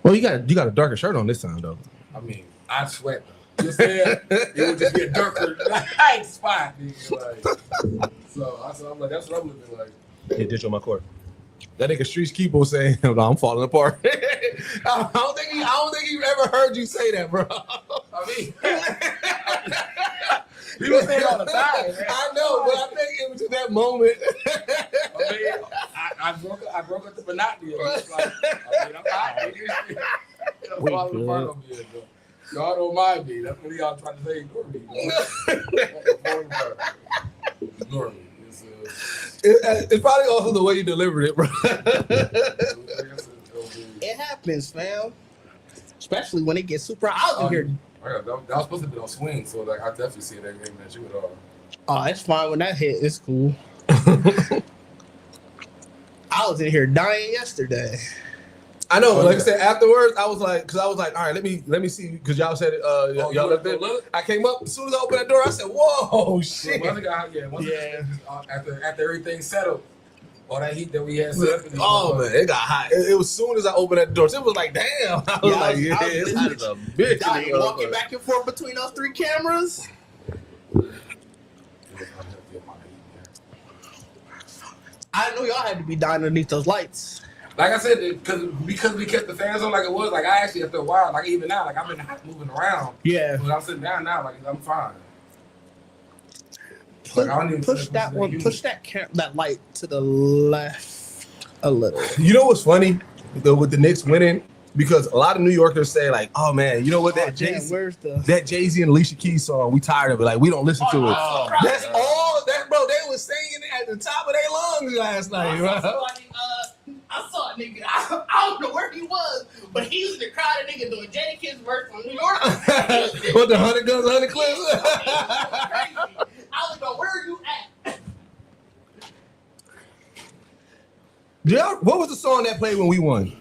Well, you got a darker shirt on this time though. I mean, I sweat though. You said it would just be a darker light spot. Like, so I said, I'm like, that's what I'm looking like. Yeah, ditch on my court. That nigga Streets Keepo saying, no, I'm falling apart. I don't think he ever heard you say that, bro. I mean, people say it all the time, man. I know, but I think it was just that moment. I mean, I broke up the monotony. It's like, I mean, I'm hot. I'm falling apart over here, bro. Y'all don't mind me. That's what y'all trying to say. Ignore me. Ignore me. It's probably also the way you delivered it, bro. It happens, fam. Especially when it gets super out of here. That was supposed to be on swing, so like I definitely see that game that you at all. Oh, it's fine when that hit. It's cool. I was in here dying yesterday. I know, like I said, afterwards, I was like, all right, let me see, because y'all said it, y'all left it. I came up, as soon as I opened that door, I said, whoa, shit. After everything settled, all that heat that we had set up. Man, it got hot. It was as soon as I opened that door, so it was like, damn. I was like, it's hot as a bitch. Walking back and forth between those three cameras. I know y'all had to be dying underneath those lights. Like I said, because we kept the fans on like it was, like I actually after a while, like even now, like I've been moving around. Yeah. But I'm sitting down now, like I'm fine. Push that light to the left a little. You know what's funny with the Knicks winning? Because a lot of New Yorkers say like, "Oh man, you know what that Jay-Z and Alicia Keys song? We tired of it. Like we don't listen to it." That's all. That bro, they was singing it at the top of their lungs last night. I saw a nigga. I don't know where he was, but he was in the crowd. A nigga doing Jadakiss verse from New York. What the 100 guns, 100 clips? I was like, where are you at? Yeah, what was the song that played when we won?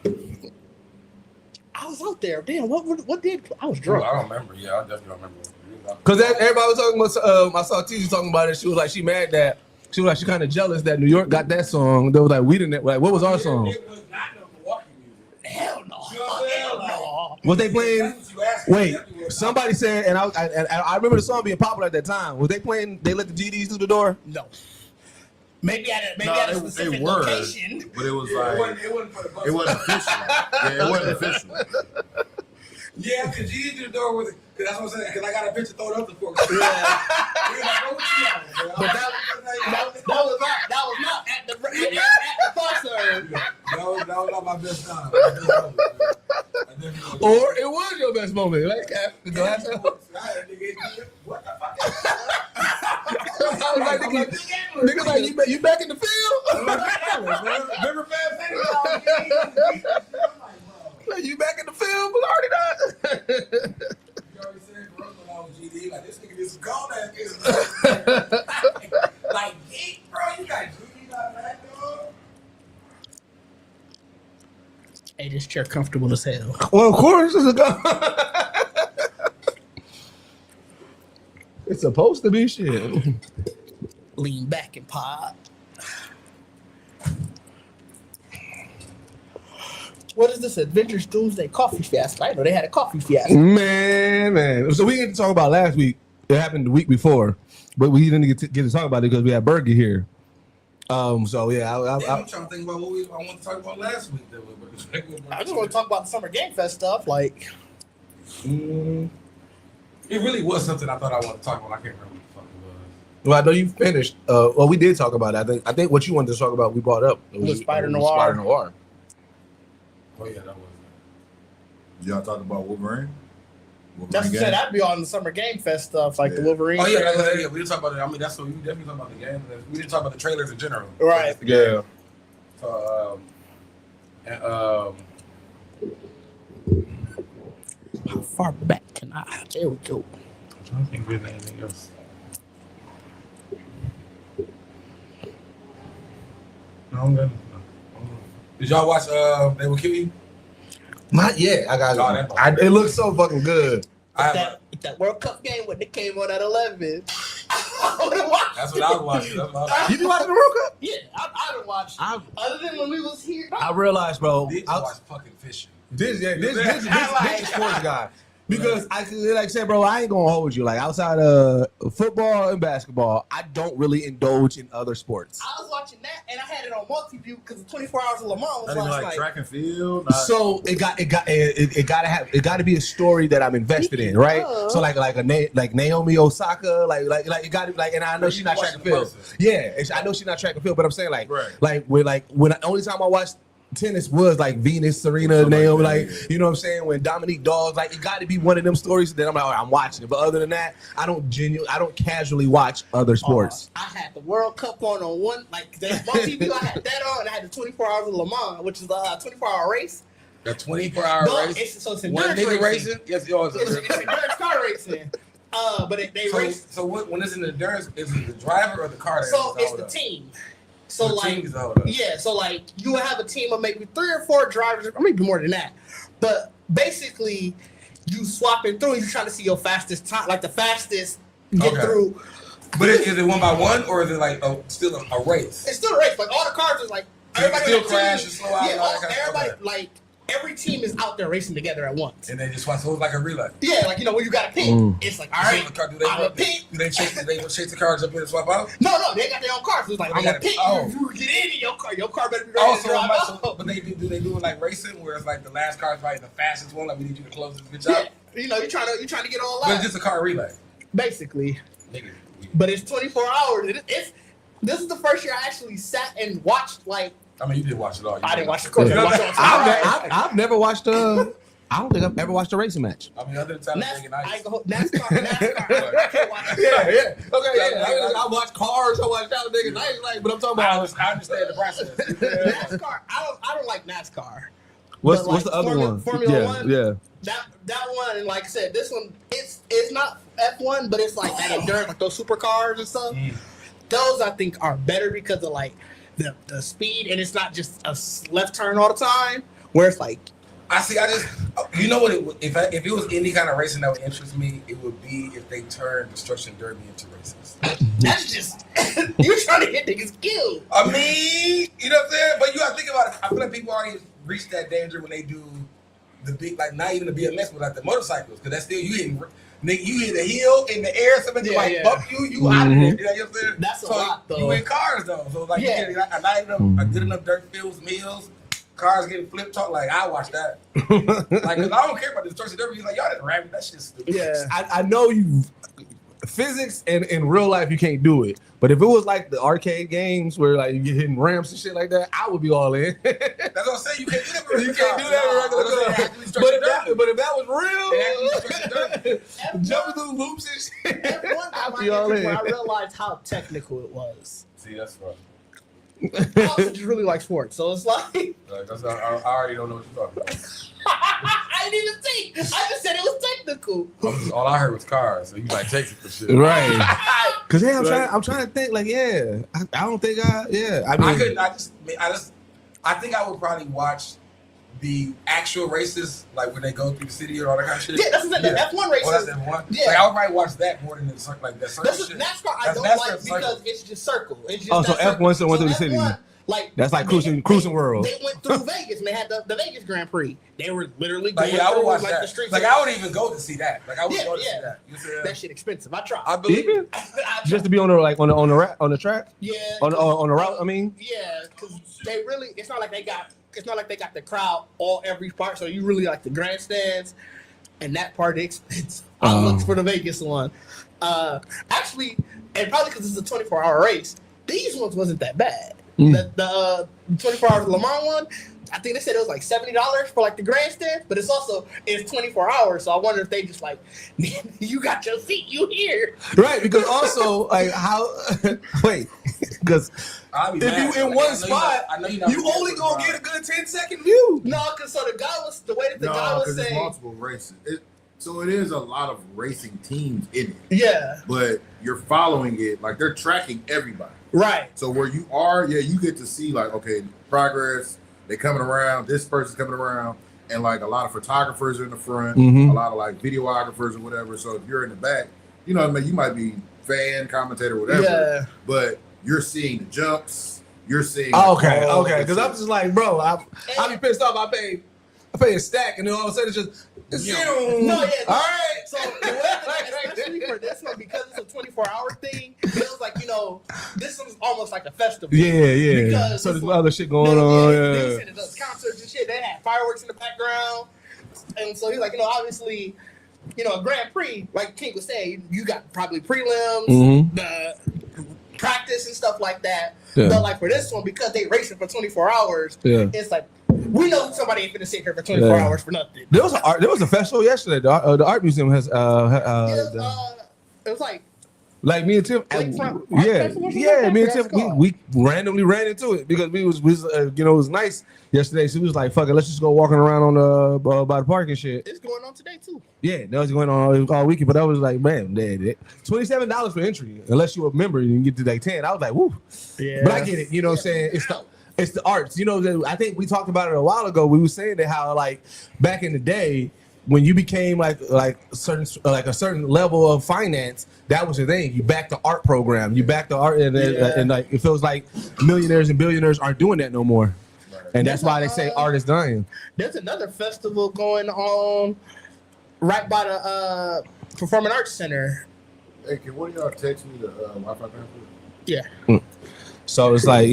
I was out there. Damn, what did I was drunk? I don't remember. Yeah, I definitely don't remember. Because everybody was talking about. I saw TZ talking about it. She was like, she mad that. She was like, she kind of jealous that New York got that song. They was like, we didn't. Like, what was our song? It was not no Milwaukee music. Hell no. Hell no. Was they playing? Wait, somebody said, and I remember the song being popular at that time. Was they playing? They let the GDs through the door? No. Maybe at a specific location. But it was like it wasn't official. Yeah, it wasn't official. Yeah, because GDs through the door with it. That's what I'm saying. Because I got a picture thrown up the floor. Yeah. But that was not at the concert. That was not my best time. Or it was your best moment. Like, what the fuck? I was like, nigga, like you back in the field? Bigger fan. Like, you back in the field? But already done. You already said for us when I was GD, like this nigga did some cold ass business. Like, geek, bro, you got GD out back, dog. Hey, this chair comfortable as hell. Well, of course, it's supposed to be shit. Lean back and pop. What is this? Avengers Doomsday Coffee Fiasco. I know they had a coffee fiasco. Man. So we didn't talk about last week. It happened the week before, but we didn't get to talk about it because we had Burger here. So yeah, I'm trying to think about what I want to talk about last week. I just want to talk about the Summer Game Fest stuff. Like, it really was something I thought I wanted to talk about. I can't remember what the fuck it was. Well, I know you finished. Well, we did talk about it. I think what you wanted to talk about, we brought up. It was Spider Noir. Spider Noir. Oh yeah, that was. Y'all talked about Wolverine? That's what I said. I'd be on the Summer Game Fest stuff, like the Wolverine. Oh yeah, we didn't talk about it. I mean, that's what we definitely talk about the game. We didn't talk about the trailers in general. Right. Yeah. So, how far back can I? There we go. I'm trying to think if there's anything else. No, I'm good. Did y'all watch They Will Kill You? Not yet. I got it. It looks so fucking good. That World Cup game when it came on at 11. That's what I was watching. You been watching the World Cup? Yeah, I didn't watch. Other than when we was here. I realized, bro. I watch fucking fishing. This sports guy. Because I like said, bro, I ain't gonna hold you. Like outside of football and basketball, I don't really indulge in other sports. I was watching that and I had it on multi-view because the 24 Hours of Le Mans was I didn't last like night. track and field. So it gotta be a story that I'm invested in, right? So like Naomi Osaka, like it got like, and I know she's not track and field. Yeah, I know she's not track and field, but I'm saying when the only time I watched tennis was like Venus, Serena, Naomi, you know what I'm saying? When Dominique Dogg, like it got to be one of them stories that I'm like, all right, I'm watching it. But other than that, I don't casually watch other sports. I had the World Cup on one, like multi-view. I had that on. And I had the 24 Hours of Le Mans, which is the 24-hour race. The 24-hour race. It's one nigga racing. Yes, yours. It's endurance car racing. But they race. So when it's in endurance, is it the driver or the car? So it's the team. So like you would have a team of maybe 3 or 4 drivers, or maybe more than that. But basically, you swapping through. You're trying to see your fastest time, like the fastest get through. But is it one by one, or is it like still a race? It's still a race. Like all the cars is like everybody still crash and slow out. Yeah, everybody like. Every team is out there racing together at once. And they just want, so it's like a relay. Yeah, like, when you got a pit, it's like, all right, I'm a pit. Do they chase the cars up here and swap out? No, they got their own cars. So it's like, I'm a pit. You get in your car better be ready to drive out. But do they do it like racing, where it's like the last car is probably the fastest one, like we need you to close this bitch out? Yeah, you're trying to get all out. But it's just a car relay. Basically. But it's 24 hours. This is the first year I actually sat and watched, like, I mean, you did watch it all. I didn't watch the course. I've never watched I don't think I've ever watched a racing match. I mean, other than NASCAR. I can't watch Okay, yeah. I watch cars. I watch Talladega Nights, but I'm talking about. I understand the process. NASCAR. I don't like NASCAR. What's the other one? Formula One. Yeah. That one, and like I said, this one it's not F1, but it's like that endurance, like those supercars and stuff. Those I think are better because of like the speed, and it's not just a left turn all the time. Where it's like, you know what? If it was any kind of racing that would interest me, it would be if they turned Destruction Derby into races. That's just you're trying to get niggas killed. I mean, you know what I'm saying? But you got to think about it. I feel like people already reach that danger when they do the big, like not even the BMX, but like the motorcycles, because that's still you hit a hill in the air, somebody bump you out of there. You know what I'm saying? That's a lot, though. You in cars though, so like you get a good enough dirt fields, hills, cars getting flip top. Like I watch that. Like, cause I don't care about the Destruction Derby. Like y'all didn't ram that shit's stupid. Yeah, I know you. Physics and in real life you can't do it, but if it was like the arcade games where like you get hitting ramps and shit like that, I would be all in. That's what I'm saying. You can't do that. You can't do that in regular car. But if that was real, jumping through loops and shit, I'd be all in. I realized how technical it was. See, that's rough. I also just really like sports, so it's like I already don't know what you're talking about. I didn't even think. I just said it was technical. All I heard was cars, so you like takes it for shit, right? Because I'm trying to think. Like, I don't think I mean, I think I would probably watch the actual races, like when they go through the city or all that kind of shit. Yeah, that's the F1 races. Oh, that's F1. Yeah, like, I would probably watch that more than the circle, like that circle shit. NASCAR. I don't like because it's just circle. It's just so F1 still went through the city. Like that's like cruising world. They went through Vegas and they had the Vegas Grand Prix. They were literally going I would watch through that. The streets. Like I would even go to see that. Like I would go to see that. You see that shit expensive. I tried. I believe it. Just to be on the track. Yeah. On the route. I mean. Yeah, because they really. It's not like they got the crowd every part. So you really like the grandstands, and that part is expensive. I looked for the Vegas one. Actually, and probably because it's a 24-hour race, these ones wasn't that bad. The 24 Hours Le Mans one, I think they said it was like $70 for like the grandstand, but it's 24 hours. So I wonder if they just like, you got your seat, you here. Right, because also like because if you in one spot, you only gonna get a good 10-second view. No, because the way that the guy was saying, it's multiple races. So it is a lot of racing teams in it. Yeah. But you're following it, like they're tracking everybody. Right. So where you are, you get to see like, okay, progress, they coming around, this person's coming around, and like a lot of photographers are in the front, a lot of like videographers or whatever. So if you're in the back, you know what I mean, you might be fan, commentator, whatever, but you're seeing the jumps, you're seeing okay. Because I'm just like, bro, I'll be pissed off. I paid I pay a stack, and then all of a sudden it's just all right. So the way especially for this one, because it's a 24-hour thing, it feels like this one's almost like a festival. Yeah. Because So there's other shit going on. They said there's concerts and shit. They had fireworks in the background, and so he's like, obviously, a Grand Prix, like King was saying, you got probably prelims, the practice and stuff like that. Yeah. But like for this one, because they racing for 24 hours, it's like we know somebody ain't gonna sit here for 24 hours for nothing. There was a festival yesterday. The art museum has it was like me and Tim, me and Tim, we randomly ran into it because we was it was nice yesterday. So we was like, fuck it, let's just go walking around on by the park and shit. It's going on today too. Yeah, that was going on all weekend. But I was like, man, $27 for entry unless you're a member and you can get to like 10. I was like, woo. Yeah. But I get it. You know what I'm saying? It's the arts. I think we talked about it a while ago. We were saying that how like back in the day, when you became like a certain level of finance, that was the thing. You back the art program. You back the art, and like it feels like millionaires and billionaires aren't doing that no more. And that's why they say art is dying. There's another festival going on right by the Performing Arts Center. Hey, can one of y'all text me the Wi-Fi password? Yeah. So it's like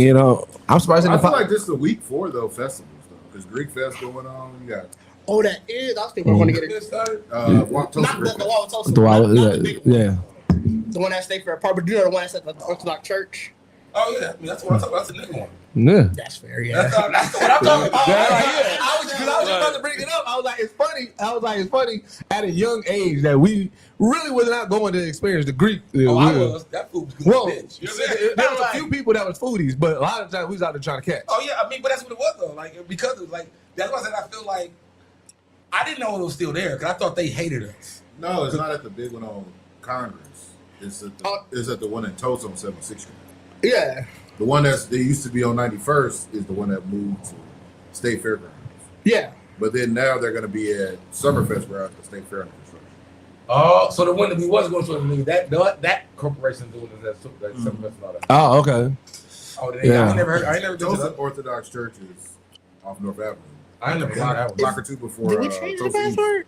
I'm surprised. I feel like this is a week for festivals though, because Greek Fest going on. You got. Oh, that is. I was thinking we're going to get it started. Not the Wauwatosa. The one that State Fair Park, but the one that's at the Orthodox Church. Oh yeah, that's what I'm talking about. That's the new one. Yeah, that's fair. Yeah, that's what I'm talking about. I was just about to bring it up. I was like, it's funny. At a young age that we really was not going to experience the Greek. I was. That food was good. Well, there was a few people that was foodies, but a lot of times we was out there trying to catch. Oh yeah, but that's what it was though. Like because it was like that's why I said I feel like I didn't know it was still there because I thought they hated us. No, it's not at the big one on Congress. It's at the one in Tulsa on 76th Street. Yeah. The one they used to be on 91st is the one that moved to State Fairgrounds. Yeah. But then now they're going to be at Summerfest grounds at State Fair. Oh, so the one that we was going to that corporation doing that Summerfest and all that. Oh, okay. Oh, I ain't never heard. Those Orthodox churches off North Avenue. I ain't never block or two before. Did we change the password?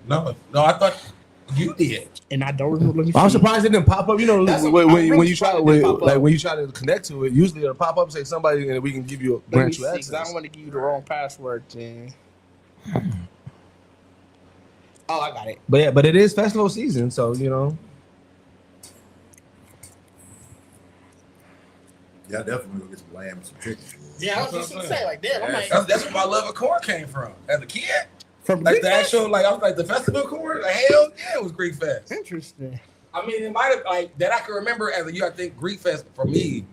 No, I thought you did, and I don't remember. I'm surprised it didn't pop up. When you try to connect to it, usually it'll pop up and say somebody, and we can give you grant you access. I don't want to give you the wrong password, Jen. Oh, I got it. But it is festival season, so Yeah, I definitely gonna get some lamb and some chicken. Yeah, I was just gonna say like that. I'm like, that's where my love of corn came from as a kid. From like the actual, I was like the festival corn. Like hell yeah, it was Greek Fest. Interesting. I mean, it might have like that. I can remember as a year. I think Greek Fest for me.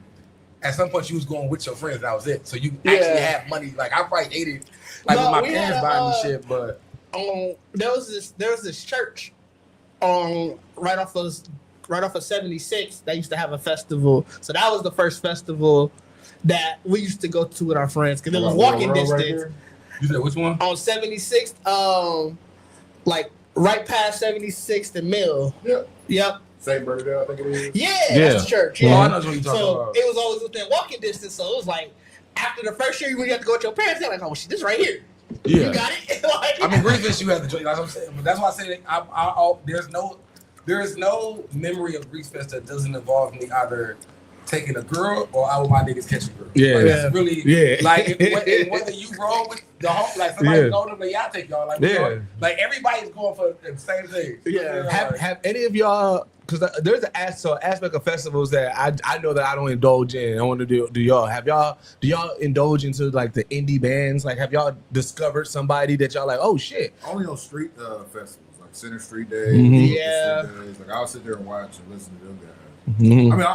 At some point, you was going with your friends. And that was it. So you actually have money. Like I probably ate it. Like with my parents buying me shit, but there was this church right off of 76 that used to have a festival. So that was the first festival that we used to go to with our friends because it was walking distance. Right, you said which one? On 76th, like right past 76th and Mill. Yep. St. Bernadette, I think it is. Yeah, that's the church. Yeah. Oh, I know what you're talking about. It was always within walking distance. So it was like after the first year when you have to go with your parents, they're like, oh, this right here. Yeah. You got it. I mean, Greek Fest, you have to join. Like I'm saying, but that's why I say there's no memory of Greek Fest that doesn't involve me either taking a girl or I with my niggas catching a girl. Yeah, like, that's really like whether you roll with the whole like somebody going to y'all take y'all like everybody's going for the same thing. Yeah. Have any of y'all? Because there's an aspect of festivals that I know that I don't indulge in. I want to do y'all. Do y'all indulge into like the indie bands? Like, have y'all discovered somebody that y'all like? Oh shit! Only on street festivals like Center Street Days. Mm-hmm. Yeah. Days. Like I'll sit there and watch and listen to them guys. Mm-hmm. I mean,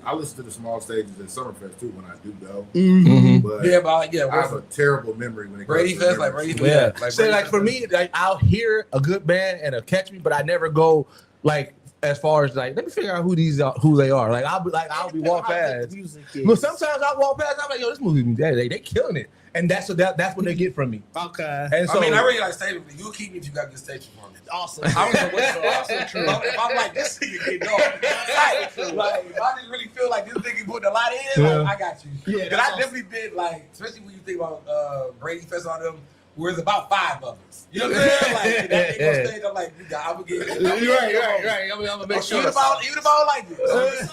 I listen to the small stages at Summerfest too when I do go. Mm-hmm. But I have a terrible memory when it comes Brady to Fest, like Brady Fest. Yeah. So like for me, like I'll hear a good band and a catch me, but I never go like. As far as like, let me figure out who they are. Like I'll be walk past. But sometimes I walk past. I'm like, yo, this movie, they killing it, and that's what they get from me. Okay. And so, I mean, I really like stage. You'll keep me if you got good stage performance. Awesome. I don't know what's so true. If I'm like this nigga getting off, like if I just really feel like this nigga putting a lot in, like I got you. Yeah, because I definitely did like, especially when you think about Brady Fest on them. where it's about 5 of us. You know what I'm saying? Like that nigga on stage, I'm like, I'm gonna get it. Right. I'm gonna make sure. Even if I don't like it.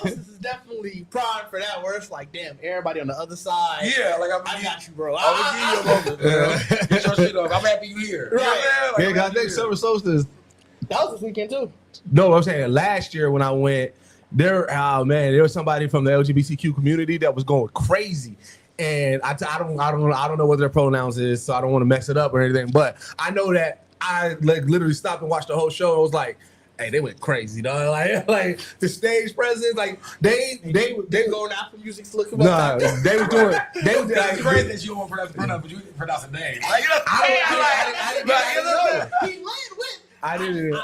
This is definitely prime for that, where it's like, damn, everybody on the other side. Yeah, like I got you, bro. I'm gonna give you a moment, man. Get your shit up. I'm happy you here. Right. You know what I'm saying? Yeah, God, next summer solstice. That was this weekend too. No, I'm saying last year when I went, there was somebody from the LGBTQ community that was going crazy. And I don't know what their pronouns is, so I don't want to mess it up or anything. But I know that I like literally stopped and watched the whole show. I was like, hey, they went crazy, dog. Like the stage presence, like they going out for music looking nah, they were doing It's crazy that you don't pronounce but you didn't pronounce a name. Like, you know, I didn't. He led with. I didn't.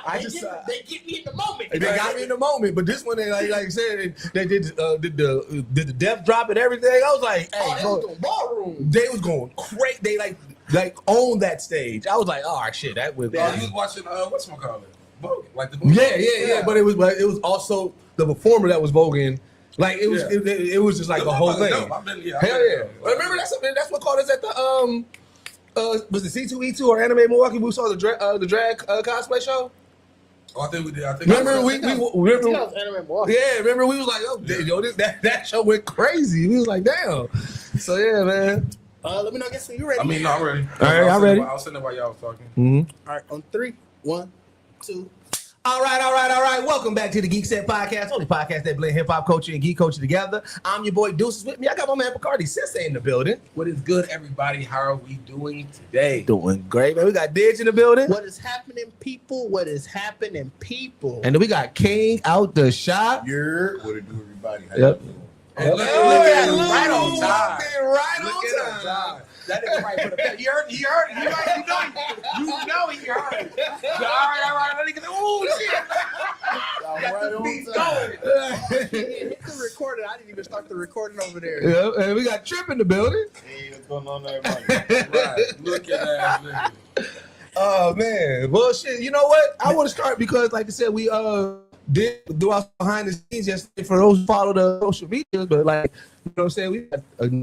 They get me in the moment. They got me in the moment, but this one, they like I said, they did the death drop and everything. I was like, hey, they was doing ballroom. they was going crazy. They like owned that stage. I was like, oh shit, that was. you was watching whatchamacallit? Vogue, like the Yeah. But it was also the performer that was voguing. Like it was, it was just like a whole thing. Hell yeah! Remember that's what called us at the was it C2E2 or Anime Milwaukee? We saw the drag cosplay show. Oh, I think we did. Remember we remember. Anime Milwaukee. Yeah, remember we was like, oh, yo, that show went crazy. We was like, damn. So yeah, man. Let me know. Guess when you ready. I mean, no, I'm ready. All right, I'm ready. I was sitting there while y'all was talking. Mm-hmm. All right, on 3, 1, 2. All right. Welcome back to the Geekset podcast, only podcast that blend hip hop culture and geek culture together. I'm your boy Deuces. With me, I got my man Bacardi Sensei in the building. What is good, everybody? How are we doing today? Doing great, man. We got Didge in the building. What is happening, people? And then we got King out the shop. What it do, everybody? How Yep. you doing? And look at him, right on time. Right on time. That nigga right for the pet. He heard it. You know he heard it. All right. That nigga said, oh, shit. Got the beat going. Hit the recording. I didn't even start the recording over there. Yeah, and we got Trip in the building. Hey, what's going on there, everybody? Right. Look at that. Oh, man. Well, shit, you know what? I want to start because, like I said, we did do our behind the scenes yesterday for those who follow the social media, but like, you know what I'm saying? We got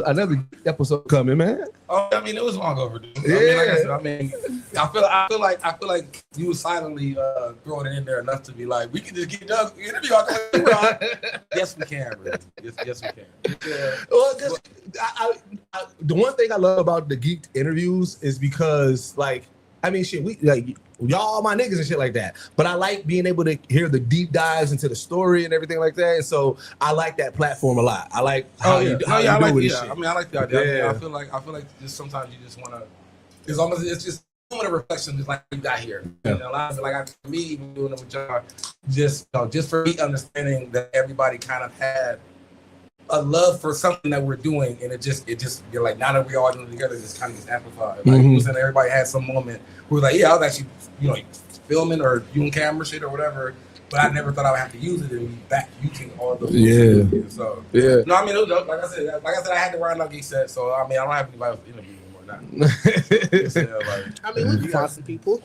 another episode coming, man. Oh, I mean, it was long overdue. Yeah. I mean, like I feel like you were silently throwing it in there enough to be like, we can just get done interview. Yes, we can. Really. Yes, we can. Yeah. Well, the one thing I love about the geeked interviews is because, like, I mean, shit, we like y'all my niggas and shit like that. But I like being able to hear the deep dives into the story and everything like that. And so I like that platform a lot. I like how you do it. I mean, I like the idea. Yeah. I mean, I feel like just sometimes you just want to. As long as it's just a reflection, just like you got here. Yeah. And a lot of it, like me doing it with y'all, just for me understanding that everybody kind of had a love for something that we're doing, and it just you're like, now that we all doing it together, it just kind of gets amplified. Like you said, everybody had some moment where like, yeah, I was actually filming or doing camera shit or whatever, but I never thought I would have to use it and be back using all those. Yeah. So yeah. No, I mean, it was dope. Like I said, I had to ride on Geekset, so I mean, I don't have anybody else to interview anymore now. I mean, we can find some people.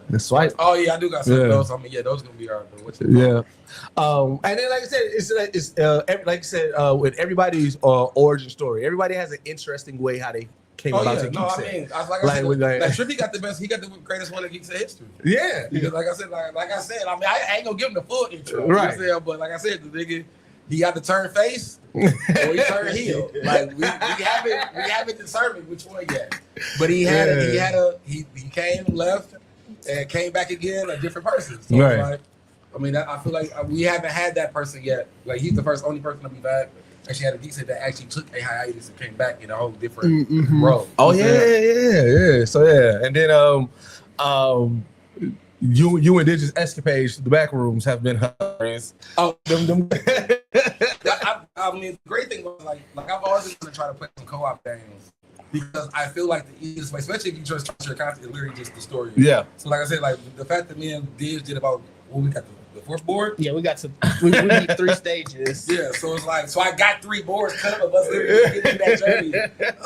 That's right. Oh yeah, I do got some of those. I mean, yeah, those gonna be hard. Yeah. And then, like I said, it's like I said, with everybody's origin story, everybody has an interesting way how they came about to Geekset. No, I mean, Trippy got the best. He got the greatest one in Geekset history. Yeah. Because like I said, I mean, I ain't gonna give him the full intro, right? You know what I'm saying? But like I said, the nigga, he got to turn face or he turned heel. Like we haven't determined which one yet. But he came, left, and came back again a different person. So right. Like, I mean, I feel like we haven't had that person yet. Like he's the only person to be back. Actually had a Geekset that actually took a hiatus and came back in a whole different role. Oh yeah. So yeah, and then you and Digit's escapades, the Backrooms have been hilarious. Oh, them. I mean, the great thing was like I've always been trying to play some co-op games because I feel like the easiest way, especially if you just trust your content, is literally just the story. Yeah. So like I said, like the fact that me and Dig did about we got the fourth board. Yeah, we need 3 stages. Yeah, so it's like I got 3 boards cut up of us literally getting that journey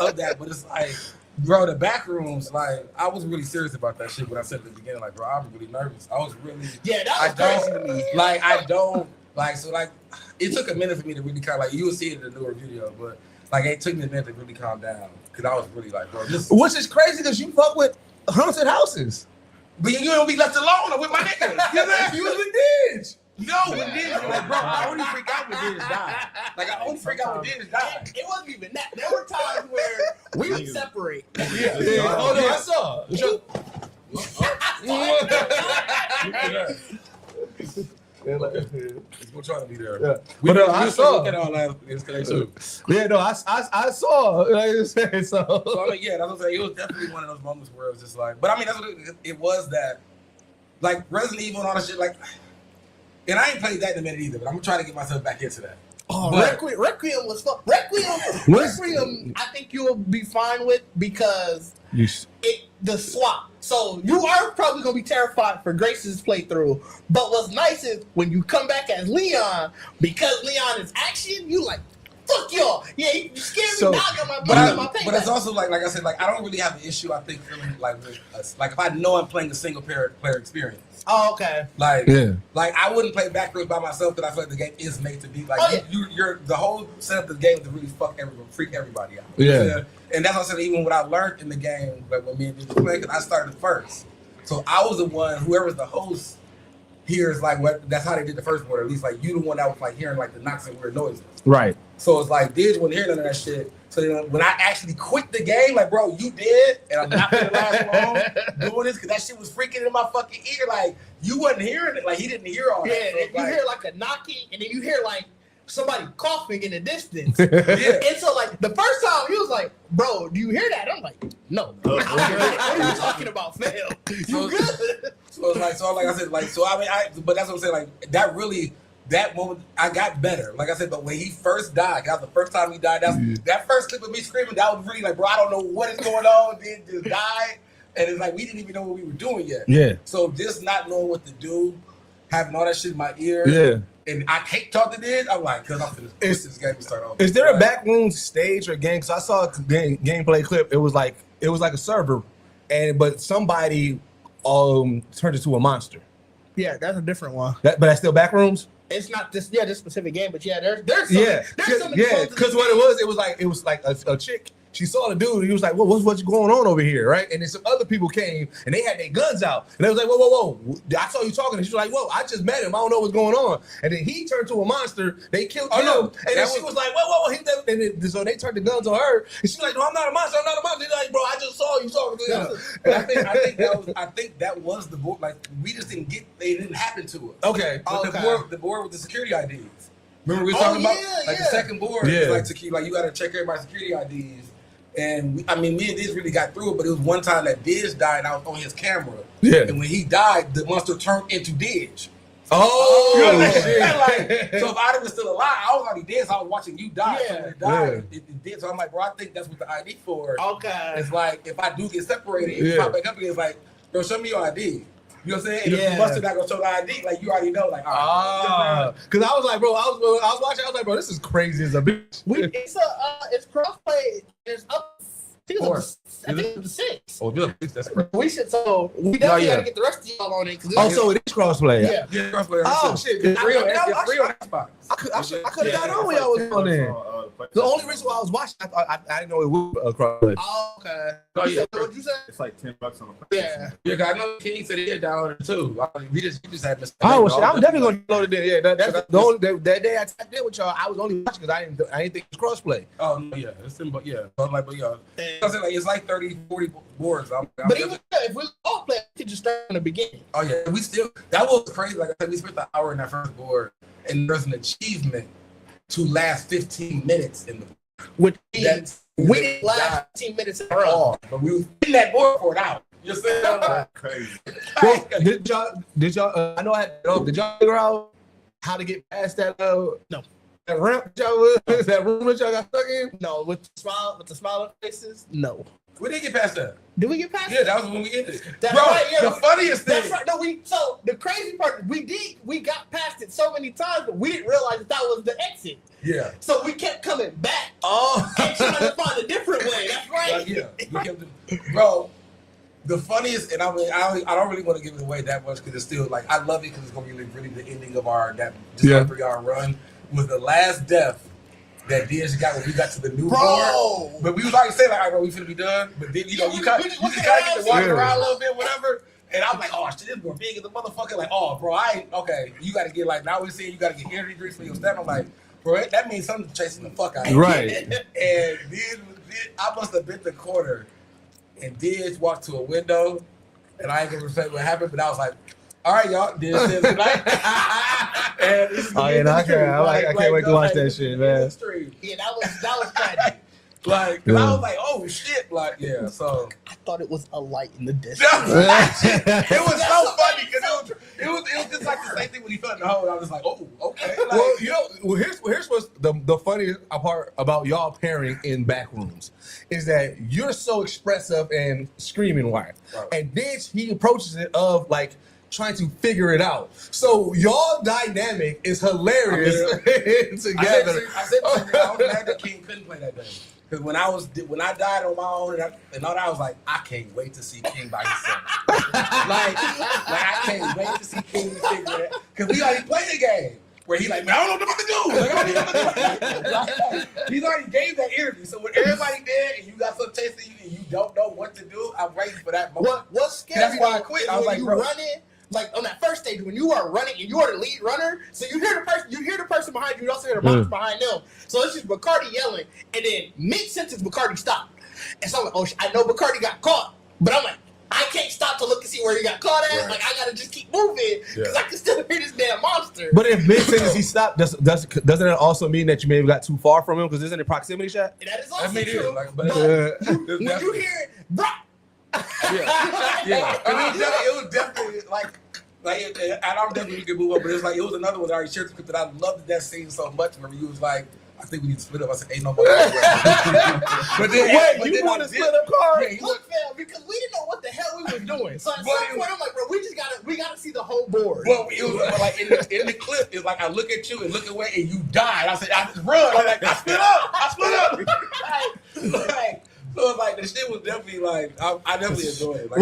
of that, but it's like. Bro, the Backrooms, like, I was really serious about that shit when I said at the beginning, like, bro, I was really nervous. I was really... Yeah, that was crazy to me. Like, I don't... Like, so, like, it took a minute for me to really kind of, like, you will see it in the newer video, but, like, it took me a minute to really calm down. Because I was really like, bro, this. Which is crazy because you fuck with haunted houses. But you don't be left alone with my niggas. You know what I'm saying? You was with Didge. No, when Didge, like, bro, I only freak out when Didge died. Like, I only freak out when Didge died. It wasn't even that. There were times where we would separate. Yeah. Oh no, I saw. We're trying to be there. Yeah. We I saw. Look at all that yesterday too. Yeah, no, I saw. Like I said, so I mean, yeah, that's what I'm saying. It was definitely one of those moments where it was just like, but I mean, that's what it was that, like Resident Evil and all that shit, like, and I ain't played that in a minute either, but I'm trying to get myself back into that. Oh, Requiem was fun. Requiem, I think you'll be fine with because the swap. So you are probably gonna be terrified for Grace's playthrough. But what's nice is when you come back as Leon, because Leon is action, you like, fuck y'all. Yeah, you scared me. Now I got my payback. But it's also like I said, like I don't really have an issue. I think feeling like with us, like if I know I'm playing a single player experience. Oh, okay. Like I wouldn't play Backrooms by myself because I feel like the game is made to be like you're the whole setup of the game is to really freak everybody out. Yeah. And that's what I said. Even what I learned in the game, like when me and Didge were playing, because I started first, so I was the one. Whoever's the host hears like what. That's how they did the first one. Or at least like you the one that was like hearing like the knocks and weird noises. right. So it's like Didge wouldn't hear none of that shit. So then when I actually quit the game, like, bro, you did, and I'm not gonna last long doing this because that shit was freaking in my fucking ear. Like, you wasn't hearing it. Like, he didn't hear all that. Yeah, So you hear like a knocking, and then you hear like somebody coughing in the distance. Yeah. And so like the first time he was like, bro, do you hear that? I'm like, no. What are you talking about, fam? You good? So it's like I said, like, so I mean, but that's what I'm saying, like, that moment, I got better. Like I said, but when he first died, that was the first time he died. That first clip of me screaming, that was really like, bro, I don't know what is going on. Then just died, and it's like we didn't even know what we were doing yet. Yeah. So just not knowing what to do, having all that shit in my ear. Yeah. And I can't talk to Didge. I'm like, because I'm finna push this game to start off. Is there a Backrooms stage or game? Because I saw a gameplay clip. It was like a server, but somebody turned into a monster. Yeah, that's a different one. But that's still Backrooms. It's not this specific game, but yeah, there's some because what it was like a chick. She saw the dude. He was like, "Well, what's going on over here, right?" And then some other people came and they had their guns out, and they was like, "Whoa! I saw you talking." And she was like, "Whoa! I just met him. I don't know what's going on." And then he turned to a monster. They killed him, and then she was like, "Whoa!" So they turned the guns on her, and she's like, "No, I'm not a monster. I'm not a monster." He's like, "Bro, I just saw you talking to him." And I think that was the board. Like we just didn't get. They didn't happen to us. Okay. But the board with the security IDs. Remember we were talking about the second board. Yeah. Like you got to check everybody's security IDs. And me and Didge really got through it, but it was one time that Didge died and I was on his camera. Yeah. And when he died, the monster turned into Didge. Oh, you know what I'm saying? Like, so if I'd have been still alive, I was already dead, so I was watching you die. Yeah. So when it died, it did. So I'm like, bro, I think that's what the ID for. Okay. It's like, if I do get separated, you pop back up again, it's like, bro, show me your ID. You know what I'm saying? And if the monster not gonna show the ID, like you already know, like, all right. Because I was like, bro, I was watching, I was like, bro, this is crazy as a bitch. It's crossplay. It's up. I think it was 6. Oh, that's crazy. We definitely gotta get the rest of y'all on it. So it is crossplay. Yeah, crossplay. Oh shit! It's free on Xbox. I could have got on when y'all was on there. The only reason why I was watching, I didn't know it was crossplay. Oh, okay. What'd you say? It's like $10 on the Yeah. Yeah, cause I know King said he had downloaded it too. We just had missed. Oh shit! I'm definitely gonna download it. Then. Yeah, that's the only that day I tapped in with y'all. I was only watching because I didn't think it was crossplay. Oh no, yeah, it's in, but yeah, but I said like it's like 30, 40 boards. But even if we all play, we could just start in the beginning. Oh yeah, that was crazy. Like I said, we spent an hour in that first board, and there's an achievement to last 15 minutes in the. We didn't last 15 minutes in a row, but we was in that board for an hour. You know what crazy. Well, did y'all? I know did y'all figure out how to get past that? No. That ramp that room that y'all got stuck in? No, with the smiling faces? No. We didn't get past that. Did we get past Yeah, that was when we ended. That's Bro, right, yeah. the funniest thing. That's right. No, so the crazy part, we got past it so many times, but we didn't realize that was the exit. Yeah. So we kept coming back. Oh. And trying to find a different way. That's right. Bro, the funniest, and I don't really want to give it away that much because it's still like I love it because it's gonna be really the ending of our 3-hour run with the last death that Diz got when we got to the new board. But we was already saying like, all right, bro, we finna be done. But then you just gotta get to walking around a little bit, whatever. And I'm like, oh shit, this more big as a motherfucker. Like, oh bro, okay. You gotta get like now we're saying you gotta get energy drinks for your stamina. I'm like, bro, that means something chasing the fuck out of you. Right. And I must have been the corner, and Diz walked to a window, and I ain't gonna say what happened, but I was like, all right, y'all, Diz says goodnight. And I can't wait to watch that shit, man. Yeah, that was tragic. Like, cause I was like, oh shit, like, yeah. So I thought it was a light in the distance. it was so funny because it was just like the same thing when he fell in the hole. I was like, oh, okay. Like, Here's what's the funniest part about y'all pairing in Backrooms is that you're so expressive and screaming wild, and then he approaches it of like trying to figure it out. So y'all dynamic is hilarious together. I said I was glad that King couldn't play that game. Because when I died on my own and all that, I was like, I can't wait to see King by himself. like I can't wait to see King figure it. Because we already played the game where he like, man, I don't know what to do. Like, I don't know what to do. He's already gave that interview. So when everybody did and you got some taste of you and you don't know what to do, I'm waiting for that moment. What's scary? That's why I quit. I was like, bro. Like on that first stage when you are running and you are the lead runner, so you hear the person behind you, you also hear the box behind them. So it's just Bacardi yelling, and then mid-sentence Bacardi stopped. And so I'm like, oh, I know Bacardi got caught, but I'm like, I can't stop to look and see where he got caught at. Right. Like I gotta just keep moving because I can still hear this damn monster. But if mid-sentence he stopped, doesn't that also mean that you may have got too far from him because isn't it proximity shot? That is also true. Like, but when you hear it, bro. Yeah. It was definitely like, and I don't definitely can move up, but it was like it was another one that I already shared that I loved that scene so much. Where he was like, I think we need to split up. I said, ain't no more. But then, you want to split up cars? Yeah, look, fam, because we didn't know what the hell we were doing. So at some point, I'm like, bro, we gotta see the whole board. Well, it was like in the clip, it's like I look at you and look away, and you died. I said, I just run. I'm like, I split up. Like, so like the shit was definitely like I definitely enjoyed it. Like,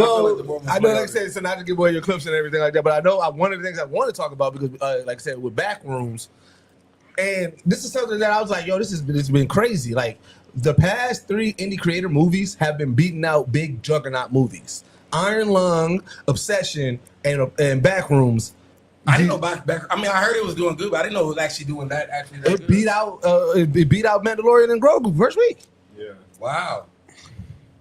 I know, like I said, so not to give away your clips and everything like that, but I know one of the things I want to talk about because, like I said, with Backrooms, and this is something that I was like, yo, this has been crazy. Like the past 3 indie creator movies have been beating out big juggernaut movies: Iron Lung, Obsession, and Backrooms. I didn't know back. I mean, I heard it was doing good, but I didn't know it was actually doing that. It beat out Mandalorian and Grogu first week. Yeah. Wow.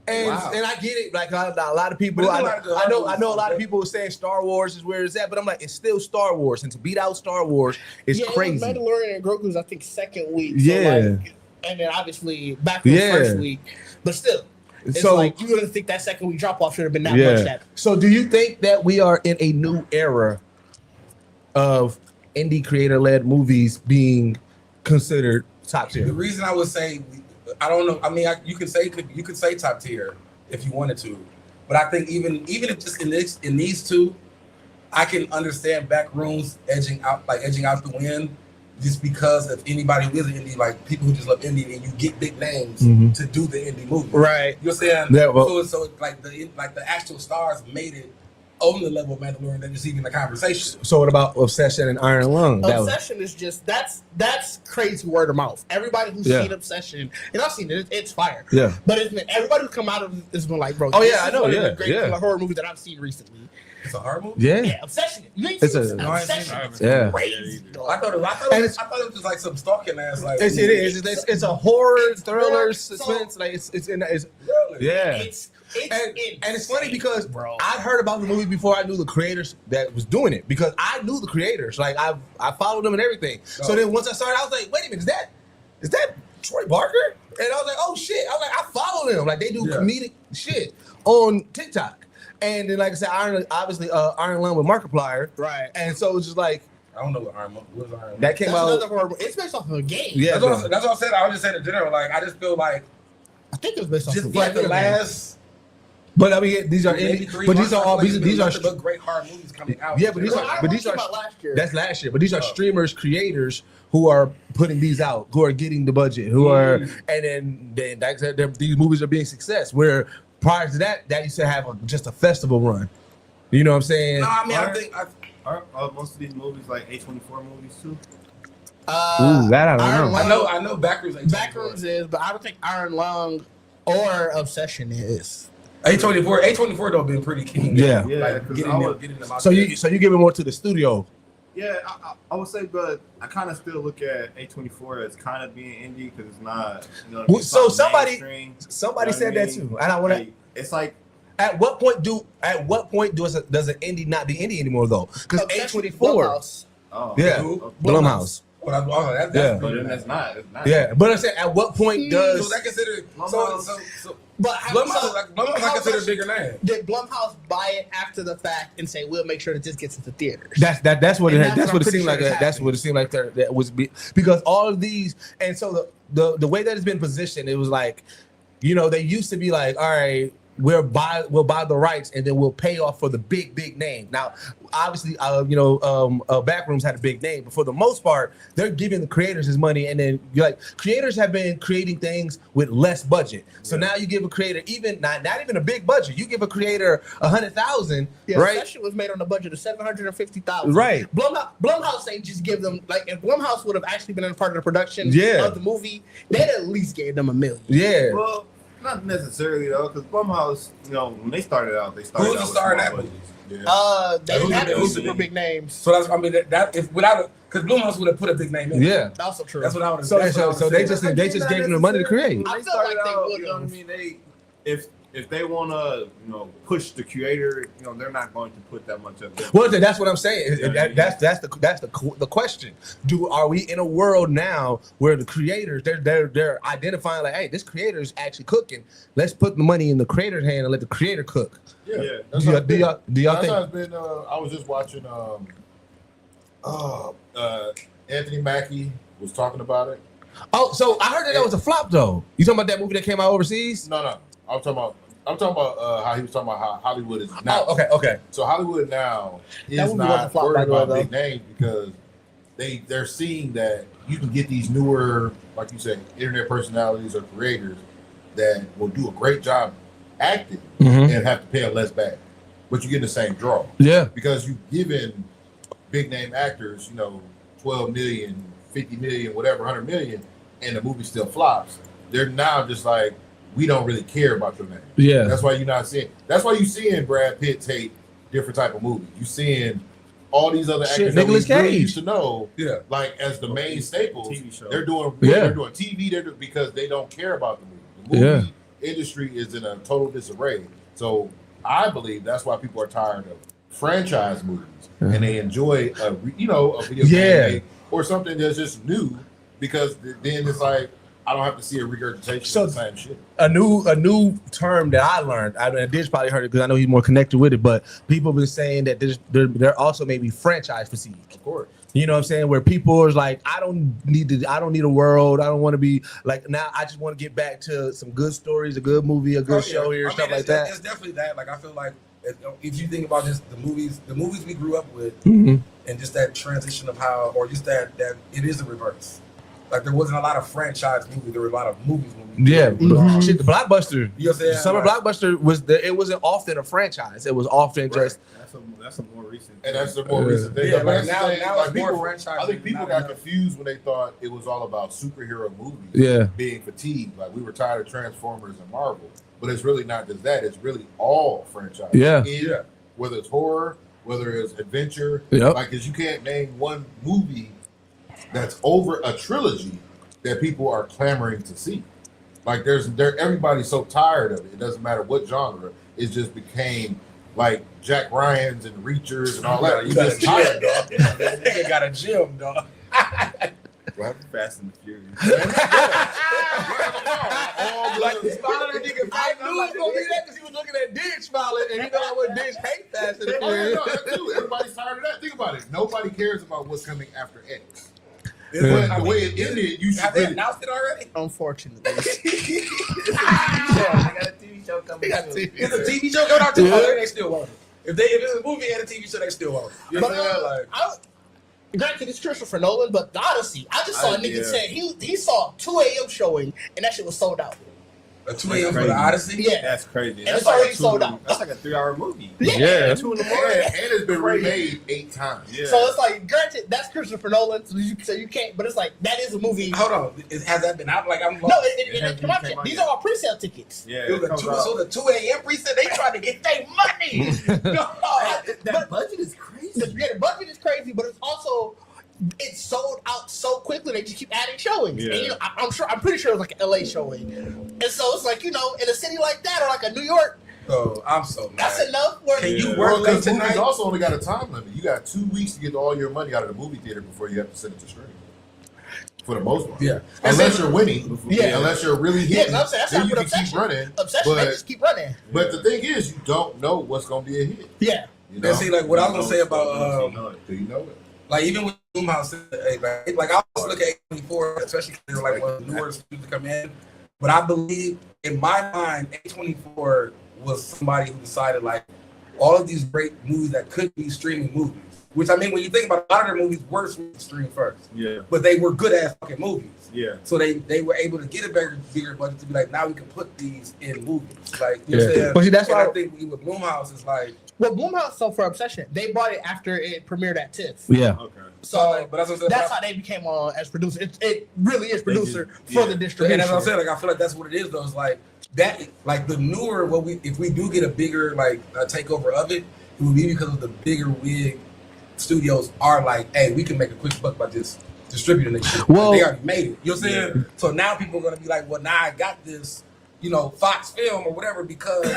And I get it, like a lot of people. I know a lot of people were saying Star Wars is where it's at, but I'm like, it's still Star Wars, and to beat out Star Wars is crazy. Mandalorian and Grogu was, I think, second week. So and then obviously Backrooms first week, but still, it's like you wouldn't think that second week drop off should have been that much. That. So, do you think that we are in a new era of indie creator led movies being considered top tier? The reason I would say, I don't know. I mean, you could say top tier if you wanted to, but I think even if just in these two, I can understand Backrooms edging out the win, just because of anybody who is an indie, like people who just love indie, and you get big names to do the indie movie. Right. You know what I'm saying? Yeah, well, so like the actual stars made it on the level of Mandalorian than just even the conversation. So what about Obsession and Iron Lung? Obsession is just that's crazy word of mouth. Everybody who's seen Obsession, and I've seen it, it's fire. Yeah. But it's been everybody who's come out of it has been like, bro. Oh yeah, I know. Yeah, great horror movie that I've seen recently. It's a horror movie. Yeah, Obsession. You ain't seen Obsession. Yeah. Crazy. I thought it was just like some stalking ass. Like it is. It's a horror thriller suspense. Like it's really? Yeah. And it's funny because I heard about the movie before I knew the creators that was doing it, because I knew the creators. Like I followed them and everything. Oh. So then once I started, I was like, wait a minute, is that Troy Barker? And I was like, oh shit. I was like, I follow them. Like they do comedic shit on TikTok. And then like I said, Iron Lung with Markiplier. Right. And so it was just like, I don't know what Iron Lung was. That came out. It's based off of a game. Yeah. That's what I said. I was just saying in general. Like I just feel like I think it was based off just of like the last. But I mean, these are great horror movies coming out. Yeah, but these are last year. That's last year. But these are streamers, creators who are putting these out, who are getting the budget, who are, and then like I said, these movies are being success. Where prior to that used to have just a festival run. You know what I'm saying? No, I mean, I think are most of these movies like A24 movies too? That I don't know. I know Backrooms. Backrooms is, but I don't think Iron Lung or Obsession is. A24 though been pretty keen. Yeah. Like getting them out So there. you give it more to the studio. Yeah, I would say, but I kind of still look at A24 as kind of being indie because it's not. You know, it's So not somebody mainstream, said that too, and I want to. like, it's like At what point does an indie not be indie anymore though? Because A24. Blumhouse. Yeah. Blumhouse. But but then that's not. It's not. Yeah, but I said, at what point does? So that considered so But Blumhouse I consider a bigger name. Did Blumhouse buy it after the fact and say we'll make sure that this gets into theaters? That's what And it. That's what it I'm seemed like. pretty sure That's what it seemed like. That was because all of these, and so the way that it's been positioned, it was like, they used to be like, all right, we'll buy the rights and then we'll pay off for the big name. Now, obviously, Backrooms had a big name, but for the most part, they're giving the creators his money, and then creators have been creating things with less budget. So now you give a creator even not even a big budget. You give a creator $100,000, right? That shit was made on a budget of $750,000. Right. Blumhouse ain't just give them if Blumhouse would have actually been a part of the production Yeah. of the movie, they'd at least gave them $1 million. Yeah. Well, not necessarily though, because Blumhouse, when they started out, Who's out the with star in small that movie? budgets. They didn't have who's super big names. So that if without because Blumhouse would have put a big name in. Yeah. Also true. That's what I would have. So they just gave them the money to create. I They feel started like they out, would you know what I have. mean? If they want to, push the creator, they're not going to put that much of it. Well, that's what I'm saying. Yeah. That's the question. Are we in a world now where the creators they're identifying like, hey, this creator is actually cooking. Let's put the money in the creator's hand and let the creator cook. Yeah. Yeah. That's Do how y'all that's how think? it's been. I was just watching. Anthony Mackie was talking about it. Oh, so I heard that was a flop though. You talking about that movie that came out overseas? No. I'm talking about how he was talking about how Hollywood is now. Oh, okay. So Hollywood now That is movie wasn't not flop, worried by the way, about big names because they're seeing that you can get these newer, like you said, internet personalities or creators that will do a great job acting Mhm. and have to pay a less back, but you get the same draw Yeah. because you've given big name actors, 12 million, 50 million, whatever, 100 million, and the movie still flops. They're now just like, we don't really care about your name. Yeah. That's why you're not seeing. That's why you seeing Brad Pitt take different type of movies. You seeing all these other actors that we Nicolas really Cage. used to know, Yeah. like as the main staples. TV show. They're doing TV. They're doing because they don't care about the movie. The movie industry is in a total disarray. So I believe that's why people are tired of franchise movies and they enjoy a video game or something that's just new because then it's like I don't have to see a regurgitation of the same shit. A new term that I learned. Dish probably heard it because I know he's more connected with it. But people have been saying that there also may be franchise fatigue. Of course. You know what I'm saying? Where people are like, I don't need a world. I don't want to be like now. I just want to get back to some good stories, a good movie, a good show here, stuff like that. It's definitely that. Like I feel like if you think about just the movies we grew up with, Mhm. and just that transition of how, or just that it is a reverse. Like there wasn't a lot of franchise movies. There were a lot of movies. Yeah, Mhm. shit. The Blockbuster. You know what I'm saying? The Summer Blockbuster it wasn't often a franchise. It was often just. That's a more recent. And that's the more recent thing. Yeah, Like, but that's the now thing. it's Like, more people, franchise. I think people not got enough. confused when they thought it was all about superhero movies. Yeah. Being fatigued. Like we were tired of Transformers and Marvel. But it's really not just that. It's really all franchises. Yeah. Yeah. Whether it's horror, whether it's adventure. Yep. Like, because you can't name one movie that's over a trilogy that people are clamoring to see. Like everybody's so tired of it. It doesn't matter what genre. It just became like Jack Ryan's and Reachers and all that. You just tired. dog. That nigga got a gym, dog. Fast and the Furious. Like the smiling at nigga. I knew it was gonna be that because he was looking at Dick smiling, and you know I would Dick hate Fast and the Oh, yeah, Furious. no, that too. Everybody's tired of that. Think about it. Nobody cares about what's coming after X. Yeah. But the way it ended, you should Have they really. announced it already? Unfortunately. They got a TV show coming. It's a TV show coming out too. Oh, they still want it. If it's a movie and a TV show, they still want it. You know But what I'm saying? Like, granted, it's Christopher Nolan, but the Odyssey, I just saw a nigga say he saw a 2 a.m. showing and that shit was sold out. A 2 a.m. for the Odyssey? Yeah. That's crazy. And That's it's already like sold out. That's like a 3-hour movie. Yeah. 2 in the morning. And it's been remade 8 times. Yeah. So it's like, granted, that's Christopher Nolan, so you can't. But it's like that is a movie. Hold on, has that been out? Like I'm No, it came out yet. These are all pre-sale tickets. Yeah. It was so the 2 a.m. preset, they trying to get their money. That budget is crazy. Yeah, the budget is crazy, but it's also it's sold out so quickly. They just keep adding showings. Yeah. And, you know, I'm pretty sure it was like an LA showing, and so it's like, you know, in a city like that or like a New York, Oh, I'm so mad. that's enough. Where Can you Well, work late because movies tonight? also only got a time limit. You got 2 weeks to get all your money out of the movie theater before you have to send it to streaming. For the most part. Yeah. Unless you're winning. Yeah. Unless you're really Yeah, hitting. I'm saying, that's then not you what can keep Obsession. running. Obsession, they But, just keep running. but the thing is, you don't know what's going to be a hit. Yeah. You know? And see, like what I was gonna say about Do you know it? like even with Doomhouse, like I always look at A24, especially because they're like one of the newer studios to come in. But I believe in my mind, A24 was somebody who decided like all of these great movies that could be streaming movies. Which I mean, when you think about it, a lot of their movies were streamed first, Yeah. but they were good ass fucking movies. Yeah. So they were able to get a bigger budget to be like, now we can put these in movies. Like you know Yeah. what I'm saying? But see, that's and why- I think with Blumhouse is like Well, Blumhouse, so for Obsession, they bought it after it premiered at TIFF. Yeah. Okay. So but that's what I'm saying. that's how they became on as producer. It really is producer did, for yeah. the distribution. And as I'm saying, like I feel like that's what it is though. It's like that, like the newer if we do get a bigger like takeover of it, it will be because of the bigger wig studios are like, hey, we can make a quick buck by just distributing this shit. Well- They already made it. You know what I'm saying? So now people are gonna be like, well, now I got this, you know, Fox Film or whatever because,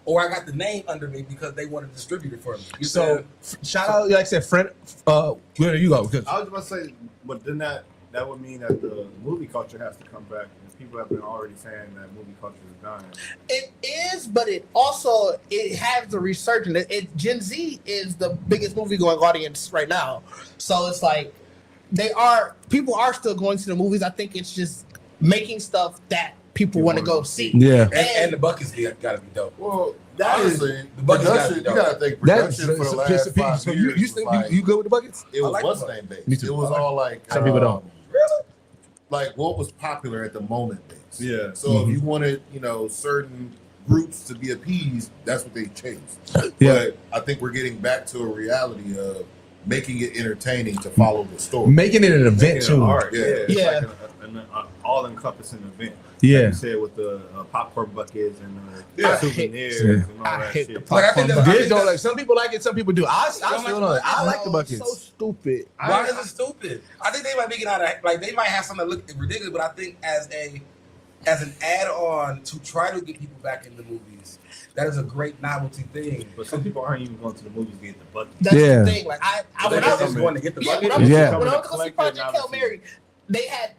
or I got the name under me because they want to distribute it for me. You So shout out, like I said, friend. Where do you go? Because I was about to say, but then that would mean that the movie culture has to come back. And people have been already saying that movie culture is dying. It is, but it also it has the resurgence. Gen Z is the biggest movie going audience right now, so it's like people are still going to the movies. I think it's just making stuff that people want to go see. yeah, and the buckets gotta be dope. Well, That is- honestly, the buckets production, gotta you be got to think that's production for the last 5 so years. you was think like, you good with the buckets? it was like what's the name based. Me too. It was all like Some people don't. Really? like what was popular at the moment based. Yeah. So if you wanted, you know, certain groups to be appeased, that's what they chased. Yeah. But I think we're getting back to a reality of making it entertaining to follow the story. Making it an event Making it too. art. Yeah. It's Yeah. like an all-encompassing event. Yeah. Like you said, with the popcorn buckets and Yeah. souvenirs Yeah. and all I that hate shit. the Like, I think popcorn. that's- This don't like some people like it, some people do. I still don't. I like the So buckets. stupid. Why is it stupid? I think they might be getting out of like they might have something that look ridiculous, but I think as an add-on to try to get people back in the movies, that is a great novelty thing. But some people aren't even going to the movies to get the bucket. That's Yeah. the thing. Like They when I was just going to get the yeah, bucket. when I was Yeah. when I was going to see Collected Project Hail novelty. Mary,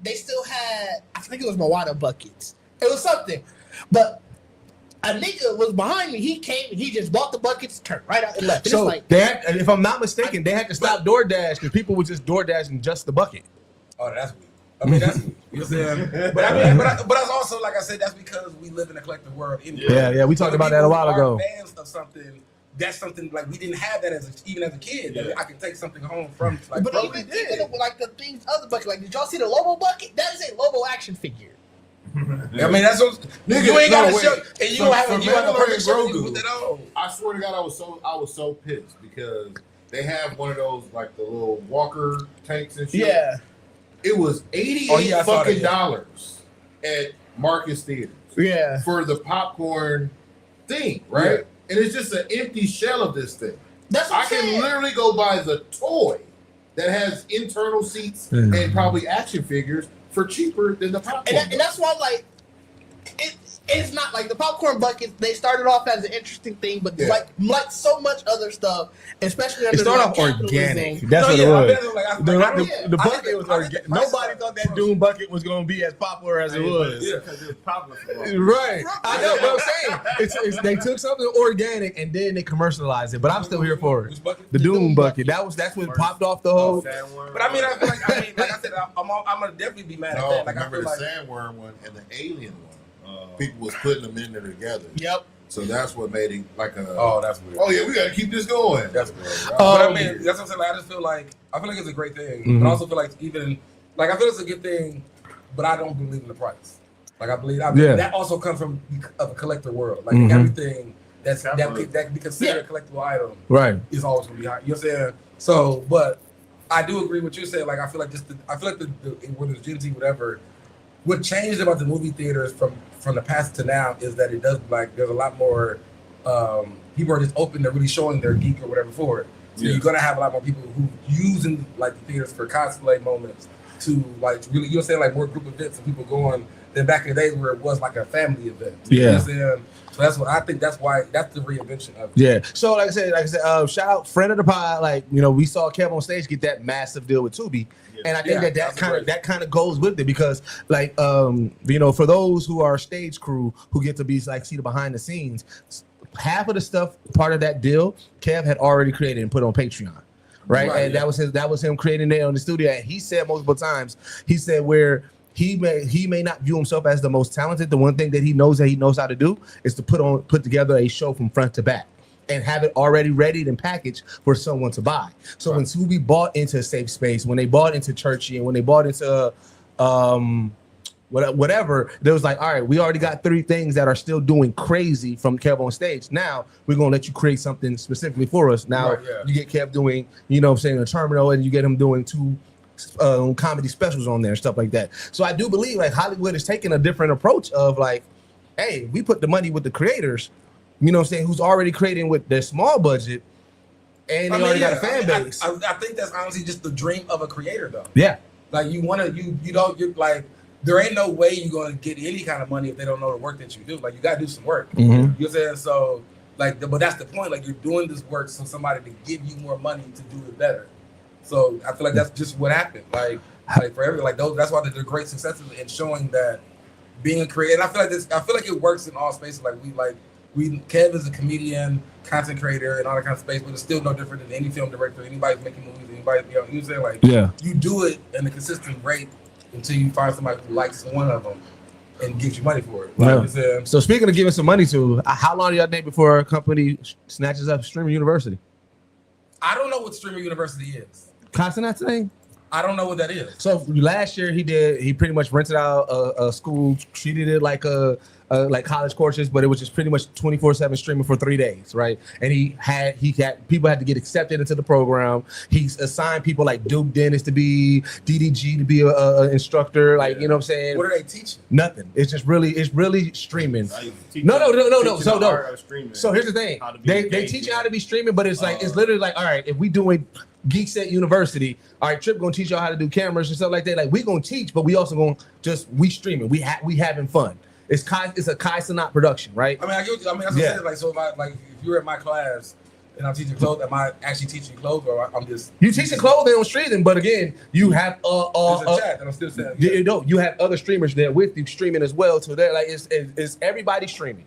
they still had I think it was Moana buckets. It was something, but a nigga was behind me. He came and he just bought the buckets, turned right out and left. And So it's like they had, if I'm not mistaken, they had to stop DoorDash because people were just DoorDashing just the bucket. Oh, that's weird. I mean, that's weird. You know what I'm saying? But I mean, but that's also like I said, that's because we live in a collective world. Anyway. Yeah, we talked So about that a while people who ago. are fans of something. That's something like we didn't have that even as a kid. That Yeah. I can take something home from. Like, but bro, even like the things other bucket. Like, did y'all see the Lobo bucket? That is a Lobo action figure. I mean, that's what Nigga, you ain't got to no, show, wait. and you So don't have for you have a Mandalorian perfect show. You Grogu, put that on. I swear to God, I was so pissed because they have one of those like the little walker tanks and shit. Yeah, It was $88 Oh, yeah, I saw that, fucking yeah. dollars at Marcus Theaters yeah. for the popcorn thing, right? And it's just an empty shell of this thing. That's what I I'm can saying. literally go buy the toy that has internal seats and probably action figures for cheaper than the popcorn. And that's why, like, it's not like the popcorn buckets. They started off as an interesting thing, but Yeah. like so much other stuff, especially under It started the off capitalism. organic. That's No, what yeah, I it was. bet, like, I The think bucket was I think organic. the price Nobody was- thought that Doom bucket was going to be as popular as it was. Yeah. Because it was popular for a while. Right. I know what I'm saying. They took something organic and then they commercialized it, but I'm still here for it. Which bucket? The Doom bucket. That's what popped off the whole. Sandworm. But I mean, I feel like I said, I'm gonna definitely be mad at no, that. Like I remember feel the like sandworm one and the alien one. People was putting them in there together. Yep. So that's what made it like a. oh, that's weird. Oh yeah, we got to keep this going. That's weird. Oh, But I mean, that's what I'm saying. Like, I just feel like it's a great thing, Mhm. but I also feel like even like I feel it's a good thing, but I don't believe in the price. Like I believe that also comes from a collector world. Like everything that can be considered a collectible item, right, is always gonna be high. You know what I'm saying? So, but I do agree with you saying. Like I feel like whether it's Gen Z, whatever. What changed about the movie theaters from the past to now is that it does like there's a lot more people are just open to really showing their geek or whatever for it. So you're gonna have a lot more people who using like the theaters for cosplay moments to like really, you know what I'm saying, like more group events and people going than back in the days where it was like a family event. You know what I'm saying? So that's what I think. That's the reinvention of it. Yeah. So like I said, shout out friend of the pod. Like we saw Kev on stage get that massive deal with Tubi, and I think that kind of goes with it because like for those who are stage crew who get to be like see the behind the scenes, half of the stuff part of that deal Kev had already created and put on Patreon. Right. And that was him creating it on the studio. And he said multiple times, he said where he may not view himself as the most talented. The one thing that he knows how to do is to put together a show from front to back and have it already readied and packaged for someone to buy. So when Tubi bought into Safe Space, when they bought into Churchy, and when they bought into whatever, there was like, all right, we already got 3 things that are still doing crazy from Kev on stage. Now we're gonna let you create something specifically for us. Now you get Kev doing, a terminal, and you get him doing 2 comedy specials on there and stuff like that. So I do believe like Hollywood is taking a different approach of like, hey, we put the money with the creators, who's already creating with their small budget, and they already got a fan base. I think that's honestly just the dream of a creator, though. Yeah, like you're like. There ain't no way you're going to get any kind of money if they don't know the work that you do. Like, you got to do some work. You know what I'm saying? So, but that's the point. Like, you're doing this work so somebody to give you more money to do it better. So, I feel like that's just what happened. Like for everything, that's why they're great successes in showing that being a creator. And I feel like it works in all spaces. Kev is a comedian, content creator, and all that kind of space, but it's still no different than any film director, anybody making movies, anybody, you know what I'm saying? Like, you do it in a consistent rate until you find somebody who likes one of them and gives you money for it. So speaking of giving some money to, how long do y'all think before a company snatches up Streamer University? I don't know what Streamer University is. Cenat thing? I don't know what that is. So last year he pretty much rented out a school, treated it like like college courses, but it was just pretty much 24/7 streaming for 3 days, right? And he had people had to get accepted into the program. He's assigned people like Duke Dennis to be DDG to be a instructor, like you know what I'm saying. What are they teaching? Nothing. It's just really streaming. No. So here's the thing: they teach you how to be streaming, but it's like it's literally like, all right, if we doing Geekset University, all right, Trip gonna teach y'all how to do cameras and stuff like that. Like we gonna teach, but we also gonna we streaming. We having fun. It's a Cenat production, right? I mean, I get what, I mean, that's what I'm saying. Like, so if you're at my class and I'm teaching clothes, am I actually teaching clothes, or I'm just you teaching clothes? They don't stream, but again, you have there's a chat, and I'm still saying you have other streamers there with you streaming as well. So they're like it's everybody streaming.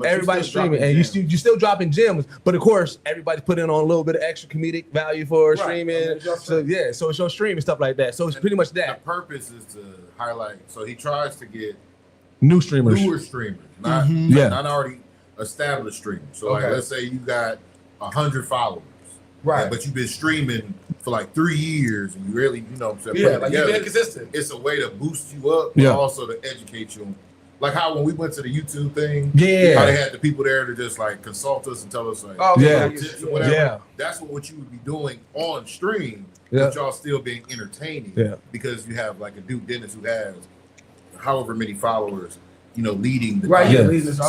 Everybody's streaming, and you still dropping gems, but of course everybody's putting on a little bit of extra comedic value for streaming. So so it's your stream and stuff like that. So it's pretty much that. The purpose is to highlight. So he tries to get newer streamers, not already established streamers. So like, let's say you got 100 followers, right? But you've been streaming for like 3 years, and you really, like you've been consistent. It's a way to boost you up, but also to educate you. Like how when we went to the YouTube thing, how they had the people there to just like consult us and tell us like tips or whatever. Yeah. That's what you would be doing on stream, but y'all still being entertaining because you have like a Duke Dennis who has however many followers, leading the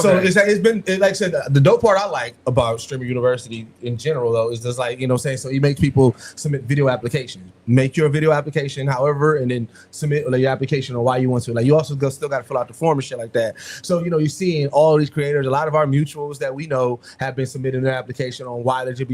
So it's been like I said, the dope part I like about Streamer University in general though is just like so he makes people submit video applications. Make your video application, however, and then submit your application on why you want to. Like you also still got to fill out the form and shit like that. So you're seeing all these creators. A lot of our mutuals that we know have been submitting their application on why they should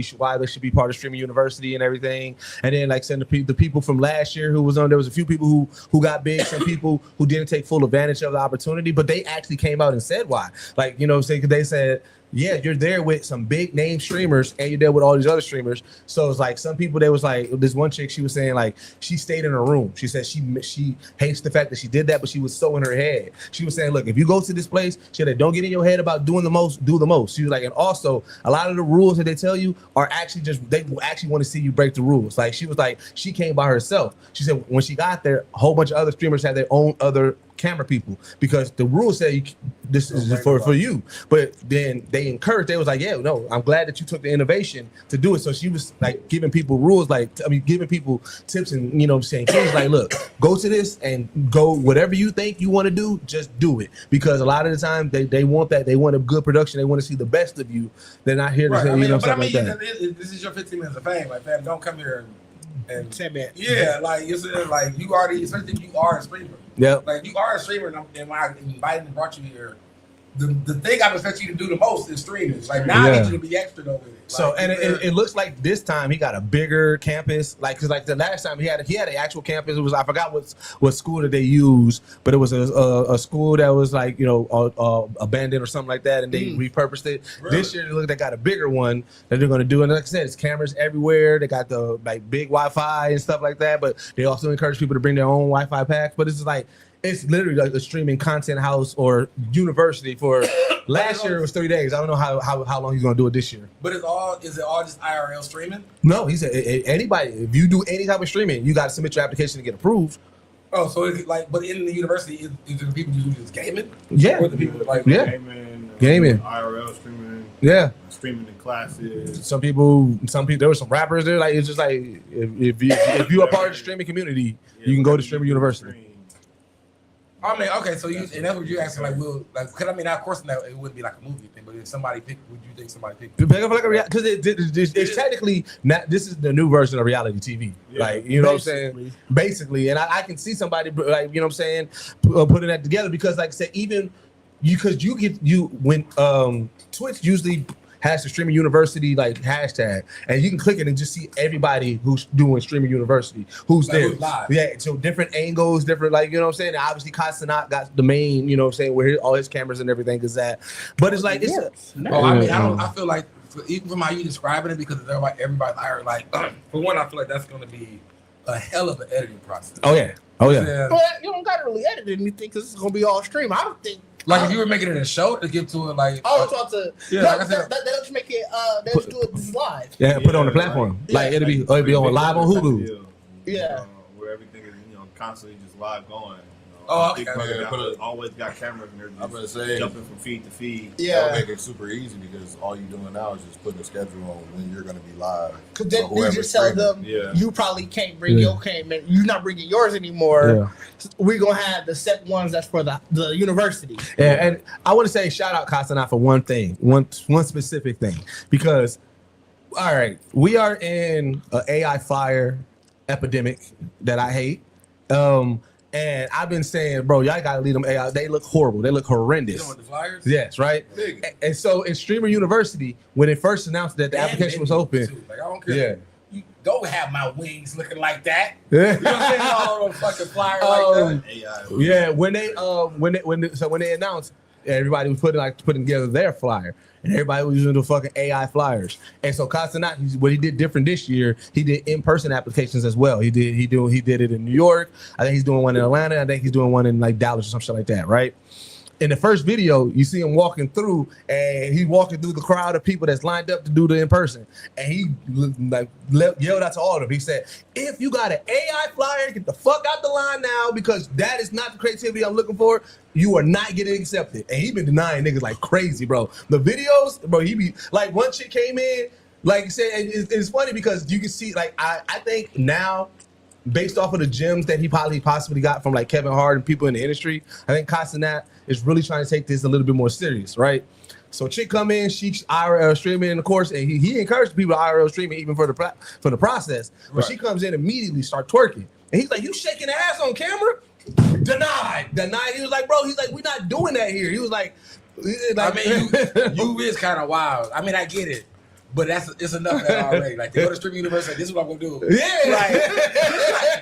be part of Streamer University and everything. And then like saying the people from last year who was on, there was a few people who got big, some people who didn't take full advantage of the opportunity, but they actually came out and said why. Like they said, you're there with some big name streamers and you're there with all these other streamers. So it's like some people, they was like, this one chick, she was saying like she stayed in her room. She said she hates the fact that she did that, but she was so in her head. She was saying, look, if you go to this place, she said, don't get in your head about doing the most, do the most. She was like, and also a lot of the rules that they tell you are actually they actually want to see you break the rules. Like she was like, she came by herself. She said when she got there, a whole bunch of other streamers had their own other camera people because the rules say this is for you. But then they encouraged. They was like, yeah, no, I'm glad that you took the innovation to do it. So she was like giving people rules, giving people tips and saying things like, look, go to this and go whatever you think you want to do, just do it. Because a lot of the time they want that. They want a good production. They want to see the best of you. They're not here to say, stuff like that. This is your 15 minutes of fame. Like, fam, don't come here and 10 minutes. Yeah, like you said, like you already, especially if you are a streamer. Yeah. Like you are a streamer, and when I invited and brought you here, the thing I expect you to do the most is streaming. Like now I need you to be extra though with it. So it looks like this time he got a bigger campus, because the last time he had an actual campus. It was, I forgot what school that they used, but it was a school that was like abandoned or something like that, and they repurposed it. Really? This year they got a bigger one that they're going to do, and like I said, it's cameras everywhere. They got the big Wi-Fi and stuff like that, but they also encourage people to bring their own Wi-Fi packs. But it's like, it's literally like a streaming content house or university for last year. It was 3 days. I don't know how long he's going to do it this year. But is it all just IRL streaming? No, he said anybody. If you do any type of streaming, you got to submit your application to get approved. Oh, so is it like? But in the university, is the people who do just gaming? Yeah. Or the people gaming, IRL streaming. Yeah. Streaming in classes. Some people. There were some rappers there. Like, it's just like if you are part of the streaming community, you can go to streaming university. I mean, okay, so and that's what you're asking, because I mean, of course, it wouldn't be like a movie thing, but if somebody picked, would you think somebody picked? Because it's technically not. This is the new version of reality TV, what I'm saying, basically. And I can see somebody putting that together because, like I said, even when Twitch usually has the streaming university hashtag, and you can click it and just see everybody who's doing streaming university, who's there. Who's live. Yeah, so different angles, different what I'm saying. And obviously, Cenat got the main, where all his cameras and everything is at. But it's like I feel like even from how you describing it, because everybody hired, for one, I feel like that's going to be a hell of an editing process. Oh yeah. Well, you don't got to really edit anything because it's going to be all stream. I don't think. If you were making it a show to give to it, like they don't just make it. They just do it live. Yeah, put it on the platform. Right. It'll be on live on Hulu. Yeah, where everything is constantly just live going. Always got cameras and everything. I'm gonna say jumping from feed to feed. Yeah, that'll make it super easy because all you're doing now is just putting a schedule on when you're gonna be live. Because then you just tell them you probably can't bring your camera. You're not bringing yours anymore. Yeah. We're gonna have the set ones that's for the university. Yeah, and I want to say shout out Cenat for one thing, one specific thing, because all right, we are in an AI flyer epidemic that I hate. And I've been saying, bro, y'all gotta leave them AI. They look horrible. They look horrendous. You know, the flyers? Yes, right. And so in Streamer University, when it first announced that the application was open, I don't care. Yeah. You don't have my wings looking like that. Yeah. You know what I'm saying? All those fucking flyers like that. AI. Yeah. When they announced, everybody was putting together their flyer. And everybody was using the fucking AI flyers. And so Cenat, what he did different this year, he did in-person applications as well. He did it in New York. I think he's doing one in Atlanta. I think he's doing one in Dallas or some shit like that, right? In the first video, you see him walking through, and he's walking through the crowd of people that's lined up to do the in-person. And he yelled out to all of them. He said, if you got an AI flyer, get the fuck out the line now, because that is not the creativity I'm looking for. You are not getting accepted. And he been denying niggas like crazy, bro. The videos, bro, he be like, one chick came in, like you said, it's funny because you can see, I think now, based off of the gems that he possibly got from Kevin Hart and people in the industry, I think Cenat is really trying to take this a little bit more serious, right? So chick come in, she's IRL streaming, of course, and he encouraged people to IRL streaming even for the process. But she comes in immediately, start twerking, and he's like, "You shaking ass on camera?" Denied. He was like, "Bro," he's like, "We're not doing that here." He was like, "I mean, you is kind of wild. I mean, I get it." But it's enough of that already. To go to streaming university, this is what I'm gonna do. Yeah,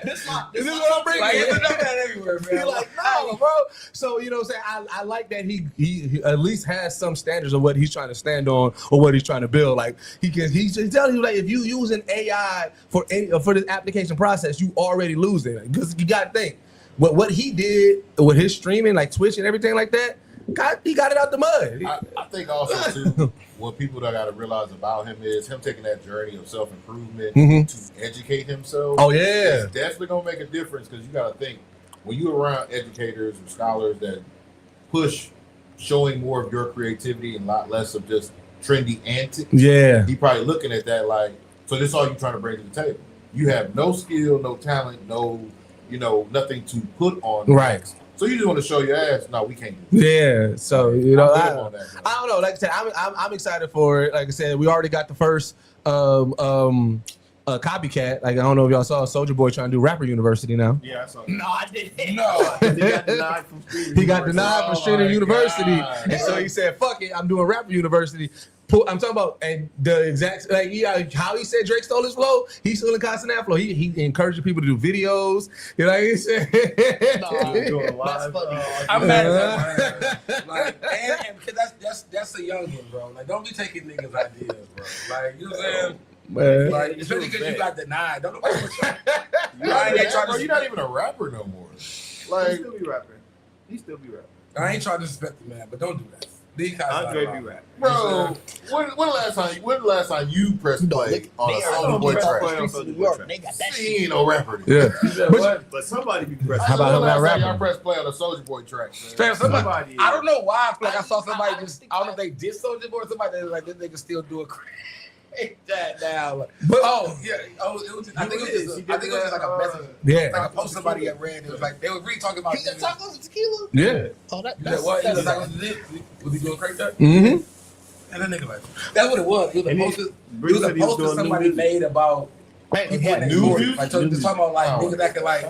this is what I'm bringing. It's enough of that everywhere, man. He's like, no, bro. So you know what I'm saying? I like that he at least has some standards of what he's trying to stand on or what he's trying to build. He's telling you if you using AI for this application process, you already losing. Because you got to think what he did with his streaming, Twitch and everything like that. He got it out the mud. I think also too, what people that got to realize about him is him taking that journey of self-improvement to educate himself. Oh yeah, it's definitely gonna make a difference because you got to think when you're around educators or scholars that push showing more of your creativity and a lot less of just trendy antics, he probably looking at that like, so this is all you're trying to bring to the table. You have no skill, no talent, no, nothing to put on. Right. Next. So you just want to show your ass? No, we can't do that. Yeah. So I don't know. Like I said, I'm excited for it. Like I said, we already got the first copycat. Like I don't know if y'all saw Soulja Boy trying to do Rapper University now. Yeah, I saw that. No, I didn't. No, He got denied from Street. He got denied from Street University, God. and so he said, "Fuck it, I'm doing Rapper University." I'm talking about and the exact how he said Drake stole his flow. He's still in constant that flow. He encouraging people to do videos. You know what he said? That's funny. I'm mad at that. Like, and that's a youngin, bro. Like, don't be taking niggas' ideas, bro. Like, you know what I'm saying? Man. Like, especially because you got denied. Don't nobody want You're not even a rapper no more. Like, Like, he still be rapping. I ain't trying to disrespect the man, but don't do that. Andre be rapping. bro, when the last time you pressed play on a Soulja Boy track? He ain't no rapper. Yeah. But somebody be pressing. How about him not Y'all rapping? press play on a Soulja Boy track. Fam, Somebody I don't know why. I feel like I saw somebody just. I don't know if they did Soulja Boy or somebody that was like, this nigga still do a that now. But it was just, I think it was just like a message. Yeah. Like a post somebody had read. It was like they were really talking about. He got tacos and tequila. Yeah. Oh, Was he doing crazy? Mm-hmm. And that nigga like that's what it was. It was a post. It was a post that somebody made about. People in New the music? like just talking about like niggas acting like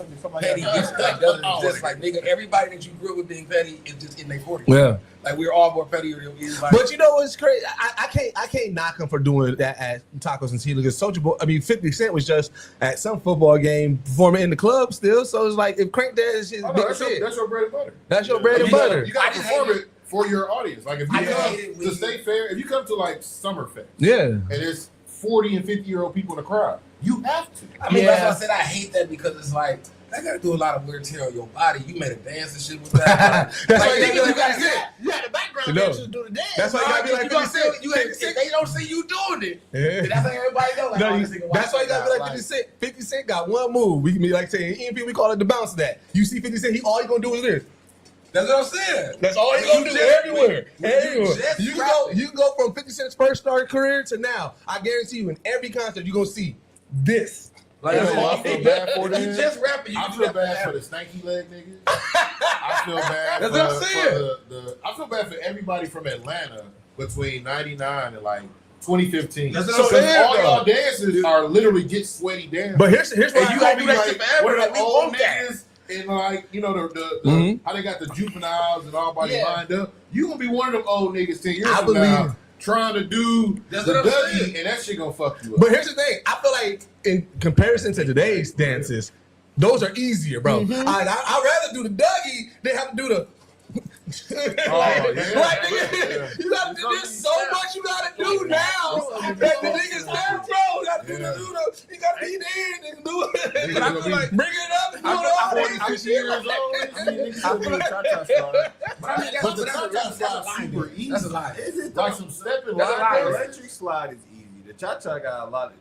petty bitch like doesn't exist. Like nigga, everybody that you grew up with being petty is just in their 40s. Yeah. Like we're all more petty than anybody. But you know what's crazy? I can't knock him for doing that at Tacos and Tequila because Soulja Boy. I mean, 50 Cent was just at some football game performing in the club still. So it's like if Crank Dad is his biggest hit, That's your bread and butter. that's your bread and butter. You got to perform it for your audience. Like if you come to stay fair, if you come to like Summerfest, Yeah. and there's 40 and 50-year-old people in the crowd, you have to. I mean, that's why I said I hate that because it's like I gotta do a lot of weird tear on your body. You made a dance and shit with that. That's like, why you nigga, gotta be like, You had the background You know. dancers do the dance. That's why you gotta be like 50 Cent. If they don't see you doing it, Yeah. then that's how everybody knows. Like, No, oh, this nigga that's why you gotta be wild. like 50 Cent. 50 Cent got one move. We can be like saying EMP, we call it the bounce that. You see 50 Cent, all he gonna do is this. That's what I'm saying. That's all he When gonna you do just- everywhere. when you Everywhere. just You can rapping. go from 50 Cent's first start career to now. I guarantee you in every concert you're gonna see this. Like, I feel bad for you them. just rapping. You I do feel that bad forever. for the stanky leg niggas. I feel bad That's for, what I'm saying. for I feel bad for everybody from Atlanta between 99 and like 2015. That's what So I'm saying, all bro. y'all dances are literally get sweaty dances. But here's and what you I gotta do be that like, shit forever. what are Like, the we old want that. niggas and like, the Mhm. how they got the juveniles and all body Yeah. lined up. You gonna be one of them old niggas 10 years I from now believe- trying to do That's the what I'm Dougie, saying. and that shit gonna fuck you up. But here's the thing. I feel like in comparison to today's dances, those are easier, bro. I'd rather do the Dougie than have to do the. Nigga, you gotta do this so much. You gotta do now. That the niggas there, bro. You gotta do the. You gotta be there and do it. But I feel like Bring it up and do it all. 46 years old. I mean, niggas still do the cha-cha slide. But I mean, But the that's cha-cha a slide lie. super easy. That's a lie. Is it Like though? some stepping That's a lie. The line. electric slide is easy. The cha-cha got a lot of.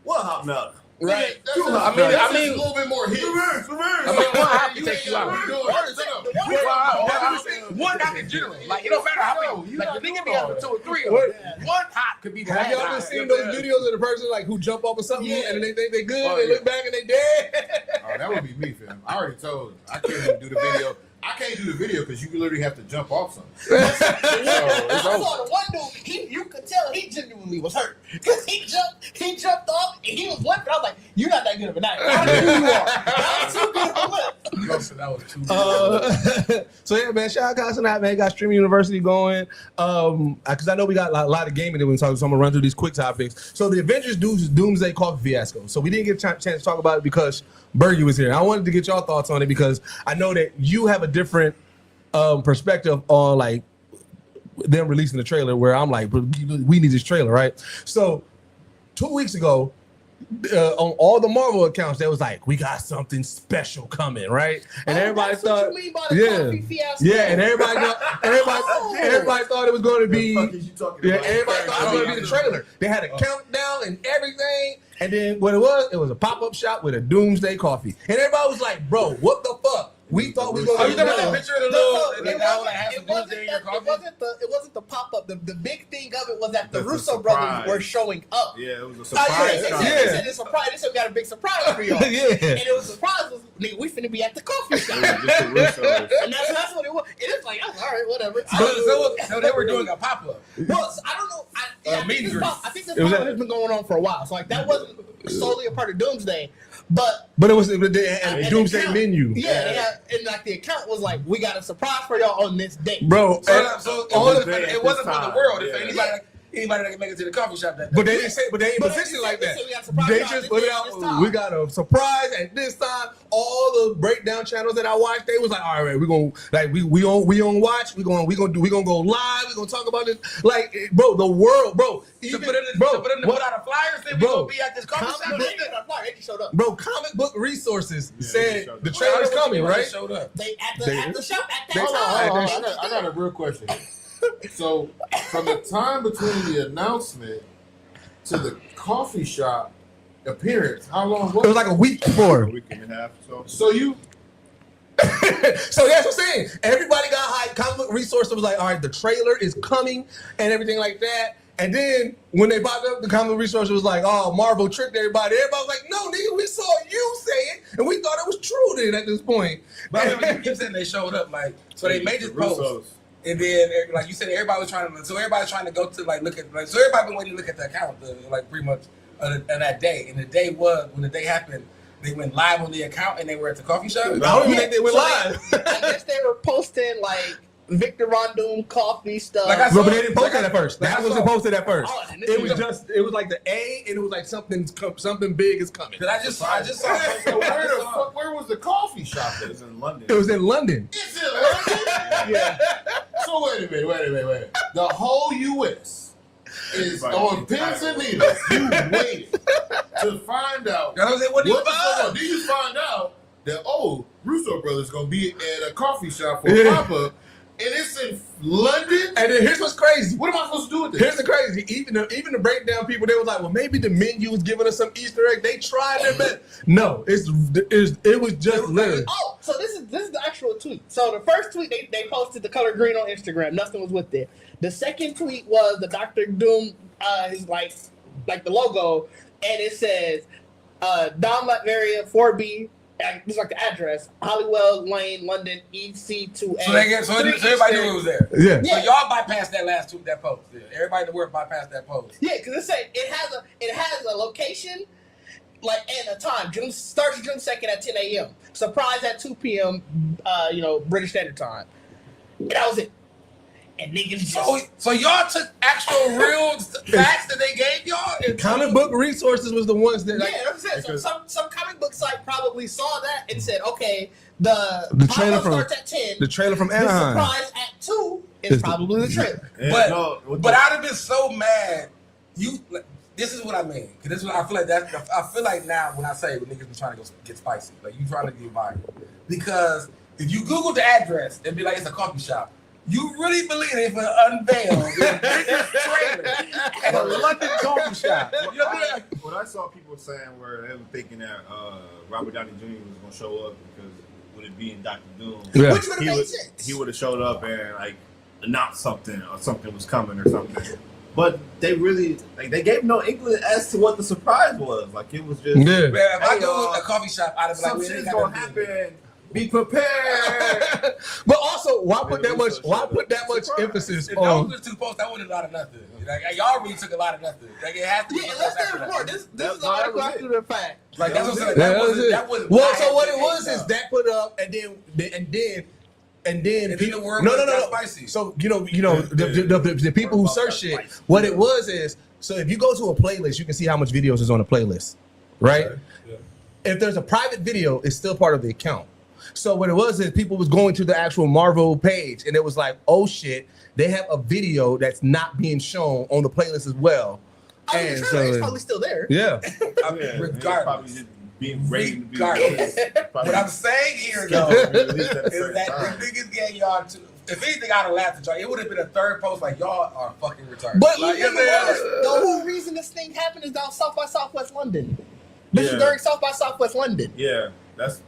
What hop now? Right. That's Too a- hot. that's I mean- just a little bit more hits. I mean, one hop can take you out. One One hop in general. Like, it don't matter how many. Like, the nigga be out for 2 or 3 of them. One hop could be the Have last y'all ever hop. seen those videos of the person like who jump off of something and then they think they good, Oh, they yeah. look back and they dead? Oh, that would be me, fam. I already told you. I can't even do the video. I can't do the video because you literally have to jump off something. I saw the one dude. You could tell he genuinely was hurt because he jumped off and he was limping. I was like, "You're not that good of an actor. I don't know who you are. That was too good of a lip." Listen, that was too So yeah, man, shout out to Cenat, man. Got Streaming University going. Because I know we got a lot of gaming that we can talk about, so I'm gonna run through these quick topics. So the Avengers Doomsday Coffee Fiasco. So we didn't get a chance to talk about it because Bergie was here. I wanted to get y'all thoughts on it because I know that you have a different perspective on like them releasing the trailer. Where I'm like, we need this trailer, right? So 2 weeks ago, on all the Marvel accounts, they was like, we got something special coming, right? And everybody That's thought, what you mean by the coffee fiasco. yeah, and everybody thought it was going to be, What the fuck is you talking yeah, about? everybody thought it was going to be the trailer. They had a countdown and everything, and then what it was a pop-up shop with a Doomsday coffee, and everybody was like, bro, what the fuck? We thought we Oh, gonna. you talking about the picture of the little? It wasn't the pop up. The big thing of it was that the That's a Russo surprise. brothers were showing up. Yeah, it was a They surprise. said it's a surprise. They said we got a big surprise for y'all. Yeah. And it was a surprise. Was, nigga, we finna be at the coffee shop. It was just the Russos. And that's what it was. It is like, all right, whatever. So they were doing a pop up. Well, so I don't know. I think this It was pop-up has been going on for a while. So like that wasn't solely a part of Doomsday, but But it was they had a and Doomsday account- menu. Yeah, they had, and like the account was like, we got a surprise for y'all on this date. Bro. So It wasn't for the world. If Yeah. anybody that can make it to the coffee shop that day. But they didn't say, but they ain't But position like they that. said we got a surprise They y'all just this put it day, out. this time. We got a surprise at this time. All the breakdown channels that I watched, they was like, all right, we're gonna like we on watch. We gonna go live. We gonna talk about this. Like, bro, the world, bro. To put out a flyer, saying we gonna be at this coffee shop. They just showed up. Bro, comic book resources Yeah, said they the showed trailer's How coming, they right? Showed up. They at the shop at that Hold time. on. I got a real question. So, from the time between the announcement to the coffee shop appearance, how long was It was like a week before. A week and a half. So you So that's what I'm saying. Everybody got hyped. Comic book resource was like, all right, the trailer is coming and everything like that. And then when they popped up, the comic book resource was like, oh, Marvel tricked everybody. Everybody was like, no, nigga, we saw you say it, and we thought it was true then at this point. But I remember you keep saying they showed up, like, so they made this post. Russos. And then, like you said, everybody was trying to go to, like, look at, like, so everybody been waiting to look at the account, like, pretty much on that day. And the day was, when the day happened, they went live on the account and they were at the coffee shop. I don't even think they went So live. I guess they were posting like Victor Von Doom coffee stuff. Like I But they didn't post that at first. Like I That wasn't saw- posted at first. Oh, and this It was is- just, it was like the A, and it was like something big is coming. Cause I just saw. so where was the coffee shop? It was in London. It was in London. It's in London. Yeah. So wait a minute. The whole U.S. is Right. on pins and needles. You waited to find out. I was like, what do you What the buy? fuck? Then you find out that Russo brothers gonna be at a coffee shop for Yeah. a pop-up, and it's in London. And then here's what's crazy. What am I supposed to do with Here's this? the crazy. Even the breakdown people, they was like, well, maybe the menu was giving us some Easter egg. They tried their best. No, it was just literally. Oh, so this is the actual tweet. So the first tweet they posted the color green on Instagram. Nothing was with it. The second tweet was the Dr. Doom, his like the logo, and it says Dom Latveria 4B. It's like the address: Hollywell Lane, London, EC2A. So everybody knew it was there. Yeah. So y'all bypassed that post. Yeah. Everybody in the world bypassed that post. Yeah, because it has a location, like and a time. Starts June 2nd at 10 a.m. Surprise at 2 p.m. British Standard Time. And that was it. And niggas just So y'all took actual real facts that they gave y'all. And Comic book resources was the ones that. yeah, Like, that's what I'm saying. So some comic book site probably saw that and said, okay, the trailer pop-up from starts at 10. the trailer from The Anaheim. surprise at 2 is probably the trailer. And But I'd have been so mad. This is what I mean. Cause this is what I feel like. I feel like now when I say when niggas been trying to go get spicy, like you trying to get viral. Because if you Google the address, it'd be like it's a coffee shop. You really believe they for unveil the biggest trailer at a London coffee shop? You know what I mean? What I saw people saying where they were thinking that Robert Downey Jr. was going to show up because with it being Dr. Doom, Yeah. Which would have made sense. he would have showed up and like announced something or something was coming or something. But they really they gave no inkling as to what the surprise was. Like it was just Yeah. Man, if I Hey, go to a coffee shop, I'd have been like, some we shit's ain't got gonna nothing to do. happen. Be prepared. But also, why put that much Surprise. emphasis If on? those are two posts, that wasn't a lot of nothing. Like y'all really took a lot of nothing. Like it has to be. Yeah, a let's post say after more. that. This is That an article was after the fact. Like that's what I'm saying. Yeah, That wasn't. well, my so what it expectation, was is though. that put up, and then And then the word no, got spicy. So the people who search shit, what it was is, so if you go to a playlist, you can see how much videos is on the playlist, right? Okay. Yeah. If there's a private video, it's still part of the account. So what it was is people was going to the actual Marvel page, and it was like, oh shit, they have a video that's not being shown on the playlist as well. I mean, the trailer is probably still there. Yeah. I mean, Probably regardless. just being ready to be Regardless. What I'm saying here though is that the niggas gave y'all two. If anything, I'd have laughed at y'all. It would have been a third post like y'all are fucking retarded. But like, Even worse, the whole reason this thing happened is down South by Southwest London. This is Yeah. during South by Southwest London. Yeah, that's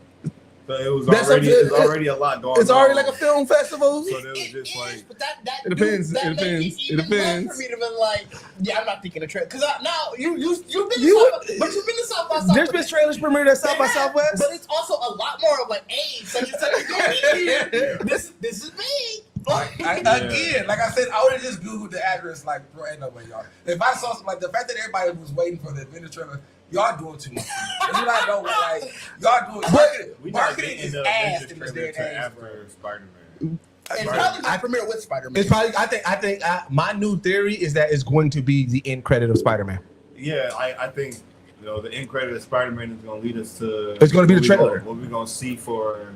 So it was That's already up to- it's already a lot going on. It's already like a film festival. So there was just like but that It depends. that It make depends. it even It depends. more for me to be like, yeah, I'm not thinking of trailer because now you've been to You- South, but you've been to South by There's Southwest. been trailers premiered at South by Southwest. But it's also a lot more of like, hey, so you said it's gonna be here. This is big. Again, like I said, I would have just Googled the address. Like, bro, ain't no way, y'all. If I saw something like the fact that everybody was waiting for the Avengers trailer, y'all doing too much. You know, like y'all doing marketing is ass in this day and age. After Spider-Man. It's probably not premiere with Spider-Man. It's probably. I think. My new theory is that it's going to be the end credit of Spider-Man. Yeah, I think the end credit of Spider-Man is going to lead us to. It's going to be the trailer. What we're going to see for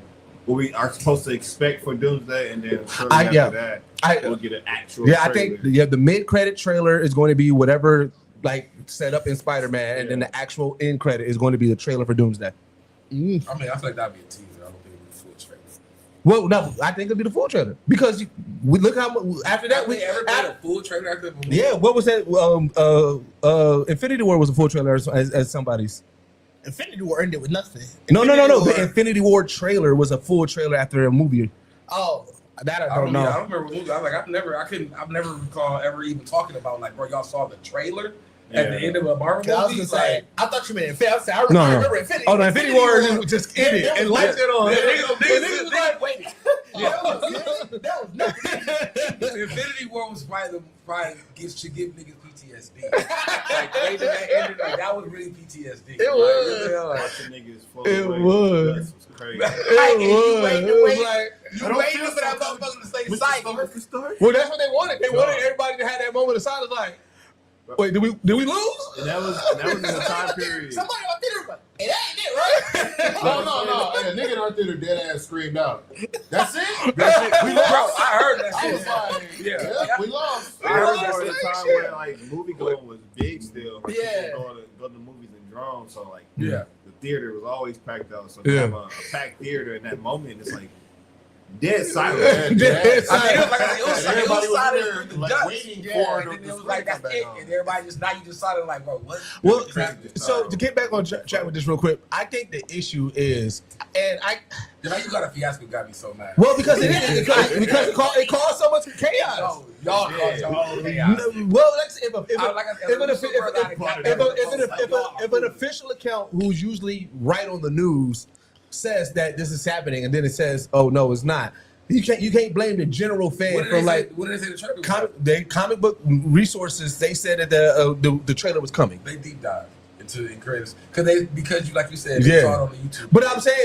what we are supposed to expect for Doomsday, and then after that, we'll get an actual. Yeah, trailer. I think the mid-credit trailer is going to be whatever like set up in Spider-Man, and then the actual end credit is going to be the trailer for Doomsday. I mean, I feel like that'd be a teaser. I don't think it'd be a full trailer. Well, no, I think it'll be the full trailer because we look how after that we ever made a full trailer after the movie. Yeah, what was that? Infinity War was a full trailer as somebody's. Infinity War ended with nothing. No. War- The Infinity War trailer was a full trailer after a movie. Oh, That I I don't don't know. I don't remember what movie. I was like, I've never recall ever even talking about like, bro, y'all saw the trailer at the end of a Marvel I was movie. gonna say, I thought you meant Infinity. I No. remember Infinity. Oh, no, Infinity War just ended Yeah, and lights it on. Yeah, And niggas was like, wait. That was nothing. Infinity War was probably should give niggas PTSD. Like, the way that ended, like, that was really PTSD. It was. Watching niggas float It away. was. That's crazy. You waiting like, for that motherfucker to say sight. well, that's what they wanted. They wanted everybody to have that moment of silence. Like, wait, did we lose? And that was in the time period. Somebody on theater, but it ain't it, right? No. Hey, a nigga in our theater dead ass screamed out. That's it? Bro, I heard that I shit. was like, yeah, we lost. I heard that was a time where like movie going was big still. Yeah. People go to movies and drones, so like Yeah. the theater was always packed out. So to have a packed theater in that moment, it's like dead silent. Dead I mean, it was silent. like it was Everybody was silent there, through the like, dust. waiting Yeah, for and the then it was screen like to that's come it, back on. and everybody just now you just silent like, bro, what? Well, so to get back on track with this real quick, I think the issue is, and I, You know, you got a Fiasco got me so mad. well, because because it caused so much chaos. Yo, y'all caused your whole chaos. Well, let's say if an if official account who's usually right on the news says that this is happening, and then it says, "Oh no, it's not." You can't blame the general fan for like what did they say the trailer was? comic book resources. They said that the trailer was coming. They deep dive into the credits because you like you said Yeah. they saw it on the YouTube. But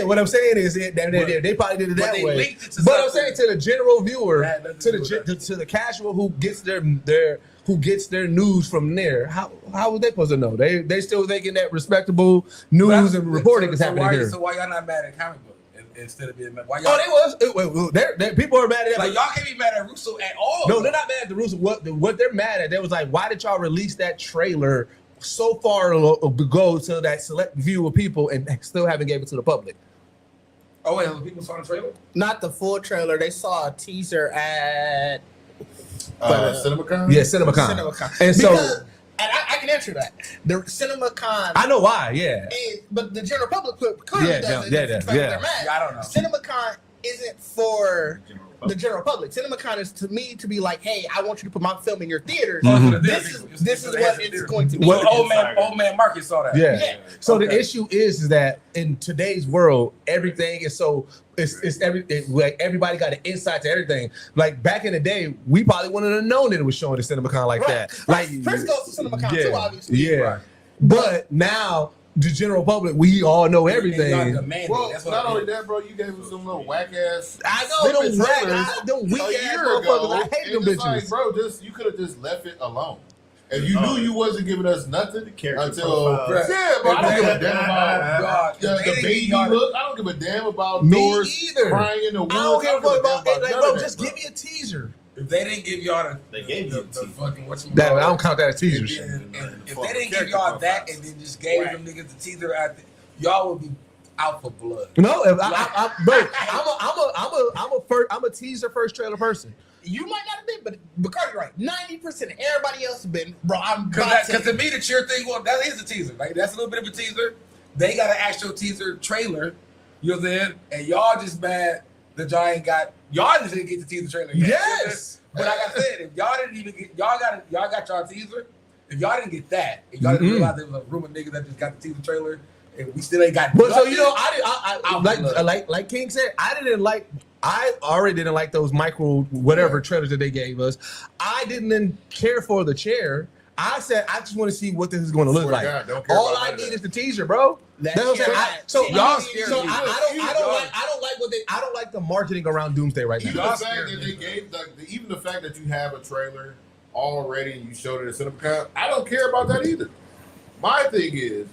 what I'm saying is that they probably did it that they way. linked it to But I'm something. saying to the general viewer, That had nothing to to do with that. to the casual who gets their news from there, how was they supposed to know? They still thinking that respectable news and reporting is happening here. So why y'all not mad at comic book instead of being mad? Why y'all? Oh, they was. People are mad at that. Like y'all can't be mad at Russo at all. No, they're not mad at the rules. What they're mad at, they was like, why did y'all release that trailer so far ago to that select view of people and still haven't gave it to the public? Oh wait, people saw the trailer. Not the full trailer. They saw a teaser at CinemaCon? Yeah, CinemaCon. CinemaCon. And so, Because, and I can answer that. The CinemaCon. I know why. Yeah. But the general public clearly Yeah, doesn't. yeah. They're mad. Yeah, I don't know. CinemaCon isn't for the general public. CinemaCon is to me to be like, hey, I want you to put my film in your theaters. Mhm. This is what it's going to be. Well, old man Marcus saw that. Yeah. So Okay. the issue is that in today's world, everything is so like everybody got an insight to everything. Like back in the day, we probably wouldn't have known that it was showing at CinemaCon like Right. that. Like Chris goes to CinemaCon too, obviously. Yeah. Right. But now the general public, we all know everything. Well, not only that, bro, you gave us some little whack ass. I know them weak a ass year motherfuckers. ago. I hate them And it's bitches. like, bro, you could have just left it alone. If you knew you wasn't giving us nothing character until profile. yeah, but I don't give a damn about God, the baby look. I don't give a damn about Me Doors either. crying in the woods. I don't give a fuck about damn it. Like, none bro, of that, just give me a teaser. If they didn't give y'all They gave you the fucking I don't count that as teaser shit. if they didn't give y'all that and then just gave them niggas the teaser after, y'all would be out for blood. No, if I'm a teaser first trailer person. You might not have been, but Bacardi right. 90% of everybody else has been, bro. I'm Because to me, the cheer thing, well, that is a teaser. Like that's a little bit of a teaser. They got an actual teaser trailer You know what I'm saying? And y'all just mad that y'all just didn't get the teaser trailer yet. Yes. But like I said, if y'all didn't even get y'all got y'all teaser. If y'all didn't get that, if y'all didn't realize there was a room of niggas that just got the teaser trailer, and we still ain't got. But so you know, like King said, I already didn't like those micro whatever trailers that they gave us. I didn't care for the chair. I said I just want to see what this is going to look like. God, All I need is the teaser, bro. That's what I'm saying. I don't like the marketing around Doomsday right now. Even the fact that they gave, even the fact that you have a trailer already and you showed it at CinemaCon, I don't care about that either. My thing is,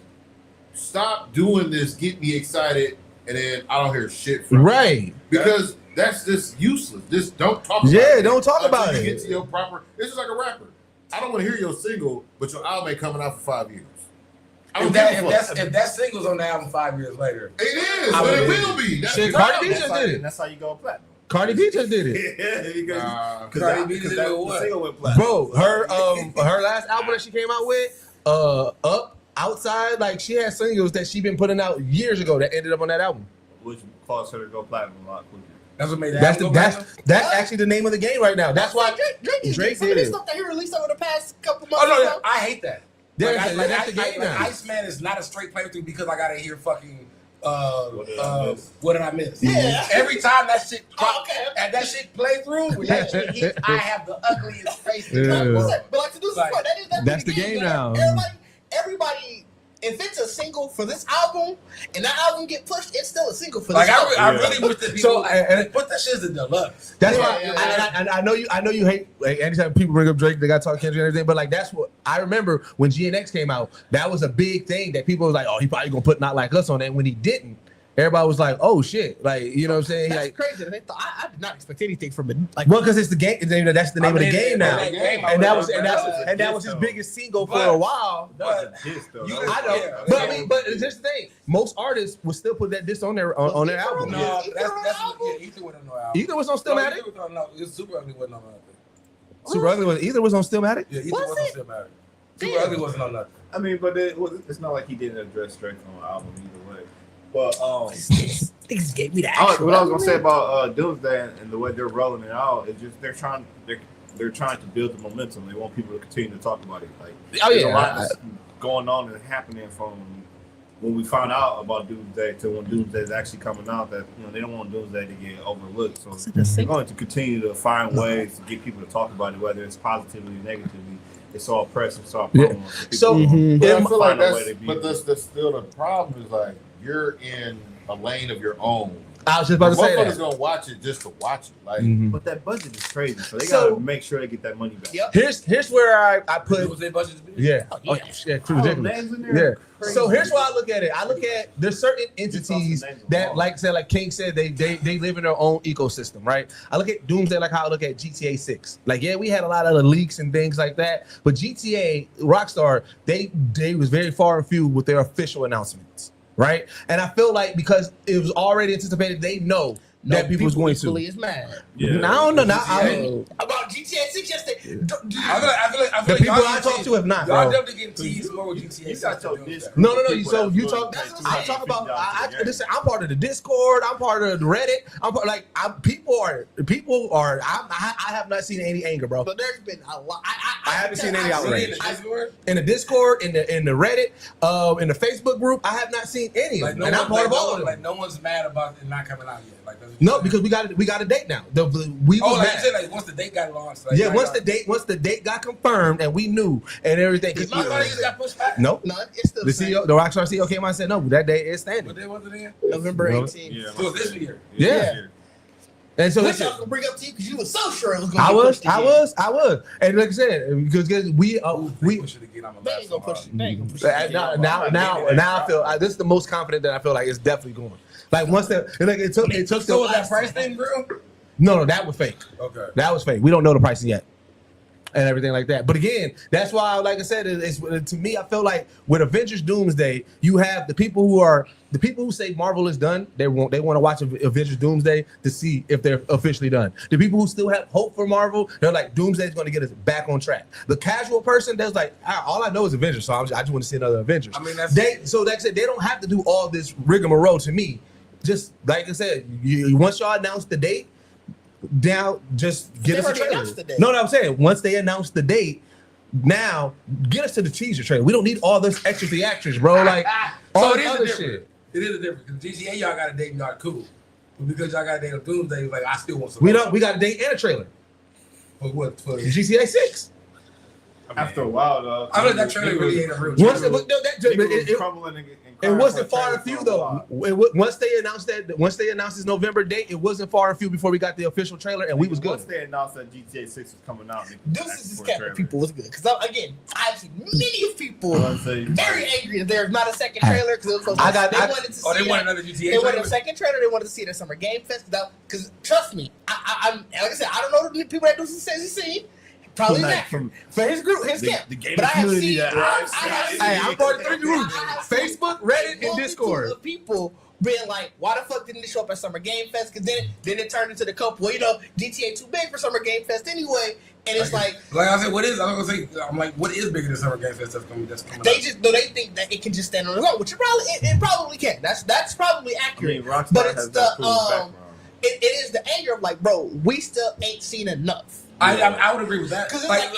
stop doing this, get me excited, and then I don't hear shit from you. Because that's just useless. Just don't talk about it. Yeah, don't talk about it. Get to your proper. It's just like a rapper. I don't want to hear your single, but your album ain't coming out for 5 years. If that single's on the album 5 years later, it is, but it will be. Cardi B just did it. That's how you go platinum. Cardi B just did it. Because Cardi B just did the single went platinum. Bro, her last album that she came out with, Up, Outside, like she had singles that she been putting out years ago that ended up on that album. Which caused her to go platinum a lot quicker. That's what made that. That's actually the name of the game right now. That's why Drake some did of this it. stuff that he released over the past couple months. Oh no, I hate that. That's the game now. Iceman is not a straight playthrough because I gotta hear fucking what did I miss? Yeah. Every time that shit and that shit play through, when that shit hits, I have the ugliest face. But like to do some fun, that's the game now. Everybody, if it's a single for this album and that album get pushed, it's still a single for this Like album. I really wish that people put that shit as a deluxe. That's why I know you hate like anytime people bring up Drake, they got to talk Kendrick and everything. But like that's what I remember when GNX came out. That was a big thing that people was like, oh, he probably gonna put Not Like Us on it. And when he didn't, everybody was like, oh shit, like you know what I'm saying? That's like, crazy. I did not expect anything from it. Like, well, because it's the game. That's the name of the game now. And that was his biggest single for a while. But I know, but here's the thing: most artists will still put that disc on their album. No, Aether wasn't no album. Either was on Stillmatic. No, it's Super Ugly wasn't on nothing. Super Ugly was either was on Stillmatic. Yeah, Aether wasn't on Stillmatic. Super Ugly wasn't on nothing. I mean, but it's not like he didn't address Drake on the album either way. But niggas gave me that. What I was gonna say about Doomsday and the way they're rolling it out is just they're trying to build the momentum. They want people to continue to talk about it. Like there's a lot that's going on and happening from when we found out about Doomsday to when Doomsday is actually coming out. That they don't want Doomsday to get overlooked. So they're going to continue to find ways to get people to talk about it, whether it's positively or negatively. It's all press, it's all promo. Yeah. So but I feel like that's still the problem. Is like you're in a lane of your own. I was just about to say that. Motherfuckers gonna watch it just to watch it. Like, but that budget is crazy, so they gotta make sure they get that money back. Yep. Here's where I put. Was their budget? Yeah. Ridiculous. Yeah. So here's why I look at it. I look at there's certain entities that, like King said, they live in their own ecosystem, right? I look at Doomsday like how I look at GTA 6. Like, yeah, we had a lot of the leaks and things like that, but GTA, Rockstar, they was very far and few with their official announcements. Right, and I feel like because it was already anticipated, they know that people was going to. Is mad. Yeah. I don't know. About GTA 6 yesterday. I feel like the people I talk to have not. Y'all definitely getting teased more with GTA 6. No. So you talk. I talk about. Listen, I'm part of the Discord. I'm part of the Reddit. People are. I have not seen any anger, bro. But there's been a lot. I haven't seen any outrage In the Discord, in the Reddit, in the Facebook group. I have not seen any. Like, and I'm part of all of them. Like no one's mad about it not coming out yet. Like, no, because we got a date now. We once the date got launched. Like, once the date got confirmed and we knew and everything. Got pushed back. No, it's still the CEO, the Rockstar CEO came out and said no, that day is standing. What day was it in? November 18th. Yeah, so this year. Yeah. And so which I was gonna bring up to you because you were so sure it was gonna be I was, and like I said, because we should have get on my laptop. Now I feel this is the most confident that I feel like it's definitely going. Like once it took So was that price thing real? No, that was fake. Okay, that was fake. We don't know the pricing yet. And everything like that. But again, that's why, like I said, it's to me, I feel like with Avengers Doomsday, you have the people who say Marvel is done. They want to watch Avengers Doomsday to see if they're officially done. The people who still have hope for Marvel, they're like, Doomsday is going to get us back on track. The casual person, that's like, all I know is Avengers, so I just want to see another Avengers. I mean, so like I said, they don't have to do all this rigmarole to me. just like I said, once y'all announce the date, just get us a trailer. No, I'm saying once they announce the date, now get us to the teaser trailer. We don't need all this extra theatrics, bro. Like all this other shit. It is a difference because GTA y'all got a date and y'all cool, but because y'all got a date on Doomsday, like I still want some. We got a date and a trailer. For what? For GTA 6. After a while, though, I mean that trailer really ain't a real trailer. It wasn't far and few though. Once they announced this November date, it wasn't far and few before we got the official trailer, and we was good. Once they announced that GTA 6 was coming out, this is capping people was good because again, I've seen many people very angry that there's not a second trailer because they wanted to see. They wanted another GTA. They wanted a second trailer. They wanted to see it at Summer Game Fest because trust me, I'm like I said, I don't know the people that do CC. Probably not for his group, his camp. But I have seen. I'm part of 3 groups: Facebook, Reddit, and Discord. Of people being like, "Why the fuck didn't it show up at Summer Game Fest?" Because then it turned into the couple. Well, GTA too big for Summer Game Fest anyway. And it's like I said, what is? I'm like, what is bigger than Summer Game Fest that's coming? They think that it can just stand on its own, which it probably can. That's probably accurate. Rockstar but it's the it is the anger of like, bro, we still ain't seen enough. I would agree with that. Because like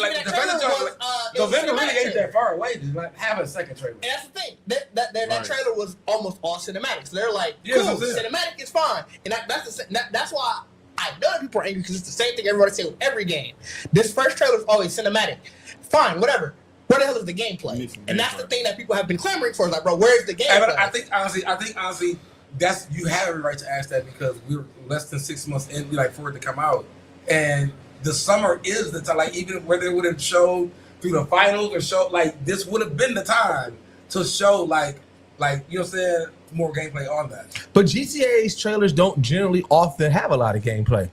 November really ain't that far away to like have a second trailer. And that's the thing. That trailer was almost all cinematic. So they're like, cool, cinematic is fine. And that's why I know that people are angry because it's the same thing everybody say with every game. This first trailer is always cinematic. Fine, whatever. Where the hell is the gameplay? And that's the thing that people have been clamoring for. Is like, bro, where's the gameplay? I think honestly, that's you have every right to ask that because we were less than 6 months in, for it to come out, and the summer is the time. Like even where they would have showed through the finals or show like this would have been the time to show like you know what I'm saying, more gameplay on that. But GTA's trailers don't generally often have a lot of gameplay.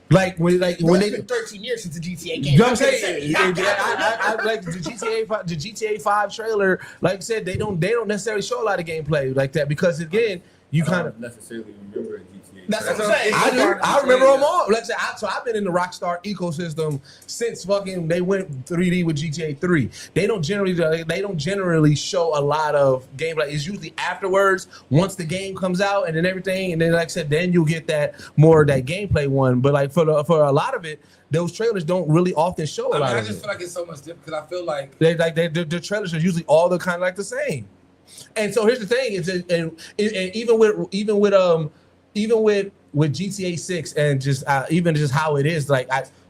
When it's been 13 years since the GTA game. You know what I'm saying? I like the GTA 5 trailer. Like I said, they don't necessarily show a lot of gameplay like that because again, you kind of necessarily remember GTA. That's what I'm saying. I remember them all. Like I said, so I've been in the Rockstar ecosystem since fucking they went 3D with GTA 3. They don't generally show a lot of gameplay. It's usually afterwards, once the game comes out and then everything, and then like I said, then you'll get that gameplay one. But like for a lot of it, those trailers don't really often show a lot. I just feel like it's so much different because I feel like the trailers are usually all the kind of like the same. And so here's the thing: and even with GTA 6 and just even just how it is,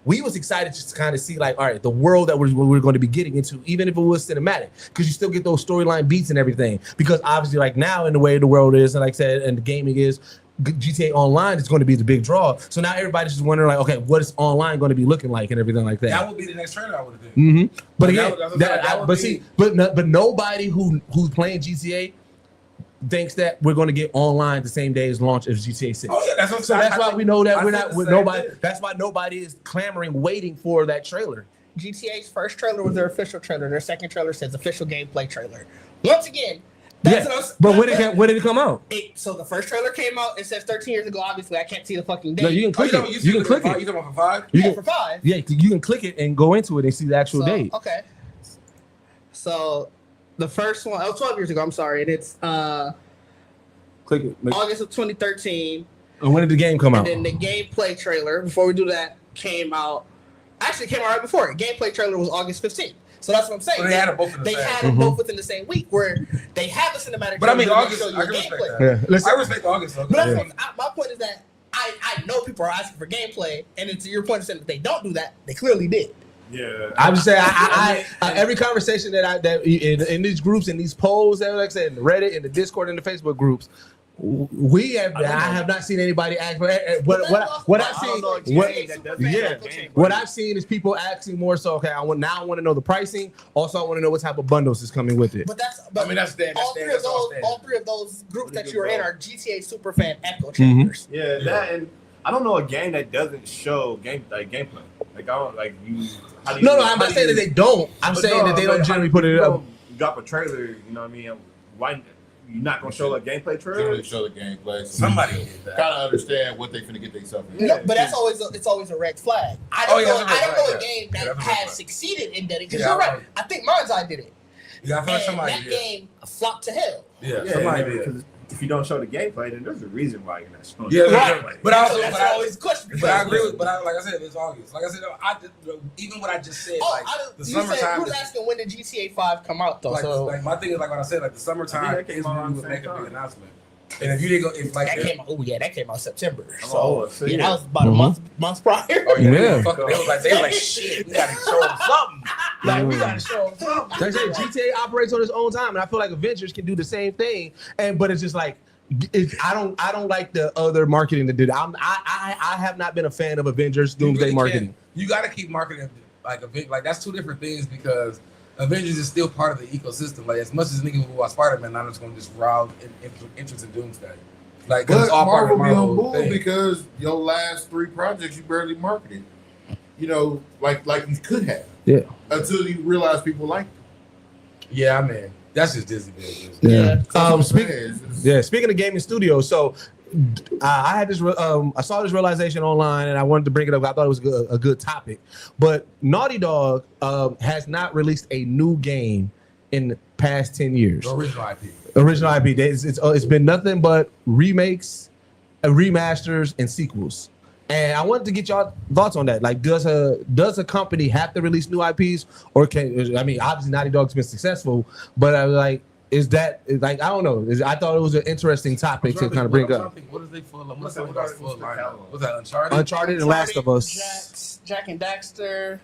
we was excited just to kind of see like, all right, the world that we're going to be getting into, even if it was cinematic, because you still get those storyline beats and everything. Because obviously, like now in the way the world is, and like I said, and the gaming is, GTA Online is going to be the big draw. So now everybody's just wondering like, okay, what is online going to be looking like and everything like that. That would be the next trailer I would have did. Mm-hmm. But again, but nobody who's playing GTA thinks that we're going to get online the same day as launch of GTA 6. Oh yeah, that's what I'm saying. So that's why we know that we're not with nobody. That's why nobody is clamoring, waiting for that trailer. GTA's first trailer was their official trailer. Their second trailer says official gameplay trailer. Once again, but when did it come out? So the first trailer came out. It says 13 years ago. Obviously, I can't see the fucking date. No, you can click it. You can click it. You talking about for 5? For 5. Yeah, you can click it and go into it and see the actual date. Okay. So the first one, 12 years ago. I'm sorry, and it's click it. August of 2013. And when did the game come out? And then the gameplay trailer, before we do that, came out. Actually, came out right before it. Gameplay trailer was August 15th. So that's what I'm saying. Well, they had them both in the same. They had them both within the same week, where they have a cinematic. But I mean, August. I can respect that. Yeah. I respect August. Though. But my point is that I know people are asking for gameplay, and then to your point, saying that they don't do that, they clearly did. Yeah, I'm just saying. I every conversation that in these groups, in these polls, that like I said, in the Reddit, in the Discord, in the Facebook groups, I have not seen anybody ask for what I've seen. What I've seen is people asking more so. Okay, I want to know the pricing. Also, I want to know what type of bundles is coming with it. But that's all three of those groups that you are in are GTA superfan echo chambers. Mm-hmm. Yeah, that and I don't know a game that doesn't show gameplay. Like I don't like you. No, I'm not saying that they don't. I'm saying that they don't generally put it up. Drop a trailer. You know what I mean? Why? You're not gonna show a gameplay trailer? Generally show the gameplay. Somebody did that. Kind of understand what they finna get themselves in. No, but it's always a red flag. I don't know a game that has succeeded in that. Because you're right. I think Mind's Eye did it. Yeah, I feel like somebody that game flopped to hell. Yeah, somebody did. If you don't show the gameplay, then there's a reason why you're not showing. Yeah, right. But also, that's always a question. But I agree with. But like I said, it's August. Like I said, even what I just said, the summertime. Who's asking when did GTA 5 come out though? Like my thing is like what I said, like the summertime is when we would make a big announcement. And if you didn't go, if like that came out September. So that was about a month prior. Oh yeah, they was like shit, we gotta show them something. Like we gotta show them something. They say GTA operates on its own time, and I feel like Avengers can do the same thing. But it's just like I don't like the other marketing that did. I have not been a fan of Avengers Doomsday marketing. You gotta keep marketing like that's two different things because Avengers is still part of the ecosystem. Like as much as niggas will watch Spider-Man, now it's gonna just rouse interest in Doomsday. Like but it's all part of Marvel the be on board because your last 3 projects you barely marketed. You know, like you could have. Yeah. Until you realize people like them. Yeah, I mean that's just Disney business. Yeah. Speaking of gaming studios, so I had this. I saw this realization online, and I wanted to bring it up. I thought it was a good topic. But Naughty Dog has not released a new game in the past 10 years. The original IP. Original IP. It's been nothing but remakes, remasters, and sequels. And I wanted to get y'all thoughts on that. Like, does a company have to release new IPs, or obviously Naughty Dog's been successful, but is that like I don't know? I thought it was an interesting topic to kind of bring up. What is they full of? What's that full lineup? What's that? Uncharted. Uncharted and Last of Us. Jack and Daxter.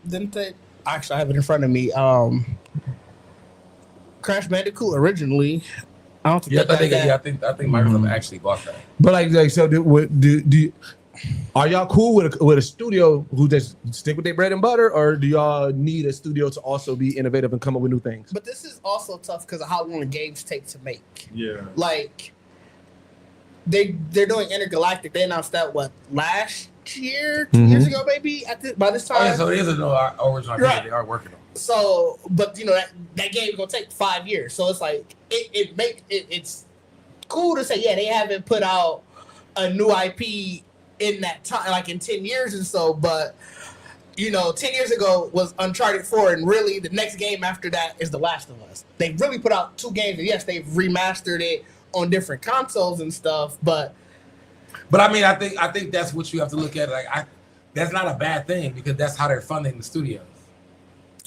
Didn't they? Actually, I have it in front of me. Crash Bandicoot originally. I don't think. I think Microsoft actually bought that. But so do are y'all cool with a studio who just stick with their bread and butter, or do y'all need a studio to also be innovative and come up with new things? But this is also tough because of how long games take to make. Yeah. Like they're doing Intergalactic. They announced that last year, 2 years ago, maybe. By this time. Oh, yeah, so it is a new original game they are working on. So, but that game is gonna take 5 years. So it's like it's cool to say, yeah, they haven't put out a new IP in that time, like in 10 years or so. But 10 years ago was Uncharted 4, and really the next game after that is The Last of Us. They really put out 2 games, and yes, they've remastered it on different consoles and stuff. But I mean, I think that's what you have to look at. That's not a bad thing because that's how they're funding the studios.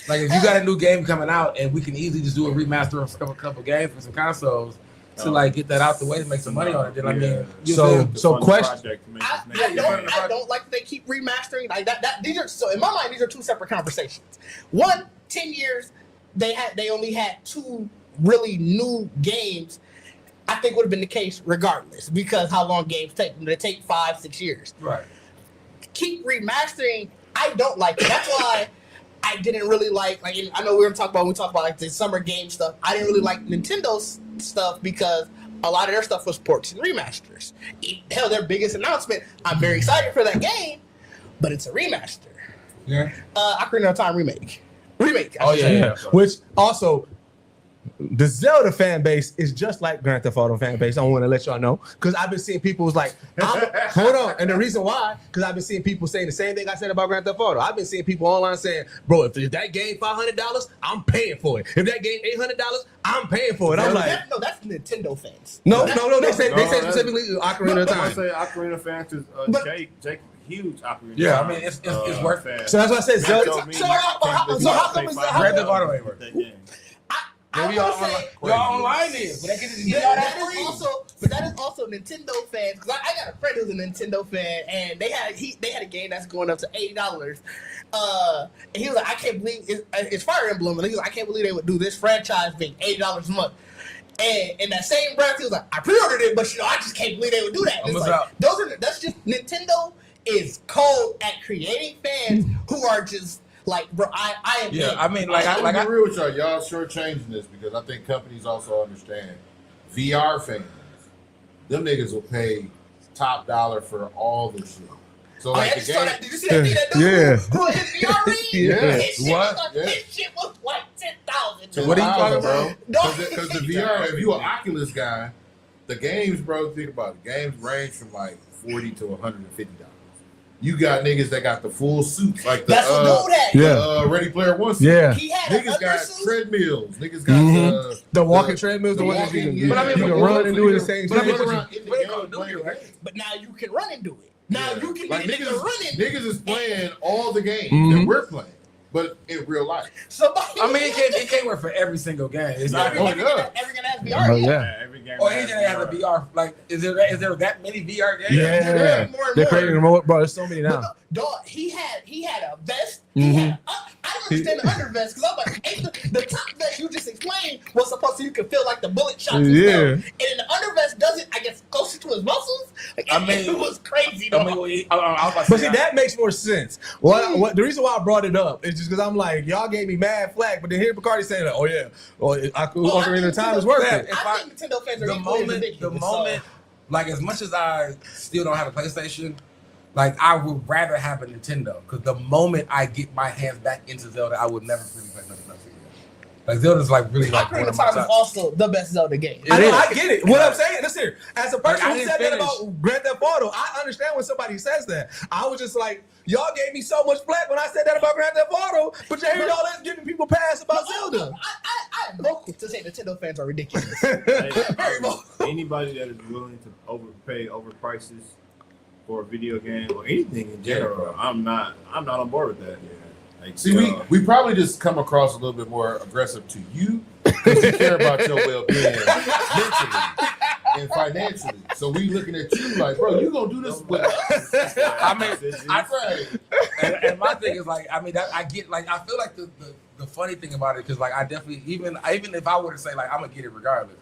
Like if you got a new game coming out and we can easily just do a remaster of a couple games for some consoles to get that out the way to make some money on it. Then I mean, so question. I don't like that they keep remastering like that. These are so in my mind these are 2 separate conversations. 10 years they only had 2 really new games. I think would have been the case regardless because how long games take. They take 5-6 years. Right. Keep remastering. I don't like it. That's why I didn't really like I know we're gonna talk about when we talk about the summer game stuff. I didn't really like Nintendo's stuff because a lot of their stuff was ports and remasters. Hell, their biggest announcement. I'm very excited for that game, but it's a remaster. Yeah. Ocarina of Time remake. Oh yeah. Which also. The Zelda fan base is just like Grand Theft Auto fan base. I want to let y'all know because I've been seeing people who's like, hold on, and the reason why, because I've been seeing people saying the same thing I said about Grand Theft Auto. I've been seeing people online saying, bro, if that game $500, I'm paying for it. If that game $800, I'm paying for it. I'm like, that's Nintendo fans. No. They say specifically Ocarina of Time. I say Ocarina fans is Jake. Huge Ocarina. Yeah, I mean it's worth it. So that's why I said Zelda. So how come Grand Theft Auto ain't worth it? Maybe y'all online is, but that is also Nintendo fans. Because I got a friend who's a Nintendo fan, and they had a game that's going up to $80. And he was like, I can't believe it's Fire Emblem, and he was like, I can't believe they would do this franchise being $80 a month. And in that same breath, he was like, I pre-ordered it, but I just can't believe they would do that. It's like, that's just Nintendo is cold at creating fans who are just. Like, bro, I am. Yeah, I mean, I agree with y'all. Y'all shortchanging this because I think companies also understand VR fans. Them niggas will pay top dollar for all the shit. So like the game. Did you see that thing that dude who his VR ring? His shit was like 10,000. So what are you talking about, bro? Because the VR, if you an Oculus guy, the games, bro, think about it. Games range from like $40 to $150. You got niggas that got the full suits, like the That's what dude had. Ready Player One suit. Yeah. He had Niggas got treadmills. Niggas got the walking treadmills, the ones that you can run and do it the same time. But now you can run and do it. Now you can like niggas niggas is playing all the games that we're playing, but in real life. I mean, it can't work for every single game. It's not every game has VR. Every game. Or anything that has a VR. Like, is there that many VR games? Yeah, they're creating remote, bro. There's so many now. Dog, he had a vest. I don't understand the undervest because I'm like, the top vest you just explained was supposed to you can feel like the bullet shots. And then the undervest doesn't, I guess, closer to his muscles. Like, I mean, it was crazy. Though. But see, that makes more sense. What the reason why I brought it up is just because I'm like, y'all gave me mad flack, but then here Bacardi saying, like, oh yeah, Ocarina of Time is worth it. I think Nintendo fans are the moment, like as much as I still don't have a PlayStation. Like, I would rather have a Nintendo because the moment I get my hands back into Zelda, I would never really play nothing else again. Like, Zelda's like really like one of my Time is also the best Zelda game. I get it. What I'm saying, listen, as a person who said that about Grand Theft Auto, I understand when somebody says that. I was just like, y'all gave me so much flack when I said that about Grand Theft Auto, but you hear y'all giving people pass about Zelda. I'm vocal to say Nintendo fans are ridiculous. Anybody that is willing to overpay over prices for a video game or anything in general, I'm not on board with that. Yeah. Like, see, we probably just come across a little bit more aggressive to you because you care about your well-being mentally and financially. So we looking at you like, bro, you gonna do this with us? I mean, and my thing is like, I mean, I get like, I feel like the funny thing about it because like I definitely even if I were to say like I'm gonna get it regardless.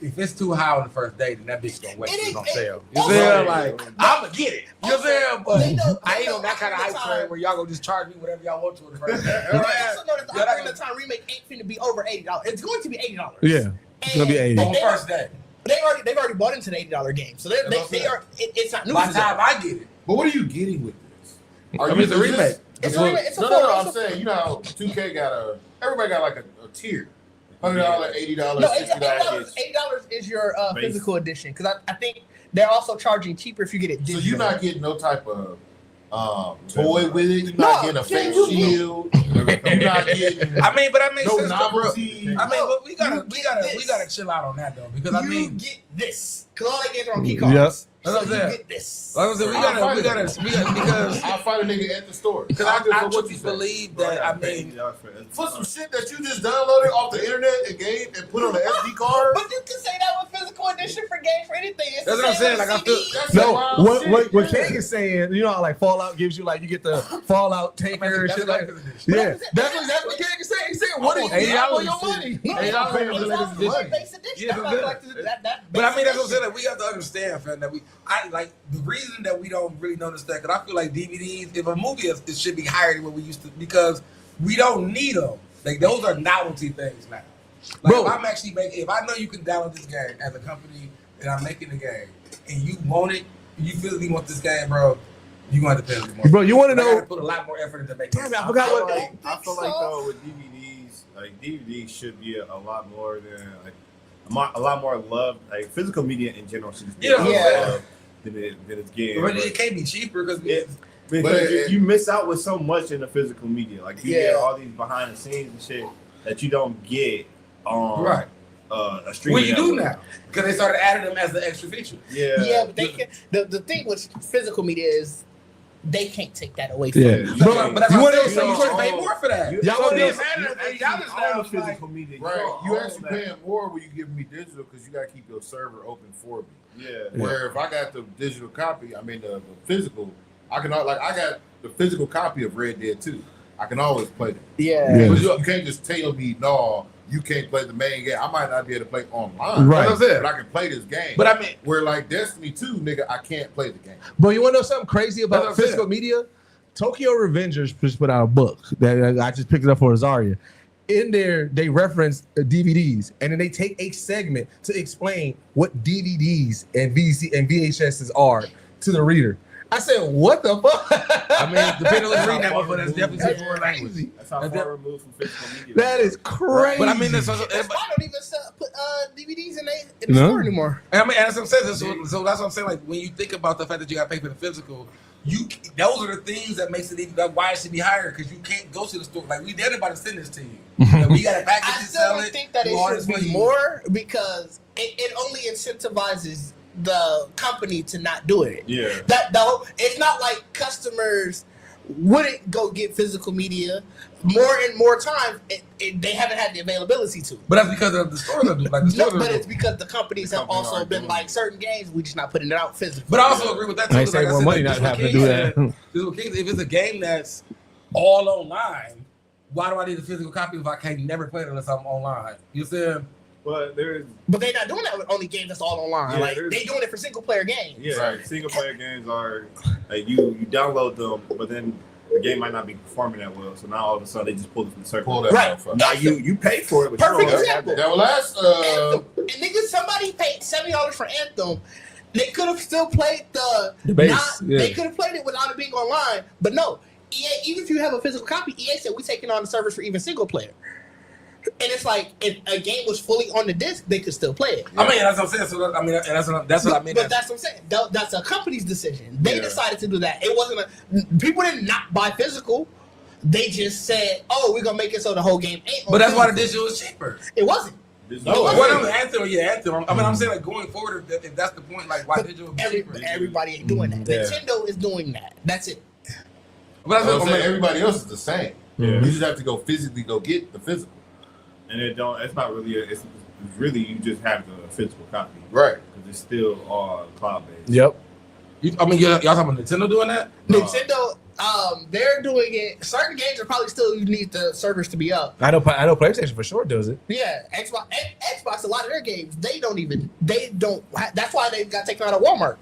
If it's too high on the first day, then that bitch gonna wait till it's on sale. You know what I'm saying? Like, I'ma get it. You know what I'm saying? But I ain't on that kind of hype train where y'all gonna just charge me whatever y'all want to on the first day. You also know that the Ocarina of Time remake ain't finna be over $80. It's going to be $80. Yeah, it's gonna be $80 on the first day. They've already bought into the $80 game, so they are. It's not new. By the time I get it. But what are you getting with this? It's a remake. It's a remake. No. I'm saying, you know how 2K got everybody got like a tier. $100, $80, no, $60. $80 is your physical edition because I think they're also charging cheaper if you get it digital. So you're not getting no type of toy with it. You're not getting a face shield. You're not getting. I mean, but that makes no sense. Novelty. I mean, but we gotta chill out on that though because I mean, you get this because all they games are on key cards. Yep. That's what I'm saying. Get this. Like I said, we gotta because I'll fight a nigga at the store. Because I truly believe that I mean for some shit that you just downloaded off the internet and gave and put on an SD card. But you can say that with physical edition for games for anything. It's that's what I'm saying. Like I feel what King is saying. You know how like Fallout gives you like you get the Fallout taker and shit like that. Yeah, that's what King is saying. He's saying what is $80 for your money? But I mean that's what I'm saying. Like, we have to understand, fam, that I like the reason that we don't really notice that because I feel like DVDs, if a movie is, it should be higher than what we used to because we don't need them. Like those are novelty things now. Like bro, if I know you can download this game as a company and I'm making the game and you want it, you physically want this game, bro, you gonna have to pay a little more. Bro, you want to know? Put a lot more effort into making. I forgot what. I feel like though with DVDs, like DVDs should be a lot more than like a lot more love. Like physical media in general should be more love than it's getting. But it can't be cheaper because you miss out with so much in the physical media. Like you get all these behind the scenes and shit that you don't get on a streaming. Well, you do now because they started adding them as the extra feature. Yeah, but they can. The thing with physical media is they can't take that away from you. But that's what I'm saying. You should pay more for that. Y'all want to physical media, right? You actually paying more when you give me digital because you got to keep your server open for me. Yeah. Where if I got the digital copy, I mean the physical, I got the physical copy of Red Dead 2. I can always play it. Yeah. But you can't just tell me no. You can't play the main game. I might not be able to play online, right? But I can play this game. But I mean, where like Destiny 2, nigga, I can't play the game. But you want to know something crazy about physical media? Tokyo Revengers just put out a book that I just picked it up for Azaria. In there, they reference DVDs, and then they take a segment to explain what DVDs and VHSs are to the reader. I said, what the fuck? I mean, depending on reading that one, but that's definitely foreign language. That's how far removed from physical media. That is crazy. But I mean, I don't even put DVDs in the store anymore. And I mean, as I'm saying, so that's what I'm saying. Like when you think about the fact that you got to pay for the physical, those are the things that makes it even why it should be higher because you can't go to the store like we did anybody send this to you. Like, we got to package it, sell it. I still think that it should be more because it only incentivizes the company to not do it. Yeah. That though, it's not like customers wouldn't go get physical media more and more times. They haven't had the availability to. But that's because of the stores that do. Like the stores but it's because the companies have also been like certain games we just not putting it out physically. But I also agree with that too. They save more money not having to do that. If it's a game that's all online, why do I need a physical copy if I can't never play it unless I'm online? You see? But they're not doing that with only games that's all online. Yeah, like they doing it for single player games. Yeah, Right. single player games are like you download them, but then the game might not be performing that well. So now all of a sudden they just pull it from the circle. Pull that Right. motherfucker. Now you pay for it, but Perfect you don't example. That last Anthem. And niggas, somebody paid $70 for Anthem. They could have still played the base, yeah. They could have played it without it being online, but no. EA, even if you have a physical copy, EA said we're taking on the servers for even single player. And it's like if a game was fully on the disc, they could still play it. I mean, that's what I'm saying. So I mean, that's what I mean. But that's what I'm saying. That's a company's decision. They decided to do that. It wasn't people did not buy physical. They just said, "Oh, we're gonna make it so the whole game ain't." But that's why the digital is cheaper. It wasn't. Anthem. I mean, I'm saying like going forward, if that's the point, like why digital be cheaper? Everybody ain't doing that. Yeah. Nintendo is doing that. That's it. But that's what I'm saying. everybody else is the same. Yeah. You just have to go physically go get the physical. And it's not really. It's really you just have the physical copy, Right. because it's still all cloud based. Yep. Y'all talking about Nintendo doing that? Nintendo, they're doing it. Certain games are probably still you need the servers to be up. I know PlayStation for sure does it. Yeah, Xbox. A lot of their games they don't. That's why they got taken out of Walmart.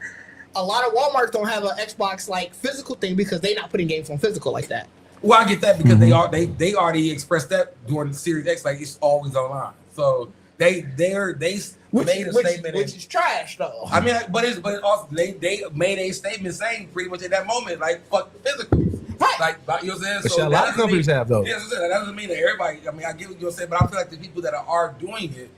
A lot of Walmarts don't have an Xbox like physical thing because they're not putting games on physical like that. Well, I get that because they already expressed that during the Series X, like it's always online. So they made a statement, which is trash though. I mean, but it's also they made a statement saying pretty much at that moment, like fuck the physical, Right. Like you know what I'm saying. So a lot of companies have though. Yeah, that doesn't mean that everybody. I mean, I get what you're saying, but I feel like the people that are doing it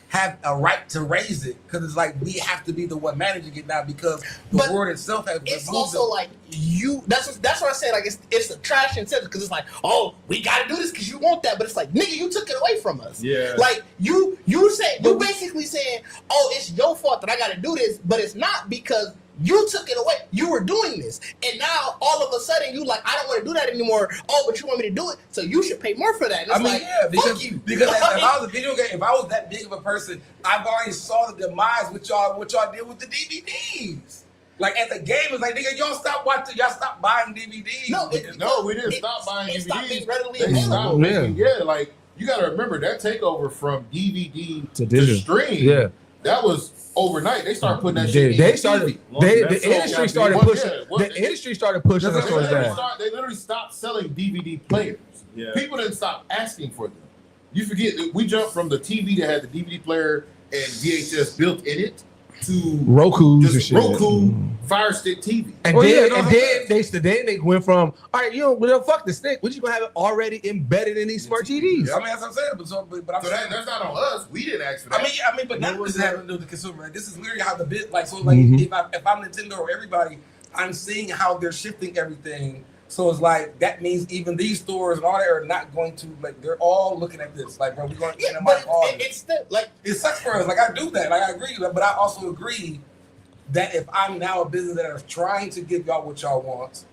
have a right to raise it because it's like we have to be the one managing it now because the word itself has. It's also like you. That's what I said. Like it's a trash incentive because it's like, oh, we got to do this because you want that, but it's like, nigga, you took it away from us. Yeah. Like you basically saying, oh, it's your fault that I got to do this, but it's not because you took it away. You were doing this, and now all of a sudden you like, I don't want to do that anymore. Oh, but you want me to do it, so you should pay more for that. And it's like, fuck you. Because if I was a video game, if I was that big of a person, I've already saw the demise what y'all did with the DVDs. Like at the game, it's like nigga, y'all stop buying DVDs. No, we didn't stop buying DVDs. Stopped being readily They stopped available. making, yeah, like you got to remember that takeover from DVD To digital. stream. Yeah. That was overnight. They started putting that shit. They in started. TV. The industry started pushing. The industry started pushing us towards that. They literally stopped selling DVD players. Yeah. People didn't stop asking for them. You forget that we jumped from the TV that had the DVD player and VHS built in it to Roku's and just shit. Roku Fire Stick TV. And then they went from all right, well, fuck the stick. We're just gonna have it already embedded in these smart TVs. I mean, that's what I'm saying. But I'm saying that's not on us. We didn't ask for that. I mean, but that was having to do with the consumer. Right? This is literally how the bit like so. Like if I'm Nintendo or everybody, I'm seeing how they're shifting everything. So it's like that means even these stores and all that are not going to like. They're all looking at this. Like, bro, we're going to it's still like it sucks for us. Like I do that. Like I agree, but I also agree that if I'm now a business that is trying to give y'all what y'all want,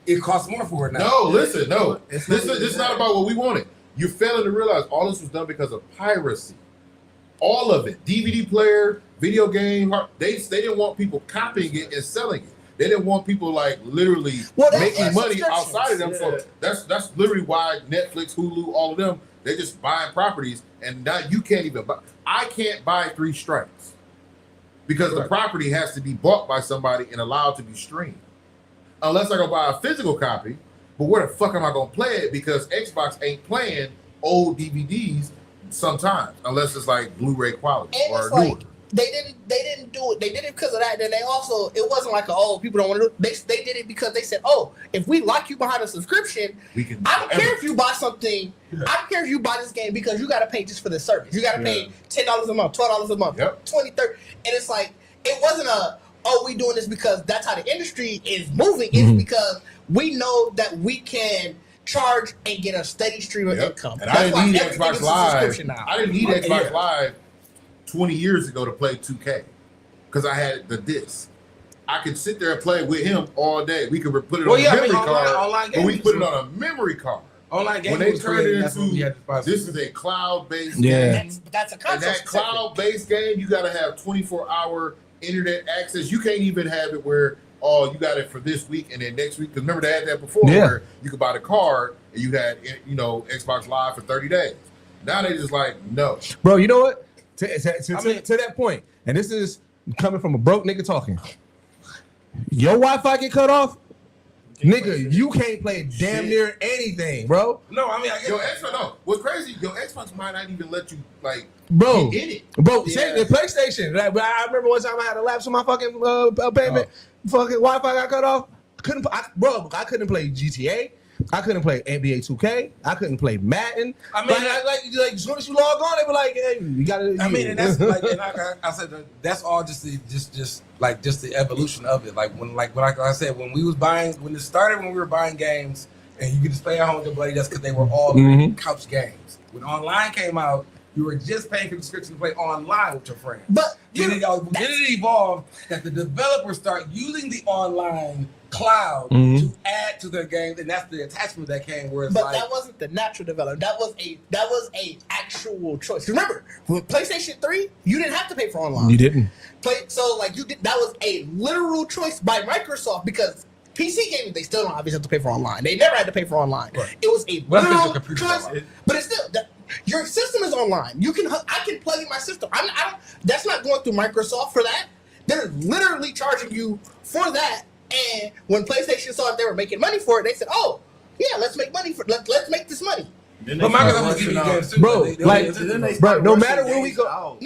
it costs more for it now. No, listen, no. This is not about what we wanted. You're failing to realize all this was done because of piracy. All of it. DVD player, video game. They didn't want people copying it and selling it. They didn't want people like literally making money outside of them. So that's literally why Netflix, Hulu, all of them, they're just buying properties, and now you can't even buy. I can't buy 3 Strikes because the property has to be bought by somebody and allowed to be streamed. Unless I go buy a physical copy, but where the fuck am I gonna play it? Because Xbox ain't playing old DVDs sometimes, unless it's like Blu-ray quality and or it's like, newer. They didn't do it. They did it because of that. Then they also, it wasn't like, people don't want to do it. They did it because they said, if we lock you behind a subscription, I don't care if you buy something. Yeah. I don't care if you buy this game because you got to pay just for the service. You got to pay $10 a month, $12 a month, yep. 20, 30. And it's like, it wasn't oh, we doing this because that's how the industry is moving. It's because we know that we can charge and get a steady stream of income. And I didn't need Xbox Live. Now. I didn't need Xbox Live 20 years ago to play 2K because I had the disc. I could sit there and play with him all day. We could put it on a memory card, but we put it on a memory card. Online games. When they turned it into this is a cloud-based game. That's a console. And that cloud-based game, you got to have 24-hour internet access. You can't even have it where you got it for this week and then next week. Because remember they had that before, where you could buy the card and you had Xbox Live for 30 days. Now they just like no, bro. You know what? To that point, and this is coming from a broke nigga talking. Your Wi-Fi get cut off, nigga. You can't play damn near anything, bro. No, I mean, your Xbox. No, what's crazy? Your Xbox might not even let you like, bro. get in it, bro. Same the PlayStation. Like, I remember one time I had a lapse on my fucking payment. Fucking Wi-Fi got cut off. I couldn't play GTA. I couldn't play NBA 2K. I couldn't play Madden. I mean, like as soon as you log on, they were like, "Hey, you gotta." I mean, and that's like, and I said that's all just the evolution of it. Like when I said when we were buying games, and you could just play at home with your buddy. That's because they were all couch games. When online came out, you were just paying for the subscription to play online with your friends. But then it evolved that the developers start using the online cloud to add to their games, and that's the attachment that came. Where it's but that wasn't the natural development. That was a actual choice. Remember, with PlayStation 3, you didn't have to pay for online. You didn't. That was a literal choice by Microsoft because PC gaming, they still don't obviously have to pay for online. They never had to pay for online. Right. It was a literal choice, but it's still your system is online. I can plug in my system. I don't. That's not going through Microsoft for that. They're literally charging you for that. And when PlayStation saw that they were making money for it, they said, "Oh, yeah, let's make money let's make this money." But Microsoft was giving you games too, bro. No matter where we go,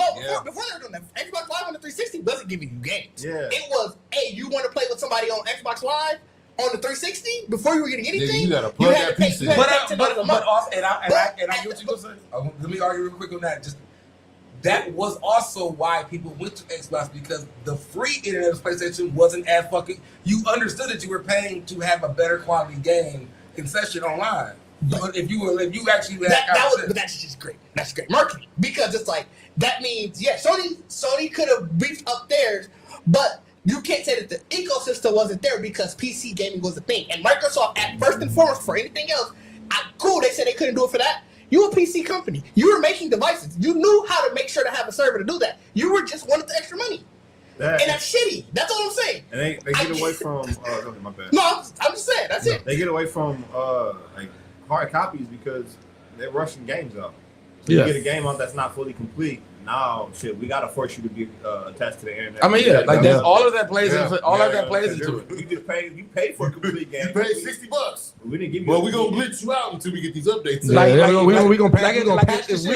before they were doing that, Xbox Live on the 360 wasn't giving you games. Yeah. It was, hey, you want to play with somebody on Xbox Live on the 360 before you were getting anything? You gotta plug that PC. But also, and I get what you're saying. Let me argue real quick on that. That was also why people went to Xbox because the free internet of PlayStation wasn't as fucking. You understood that you were paying to have a better quality game concession online. But if you actually had that's just great. That's great marketing because it's like that means Sony could have beefed up theirs, but you can't say that the ecosystem wasn't there because PC gaming was a thing. And Microsoft, at first and foremost, for anything else, cool. They said they couldn't do it for that. You a PC company. You were making devices. You knew how to make sure to have a server to do that. You were just wanted the extra money. And that's shitty. That's all I'm saying. And they get away from my bad. No, I'm just saying, that's it. They get away from like hard copies because they're rushing games out. So you get a game out that's not fully complete. Now, we gotta force you to be attached to the internet. I mean, there's all of that plays into it. You just pay for a complete game. You paid $60. We didn't give you. Well, we gonna glitch you out until we get these updates. We gonna patch this.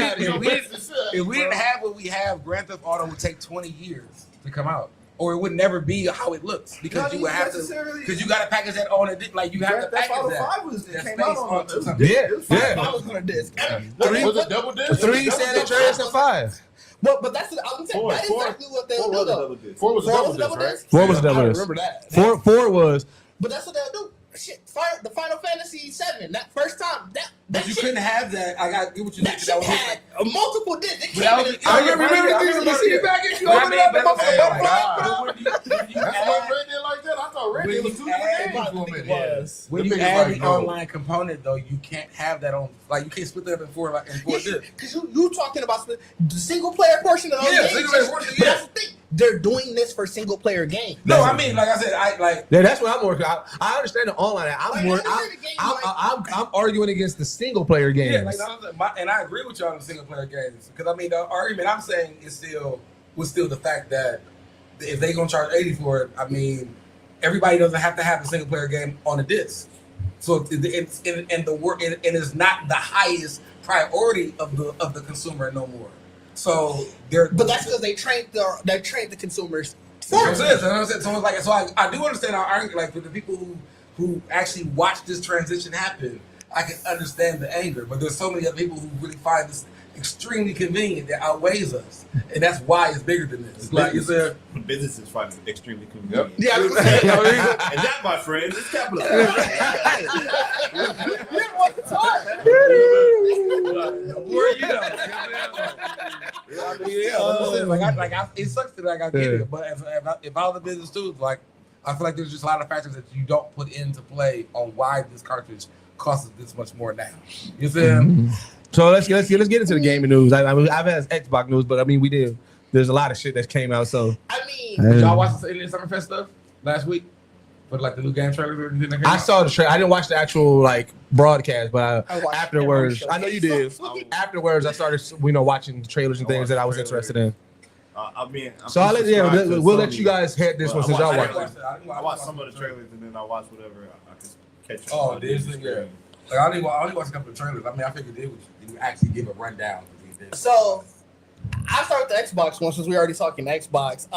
If we didn't have what we have, Grand Theft Auto would take 20 years to come out. Or it would never be how it looks because you would have to, because you got to package that on a like you have to package that. Came out on $5 on a disc. Was it double disc? 3 San Andreas and 5. But that's what I was saying. That's exactly what they'll do. Though. 4 was a double disc, right? 4 was a double disc. I remember that. 4 was. But that's what they'll do. Shit, the Final Fantasy 7. That first time, but you couldn't have that. I got get what you that shit had multiple discs. I remember the CD package. You opened it up. That's why Red did like that. I thought Red did was 2 different games for a minute. When you add the online component, though, you can't have that on. Like you can't split that up in four discs. Because you talking about the single player portion of those games. Single player portion. Yeah, that's the thing. They're doing this for single player games. No, I mean, like I said, Yeah, that's what I'm working. I understand the online. I'm arguing against the single player games. Yeah, and I agree with you on the single player games because I mean the argument I'm saying was still the fact that if they gonna charge $80 for it, I mean everybody doesn't have to have a single player game on a disc. So it's is not the highest priority of the consumer no more. So but that's because they trained the consumers. So I do understand our argument. Like for the people who actually watch this transition happen, I can understand the anger. But there's so many other people who really find this extremely convenient that outweighs us, and that's why it's bigger than this. Like you said, business is finding extremely convenient. yeah, And that, my friend, is capitalism. It sucks that I get it, but if I was a business too, like I feel like there's just a lot of factors that you don't put into play on why this cartridge costs this much more now. You see? So let's get into the gaming news. I've had Xbox news, but I mean there's a lot of shit that came out. So did y'all watch the Summerfest stuff last week? For like the new game trailer or anything? I saw the trailer. I didn't watch the actual like broadcast, but afterwards, I know you did. Afterwards, I started watching the trailers and things that I was interested in. So we'll let you guys head this one since y'all watched it. I watched some of the trailers and then I watched whatever I could catch. Oh, Disney, yeah. Like I only watched a couple of trailers. I mean, I figured they would actually give a rundown. So I started with the Xbox one since we already talking Xbox.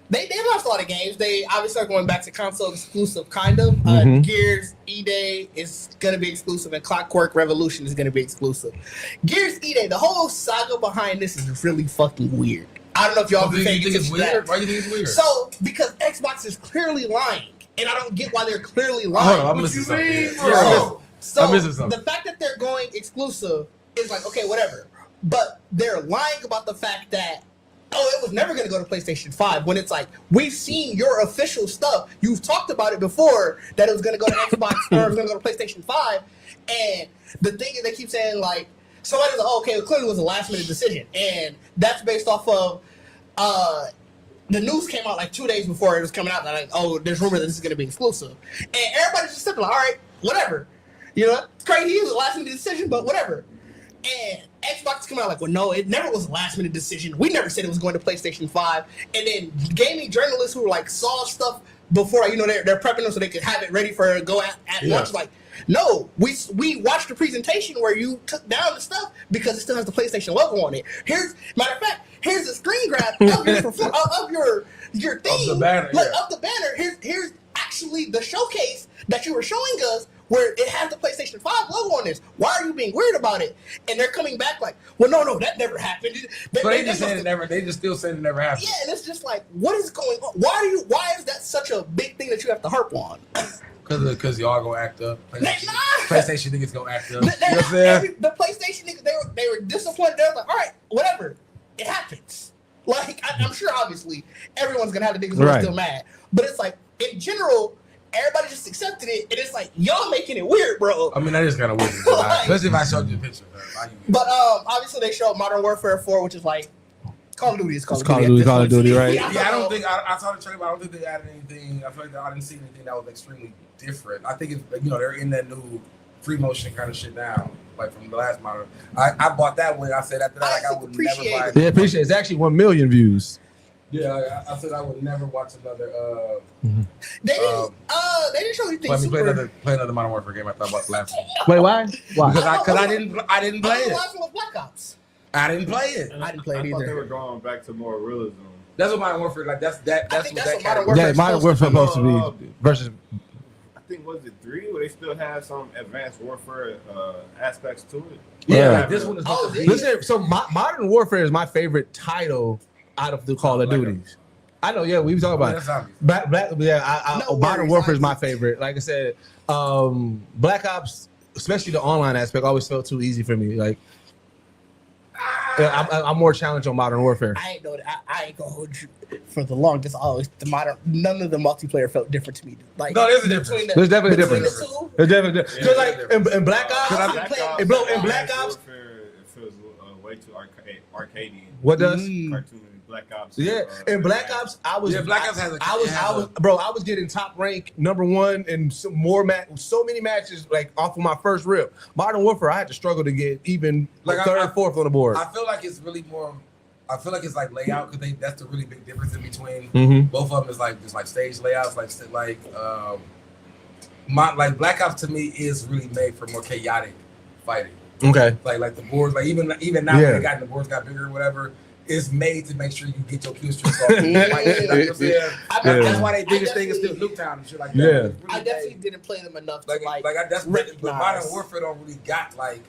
They launched a lot of games. They obviously are going back to console exclusive, kind of. Gears E-Day is going to be exclusive, and Clockwork Revolution is going to be exclusive. Gears E-Day, the whole saga behind this is really fucking weird. I don't know if y'all think it's weird. Why do you think it's weird? So, because Xbox is clearly lying, and I don't get why they're clearly lying. Hold on, I'm missing something. I'm missing something. The fact that they're going exclusive is like, okay, whatever. But they're lying about the fact that it was never going to go to PlayStation 5 when it's like, we've seen your official stuff. You've talked about it before that it was going to go to Xbox or it was going to go to PlayStation 5. And the thing is they keep saying like, somebody's like, okay, it clearly was a last minute decision. And that's based off of, the news came out like 2 days before it was coming out. Like, there's rumor that this is going to be exclusive. And everybody's just sitting like, all right, whatever. You know, it's crazy. It was a last minute decision, but whatever. And Xbox came out like, well, no, it never was a last minute decision. We never said it was going to PlayStation 5. And then gaming journalists who like saw stuff before, they're prepping them so they could have it ready for go at launch. Like, no, we watched the presentation where you took down the stuff because it still has the PlayStation logo on it. Matter of fact, here's a screen grab of your thing, of the banner. Of the banner. Here's actually the showcase that you were showing us, where it has the PlayStation 5 logo on this. Why are you being weird about it? And they're coming back like, well, no, that never happened. They just said it never. They just still saying it never happened. Yeah, and it's just like, what is going on? Why is that such a big thing that you have to harp on? Because y'all gonna act up. PlayStation niggas gonna act up. The PlayStation niggas, they were disappointed. They were like, all right, whatever. It happens. Like, I'm sure, obviously, everyone's gonna have the niggas who are still mad. But it's like, in general, everybody just accepted it, and it's like, y'all making it weird, bro. I mean, that is kind of weird. Especially if I showed you a picture. But obviously they showed Modern Warfare 4, which is like Call of Duty is Call of Duty, right? Yeah, I don't think I saw the trailer, but I don't think they added anything. I feel like I didn't see anything that was extremely different. I think it's they're in that new free motion kind of shit now, like from the last Modern. I bought that one. I said after that, I would never buy it. Yeah, appreciate it. It's actually 1 million views. Yeah, I said I would never watch another. They didn't show anything. Play another Modern Warfare game. I thought about the last one. Wait, why? Because I didn't play it. The last one was Black Ops. I didn't play it. I didn't play it I thought either. they were going back to more realism. That's what Modern Warfare like. That's what Modern category. Warfare Modern Warfare supposed to be versus. I think was it 3 where they still have some advanced warfare aspects to it. Yeah. This one is. Listen, so Modern Warfare is my favorite title out of the Call of Duties. I know, yeah, we were talking about it. Modern Warfare is my favorite. Like I said, Black Ops, especially the online aspect, always felt too easy for me. Like, I'm more challenged on Modern Warfare. I ain't gonna hold you for the longest. Always none of the multiplayer felt different to me. Like, no, there's a difference. There's definitely a difference. There's definitely because like in Black Ops, in Black Ops, it feels way too arcadey. What does? Cartoon Black Ops. Yeah, in Black Ops, I was. Yeah, Black Ops has a. I was getting top rank #1 in so many matches like off of my first rip. Modern Warfare, I had to struggle to get even like third, fourth on the board. I feel like it's really more. I feel like it's like layout because that's the really big difference in between both of them. Is like just like stage layouts, like Black Ops to me is really made for more chaotic fighting. Okay, like the boards, like even now when the boards got bigger or whatever. It's made to make sure you get your kill streaks off. That's why they biggest thing is still Nuketown and shit like that. Yeah. Really I definitely didn't play them enough to but Modern Warfare don't really got like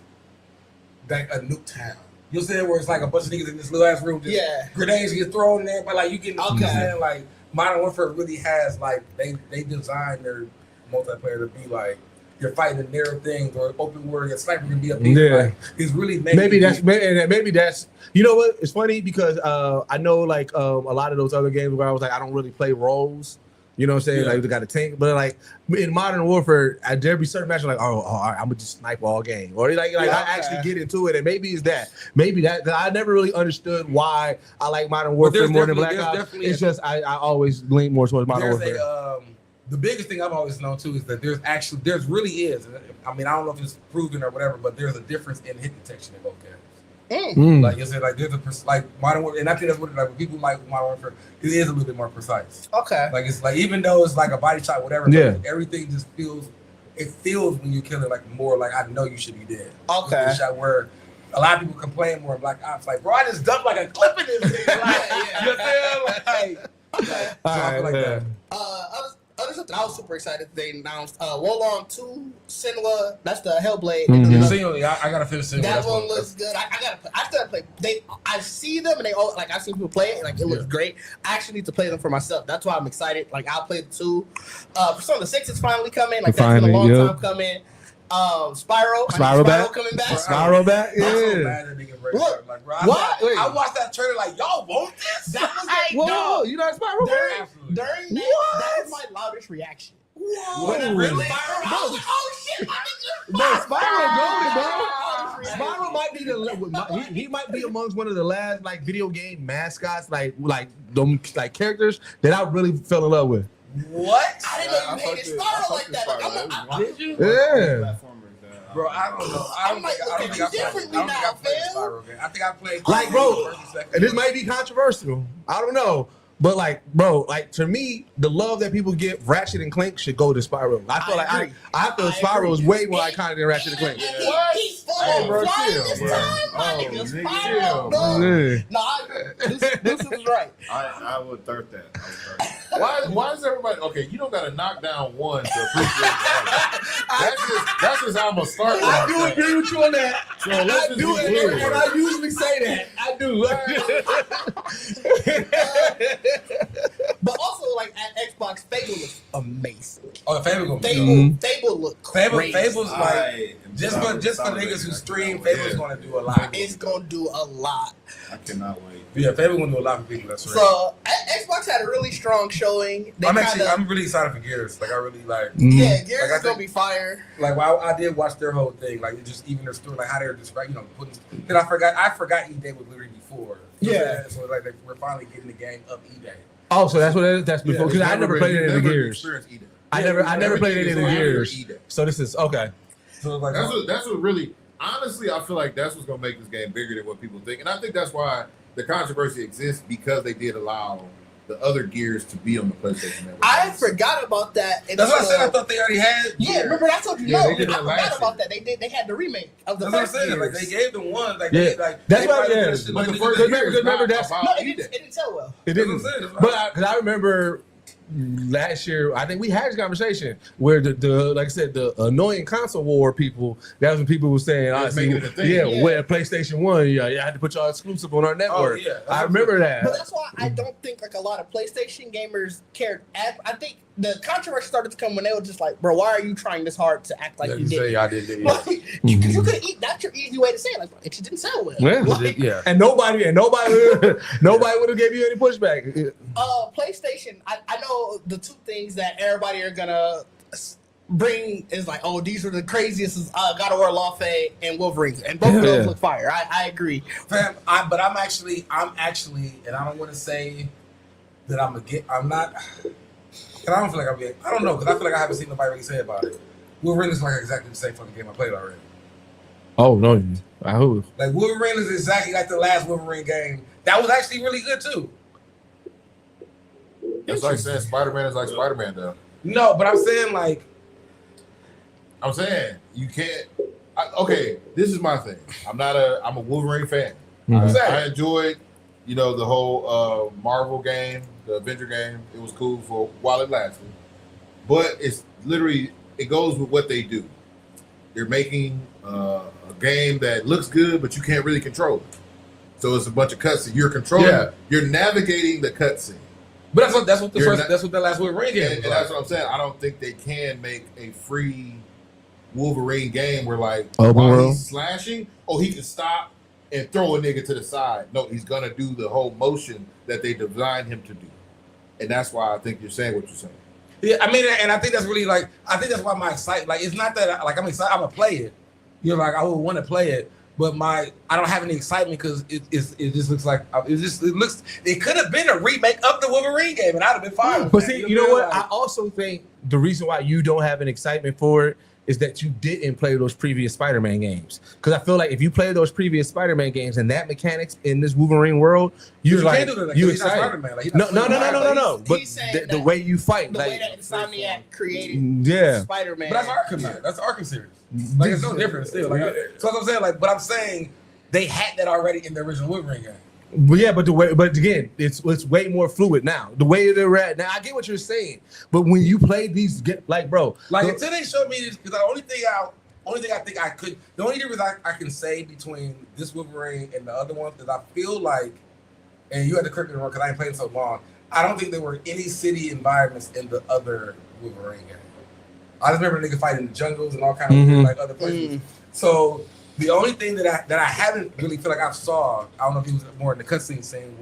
like a Nuketown. You see where it's like a bunch of niggas in this little ass room, just grenades get thrown in there, but like you getting saying like Modern Warfare really has like they designed their multiplayer to be like you're fighting the narrow things or open world, your sniper can be up here. Like, it's really maybe that's you know what? It's funny because I know like a lot of those other games where I was like I don't really play roles. You know what I'm saying? Like they got a tank, but like in Modern Warfare, there be certain matches like, oh, I'm gonna just snipe all game, or like I actually get into it, and maybe it's that. Maybe that I never really understood why I like Modern Warfare more than Black Ops. It's just I always lean more towards Modern Warfare. The biggest thing I've always known too is that there really is. I mean, I don't know if it's proven or whatever, but there's a difference in hit detection in both games. Like you said, like there's like Modern Warfare, and I think that's what like when people like Modern Warfare, it is a little bit more precise. Okay. Like it's like even though it's like a body shot, whatever, everything just feels when you kill it like more like I know you should be dead. Okay. It's a shot where a lot of people complain more Black Ops, like bro, I just dumped like a clip in this thing. Like, you know what I'm saying? Like, I feel like that. Other something I was super excited they announced Wolong 2 Senua, that's the Hellblade. I gotta finish Senua. That one looks good. I still gotta play. I see them and they all like I've seen people play it and like it looks great. I actually need to play them for myself. That's why I'm excited. Like I'll play the 2. Persona 6 is finally coming. Like that's been a long time coming. Spyro coming back. Spyro back. Look, like, bro, I watched that trailer like, y'all want this? That was like, whoa, you know Spyro back? During that was my loudest reaction. Whoa, really? Oh shit! Spyro might be he might be amongst one of the last like video game mascots, like them like characters that I really fell in love with. What? I didn't know you hated Spyro like that. Did you? Yeah. Bro, I don't know. I don't think I played Spyro game. I think I played like, bro, and this might be controversial. I don't know. But like, bro, like to me, the love that people get, Ratchet and Clank should go to Spyro. I feel I feel Spyro is way more iconic than Ratchet and Clank. What? He's bro, this is right. I would third that. Why is everybody okay? You don't got to knock down one to appreciate that's just how I'm gonna start. I do agree with you on that. So let's do it, and I usually say that. I do. But also, like at Xbox, Fable looks amazing. Oh, Fable look crazy. Fable's like just for niggas who stream. Fable's gonna do a lot. It's gonna do a lot. I cannot wait. Yeah, Fable gonna do a lot for people. That's right. So Xbox had a really strong showing. I'm really excited for Gears. Like I really like. Yeah, Gears is gonna be fire. Like I did watch their whole thing. Like just even their story, like how they were describing, putting. Then I forgot eBay was literally before. So like we're finally getting the game up eBay. Oh, so that's what it is? That's before because I never played any of the Gears. I never played any of the Gears. So this is okay. So like that's what really honestly I feel like that's what's gonna make this game bigger than what people think, and I think that's why the controversy exists because they did allow the other Gears to be on the PlayStation Network. I forgot about that. That's what I said. I thought they already had. Yeah, remember that's what you know. I forgot about that. They had the remake of the first Gears. Like they gave them one. Like that's what I did. But the first remember that's it didn't sell well. It didn't. But because I remember last year, I think we had this conversation where the like I said, the annoying console war people. That was when people were saying, where PlayStation 1, you had to put y'all exclusive on our network. I remember that. But that's why I don't think like a lot of PlayStation gamers cared. I think the controversy started to come when they were just like, bro, why are you trying this hard to act like you did? I did. You could eat. That's your easy way to say it. Like, it didn't sell well. And nobody would have gave you any pushback. PlayStation. I know the two things that everybody are gonna bring is like, oh, these are the craziest. God of War, Lawfare, and Wolverine, and both of those look fire. I agree. Fam, but I'm actually, and I don't want to say that I'm not. And I don't feel like I don't know, because I feel like I haven't seen nobody really say about it. Wolverine is like exactly the same fucking game I played already. Oh, no. I hope. Like, Wolverine is exactly like the last Wolverine game. That was actually really good, too. It's like saying Spider-Man is like Spider-Man, though. No, but I'm saying, like... I'm saying, you can't... Okay, this is my thing. I'm a Wolverine fan. Mm-hmm. I enjoyed, the whole Marvel game, the Avenger game. It was cool for while it lasted. But it's literally, it goes with what they do. they're making a game that looks good, but you can't really control it. So it's a bunch of cutscenes. You're controlling. You're navigating the cutscene. But that's what the last Wolverine game. And that's what I'm saying. I don't think they can make a free Wolverine game where while he's slashing, he can stop and throw a nigga to the side. No, he's gonna do the whole motion that they designed him to do, and that's why I think you're saying what you're saying. Yeah, I mean, and I think that's really I think that's why my excitement. It's not that I'm excited. I'm gonna play it. I would want to play it, but I don't have any excitement because it just looks like it could have been a remake of the Wolverine game, and I'd have been fine. But see, you know what? I also think the reason why you don't have an excitement for it is that you didn't play those previous Spider-Man games. Because I feel like if you play those previous Spider-Man games and that mechanics in this Wolverine world, you're you excited. No. But the way you fight, the way that Insomniac created Spider-Man. But that's Arkham series. It's no different still. So what I'm saying, but I'm saying they had that already in the original Wolverine game. But yeah, but again, it's way more fluid now. The way they're at now, I get what you're saying. But when you play these, until they showed me this, because the only thing I think I could, the only difference I can say between this Wolverine and the other ones is I feel like, and you had to correct me wrong because I ain't played so long. I don't think there were any city environments in the other Wolverine game. I just remember niggas fighting in the jungles and all kinds of other places. So the only thing that I haven't really feel like I saw, I don't know if it was more in the cutscene scene,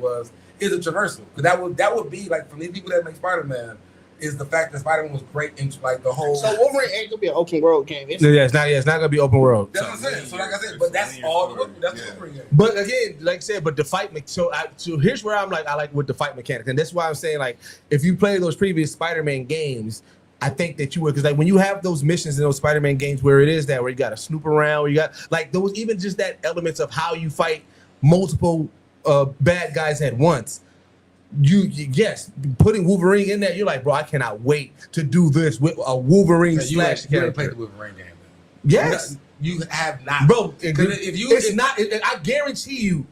is a traversal. But that would be from these people that make Spider-Man, is the fact that Spider-Man was great in the whole. So Wolverine ain't gonna be an open world game. It's not gonna be open world. That's what I'm saying. So like I said, but that's all the Wolverine game. But again, like I said, but the fight so here's where I'm I like with the fight mechanic, and that's why I'm saying if you play those previous Spider-Man games, I think that you would, because when you have those missions in those Spider-Man games where it is where you got to snoop around, where you got those, even just that elements of how you fight multiple bad guys at once. Putting Wolverine in there, you're bro, I cannot wait to do this with a Wolverine slash character. You haven't played the Wolverine game. Yes, you have not, bro. I guarantee you.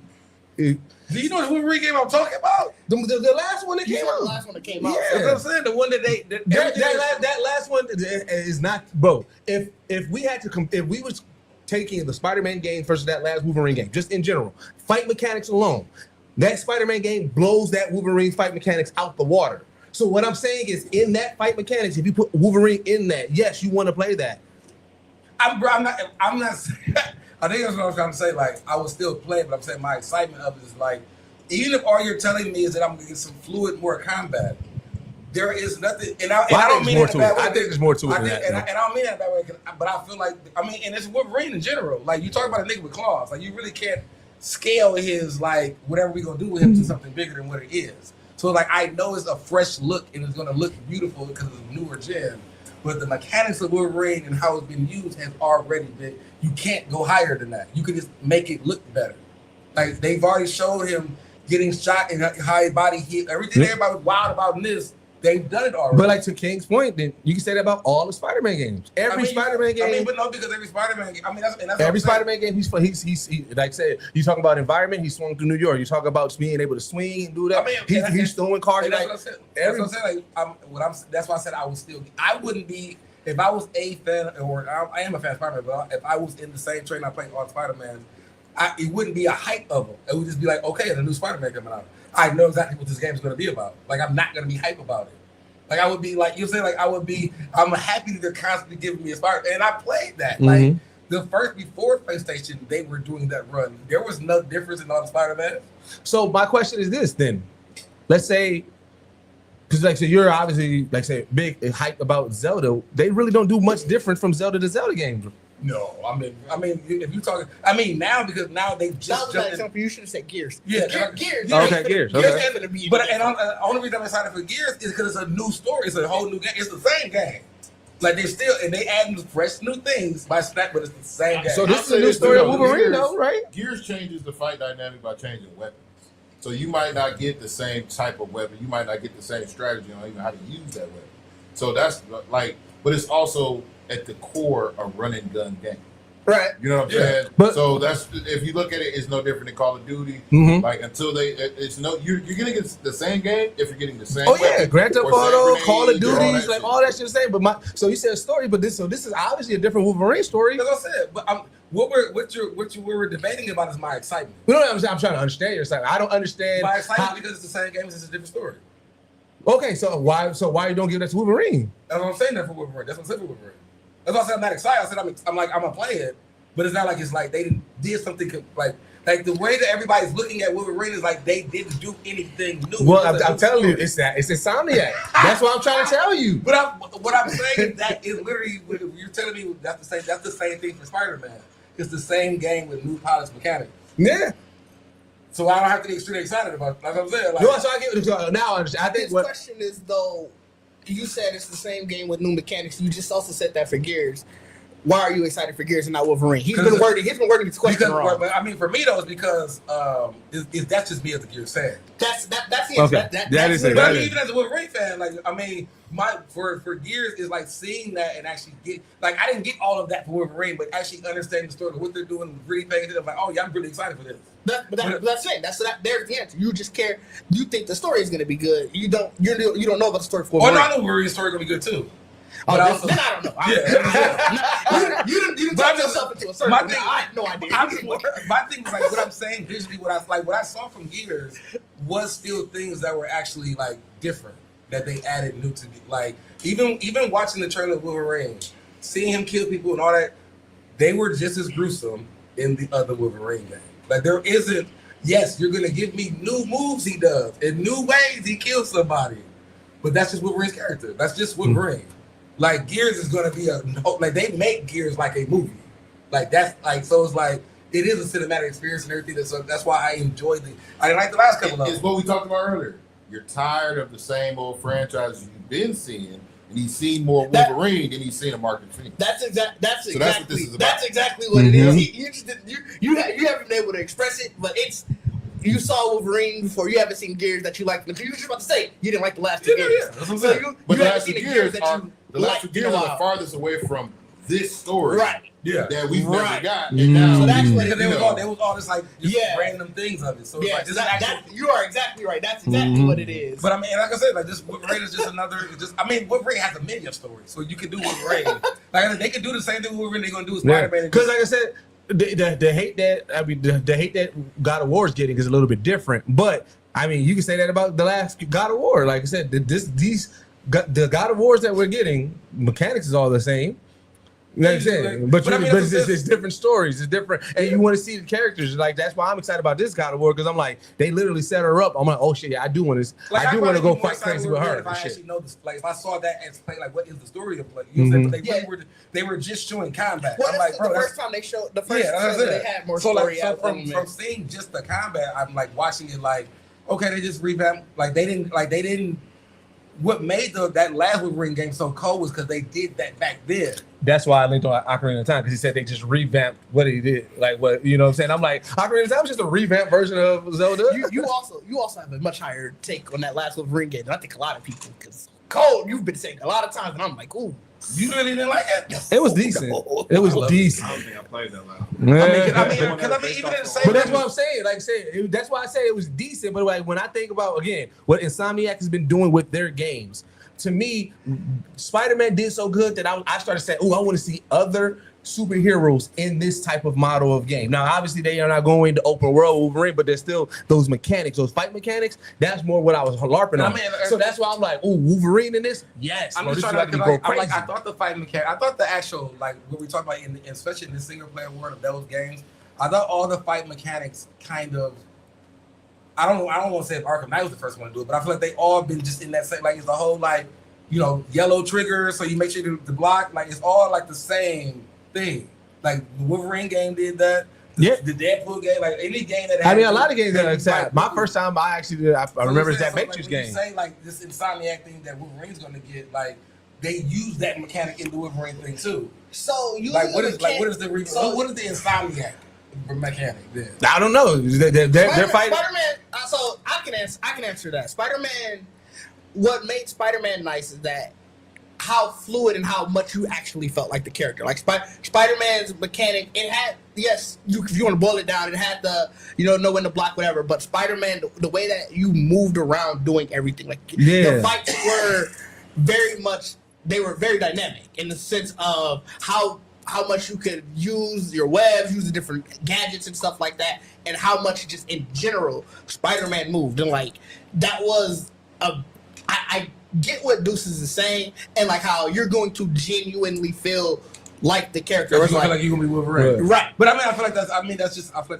Do you know the Wolverine game I'm talking about? The last one that came out. The last one that came out. Yeah, that's what I'm saying. The one that last one is not, bro. If we had to if we was taking the Spider-Man game versus that last Wolverine game, just in general, fight mechanics alone, that Spider-Man game blows that Wolverine fight mechanics out the water. So what I'm saying is, in that fight mechanics, if you put Wolverine in that, yes, you want to play that. I'm not saying. I think that's what I was trying to say. I would still play, but I'm saying my excitement of it is even if all you're telling me is that I'm going to get some fluid, more combat, there is nothing. And I don't mean it in a bad way. I think there's more to it than that. And I don't mean it in a bad way, but I feel and it's Wolverine in general. You talk about a nigga with claws. You really can't scale his, whatever we going to do with him to something bigger than what it is. So, I know it's a fresh look and it's going to look beautiful because it's a newer gen. But the mechanics of Wolverine and how it's been used has already been. You can't go higher than that. You can just make it look better. They've already showed him getting shot and how his body hit. Everything everybody was wild about in this, they've done it already. But to King's point, then you can say that about all the Spider-Man games. Spider-Man game. But no, because every Spider-Man game. That's every Spider-Man game. He's like I said. You talk about environment. He swung through New York. You talk about being able to swing and do that. He's throwing cars. That's what I said. That's what I'm saying. That's why I said I would still. I wouldn't be if I was a fan, or I am a fan of Spider-Man. But if I was in the same train I played all Spider-Man, it wouldn't be a hype of them. It would just be okay, there's a new Spider-Man coming out. I know exactly what this game is going to be about. I'm not going to be hype about it. I would be you're saying, I'm happy that they're constantly giving me a Spider, and I played that. Before PlayStation, they were doing that run. There was no difference in all the Spider-Man. So my question is this then. Let's say, because you're obviously, big hype about Zelda. They really don't do much different from Zelda to Zelda games. No, I mean, if you talking, now because now they just jumped. You should have said Gears. Yeah, Gears. Okay, Gears. Okay. The only reason I'm excited for Gears is because it's a new story. It's a whole new game. It's the same game. They adding fresh new things by Snap, but it's the same game. So this is a new story of Wolverine, though, right? Gears changes the fight dynamic by changing weapons. So you might not get the same type of weapon. You might not get the same strategy on even how to use that weapon. So that's but it's also at the core a run and gun game. Right. You know what I'm saying? But- so that's if you look at it, it's no different than Call of Duty. Like until it's no, you're getting the same game if you're getting the same. Oh yeah, Grand Theft Auto, Call of Duty, Duties, like all that shit the same. But so you said a story, but this is obviously a different Wolverine story. As I said, but what we were debating about is my excitement. You know what I'm saying? I'm trying to understand your excitement. I don't understand. My excitement because it's the same game, it's just a different story. Okay, so why you don't give that to Wolverine? That's what I'm saying. That for Wolverine. That's what I'm saying for Wolverine. That's why I said I'm not excited. I said I'm gonna play it, but it's not like it's like they did something like the way that everybody's looking at Wolverine is like they didn't do anything new. Well, I'm telling you, it's Insomniac. That's what I'm trying to tell you. But what I'm saying is that is literally you're telling me that's the same thing for Spider-Man. It's the same game with new pilots mechanics. Yeah. So I don't have to be extremely excited about it. Like I'm saying. Like, No, so I get now I understand. I think His question is though, you said it's the same game with new mechanics. You just also said that for Gears. Why are you excited for Gears and not Wolverine? He's been wording his question wrong. But I mean, for me though, it's because that's just me as a Gears fan. That's the Okay. answer. That is it. But I That mean, is. even as a Wolverine fan, like I mean, for Gears is like seeing that and actually get like I didn't get all of that for Wolverine, but actually understanding the story of what they're doing, really paying attention. I'm like, oh yeah, I'm really excited for this. That's it. There's the answer. You just care. You think the story is going to be good. You don't know about the story for Oh Wolverine. no, I know Wolverine's story gonna be good too. Oh, But then I don't know. You didn't But talk I'm just- yourself into a circle. my thing- I have no idea. My thing was like what I'm saying visually, what I saw from Gears was still things that were actually like different that they added new to me. Like even watching the trailer of Wolverine, seeing him kill people and all that, they were just as gruesome in the other Wolverine game. Like there isn't. Yes, you're gonna give me new moves he does and new ways he kills somebody, but that's just Wolverine's character. That's just Wolverine. Like Gears is gonna be like they make Gears like a movie, like that's like so it's like it is a cinematic experience and everything. So that's why I enjoyed it. I didn't like the last couple of them. It's what we talked about earlier. You're tired of the same old franchises you've been seeing, and he's seen more Wolverine than he's seen a Mark Phoenix. That's exactly what this is about. That's exactly what it is. You haven't been able to express it, but it's. You saw Wolverine before. You haven't seen Gears that you liked. But you were just about to say you didn't like the last two Gears. Yeah, that's what I'm saying. But you the haven't last seen two the Gears that are you the last two liked in Gears a are the while. farthest away from this story Right. that we've never got. Mm. And now, So that's what Because there was all this like just random things of it. So it's Yeah, like, so this is actually, that you are exactly right. That's exactly what it is. but I mean, like I said, like this Wolverine is just another. Wolverine has a million stories, so you can do Wolverine. Like they can do the same thing with Wolverine. They're gonna do with Spider-Man. Because like I said, the hate that God of War is getting is a little bit different. But I mean, you can say that about the last God of War. Like I said, the God of Wars that we're getting, mechanics is all the same. You know what I'm saying? But it's different stories. It's different, and you want to see the characters. Like that's why I'm excited about this God of War because I'm like they literally set her up. I'm like, oh shit, yeah, I do want to. Like, I do want to go fight crazy crazy with her. If I actually know this, like if I saw that and play, like what is the story of play? You know what I'm saying? But they were just showing combat. Well, I'm like, bro, the first time they showed the first that's trailer, it. they had more so story. Like, so from seeing just the combat, I'm like watching it like, okay, they just revamped. Like they didn't. What made that last Wolverine game so cold was because they did that back then. That's why I linked on Ocarina of Time because he said they just revamped what he did. Like what you know what I'm saying? I'm like, Ocarina of Time is just a revamped version of Zelda. You also have a much higher take on that last Wolverine game than I think a lot of people because Cole, you've been saying a lot of times, and I'm like, ooh. You really didn't like it? It was decent. It was decent. I don't think I played that loud. Even in the same. But that's what I'm saying. Like I said, that's why I say it was decent. But like when I think about again what Insomniac has been doing with their games, to me, Spider-Man did so good that I started saying, "Oh, I want to see other superheroes in this type of model of game." Now, obviously, they are not going to open world Wolverine, but there's still those mechanics, those fight mechanics. That's more what I was larping on. So that's why I'm like, "Oh, Wolverine in this? Yes." I'm bro, just this trying is to about go I'm like, crazy. I thought the fight mechanic, I thought the actual like what we talk about especially in the single player world of those games. I thought all the fight mechanics kind of. I don't want to say if Arkham Knight was the first one to do it, but I feel like they all been just in that same like it's the whole like yellow trigger, so you make sure to block. Like it's all like the same thing. Like the Wolverine game did that. The Deadpool game, like any game that. I mean, a lot of games that exact. My first time, I actually did. I remember it's that Matrix game. You say like this Insomniac thing that Wolverine's going to get, like they use that mechanic in the Wolverine thing too. So you what is the Insomniac mechanic? Then? I don't know. They're fighting. Spider-Man. So I can answer that. Spider-Man. What made Spider-Man nice is that how fluid and how much you actually felt like the character. Like Spider-Man's mechanic, it had, yes, if you want to boil it down, it had the, know when to block, whatever. But Spider-Man, the way that you moved around doing everything, like the fights were they were very dynamic in the sense of how much you could use your webs, use the different gadgets and stuff like that, and how much just in general Spider-Man moved. And like that was I get what Deuces is saying, and like how you're going to genuinely feel like the character. You feel like you're gonna be Wolverine, right? But I feel like I feel like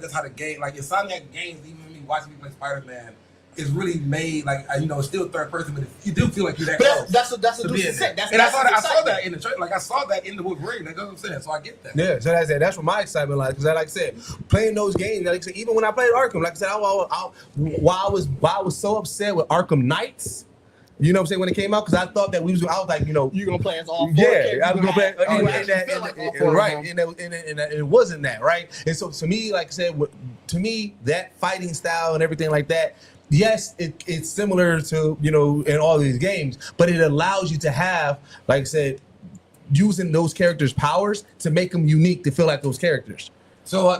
that's how the game, like Insomniac games, even me watching me play Spider-Man, is really made like it's still third person, but you do feel like you're that close. That's what Deuces said. And I saw that in the trailer. Like I saw that in the Wolverine. That's what I'm saying. So I get that. Yeah, so that's what my excitement like. Because like I said, playing those games, like I said, even when I played Arkham, like I said, while I was so upset with Arkham Knights. You know what I'm saying, when it came out, because I thought that I was like, you're gonna play as all four. Yeah, I was gonna play, and it wasn't that, right? And so to me, like I said, to me, that fighting style and everything like that, yes, it's similar to in all these games, but it allows you to have, like I said, using those characters' powers to make them unique to feel like those characters. So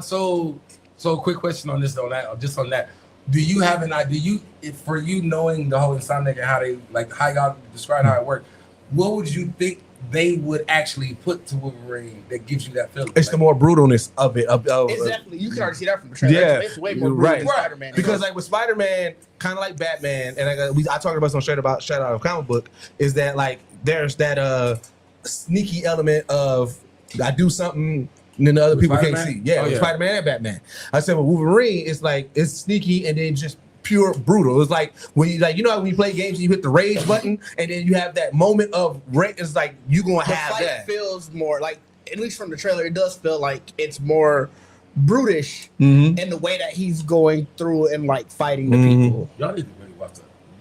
quick question on that. Do you have an idea? For you knowing the whole Insomniac and how they how y'all describe how it worked, what would you think they would actually put to Wolverine that gives you that feeling? It's the more brutalness of it. Exactly, you can already see that from the trailer. Yeah, it's way more brutal than Spider-Man. Because like with Spider-Man, kind of like Batman, and I talked about some Shout Out of Comic Book, is that like there's that sneaky element of I do something. And then the other people can't see. Yeah, Spider-Man and Batman. I said, with Wolverine, it's like it's sneaky and then just pure brutal. It's like when you when you play games and you hit the rage button and then you have that moment of rage. It's like you gonna have that. It feels more like, at least from the trailer, it does feel like it's more brutish in the way that he's going through and like fighting the people. Y'all need to really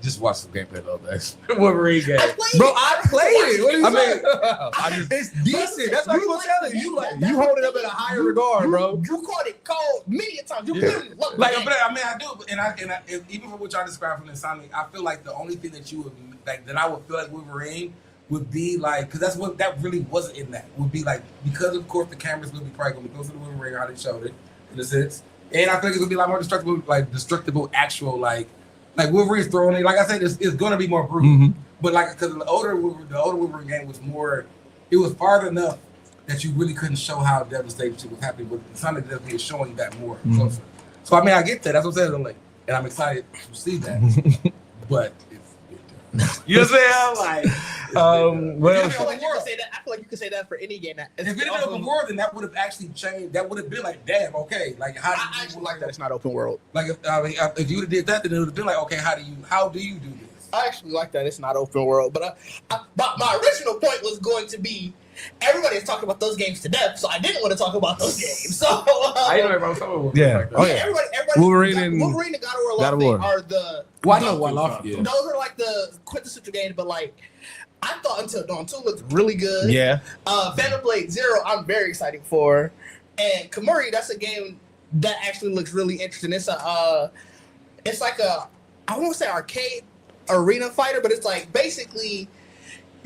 just watch some gameplay though, guys. Wolverine game. I played it. What are you saying? It's decent. That's what I'm telling you. You hold it up in a higher regard, bro. You caught it cold many a time. You literally look I do, and I even from what y'all described from Insomniac, I feel like the only thing that you would that I would feel like Wolverine would be like, because that's what that really wasn't in that would be like, because of course the cameras will be probably gonna be close to the Wolverine how they showed it in a sense, and I think it's gonna be a lot more destructible actual like Wolverine's throwing it. Like I said, it's going to be more brutal. But like, because the older Wolverine game was more, it was far enough that you really couldn't show how devastating shit was happening. But Sonic definitely is showing that more closer. So I get that. That's what I'm saying. And I'm excited to see that. But you know what I'm saying? I feel like you could say that for any game. If it didn't open world, then that would have actually changed. That would have been like, damn, okay. Like, how I actually like that it's not open world. Like, if you would have did that, then it would have been like, okay, how do you do this? I actually like that it's not open world. But my original point was going to be, everybody is talking about those games to death, so I didn't want to talk about those games. So I know everybody was talking about everybody. Wolverine and God of War are the. Well, I know one off. Those are like the quintessential games, but like I thought Until Dawn 2 looked really good. Yeah. Phantom Blade Zero, I'm very excited for, and Kamuri, that's a game that actually looks really interesting. It's like a, I won't say arcade arena fighter, but it's like basically.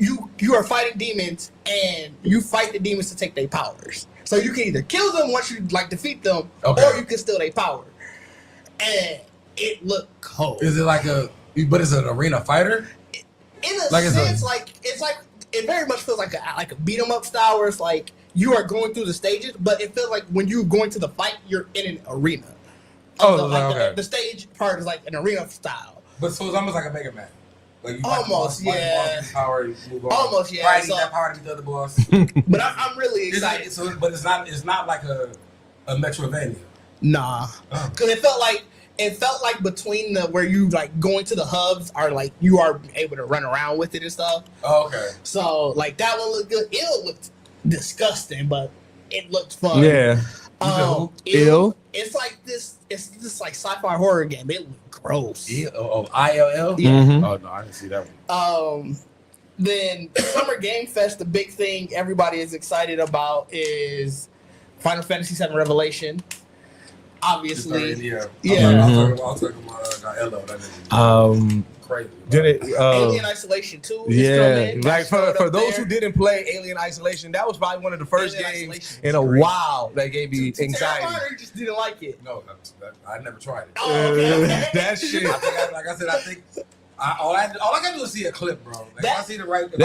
You are fighting demons, and you fight the demons to take their powers. So you can either kill them once you defeat them, or you can steal their power. And it looked cold. Is it but it's an arena fighter? In a sense, it very much feels like a beat 'em up style, where it's like you are going through the stages, but it feels like when you're going to the fight, you're in an arena. The stage part is like an arena style. But so it's almost like a Mega Man. Like you almost, power, you move on. Almost, yeah. Fighting that power to the other boss. But I'm really excited. But it's not like a Metroidvania. Nah, because it felt like between where you like going to the hubs are like you are able to run around with it and stuff. Oh, okay. So like that one looked good. It looked disgusting, but it looked fun. Yeah. Ill. It's like this. It's this like sci-fi horror game. It looked gross. ILL. Yeah. Mm-hmm. Oh no, I didn't see that one. Then Summer Game Fest. The big thing everybody is excited about is Final Fantasy VII Revelation. Obviously, Yeah. Yeah. I'll talk about Elo. That nigga crazy. Did it? Alien Isolation 2. Yeah, like for those who didn't play Alien Isolation, that was probably one of the first games in a while that gave me anxiety. You just didn't like it. No, I never tried it. Oh, okay. That shit. I think all I gotta do is see a clip, bro. Like, if I see the right clip,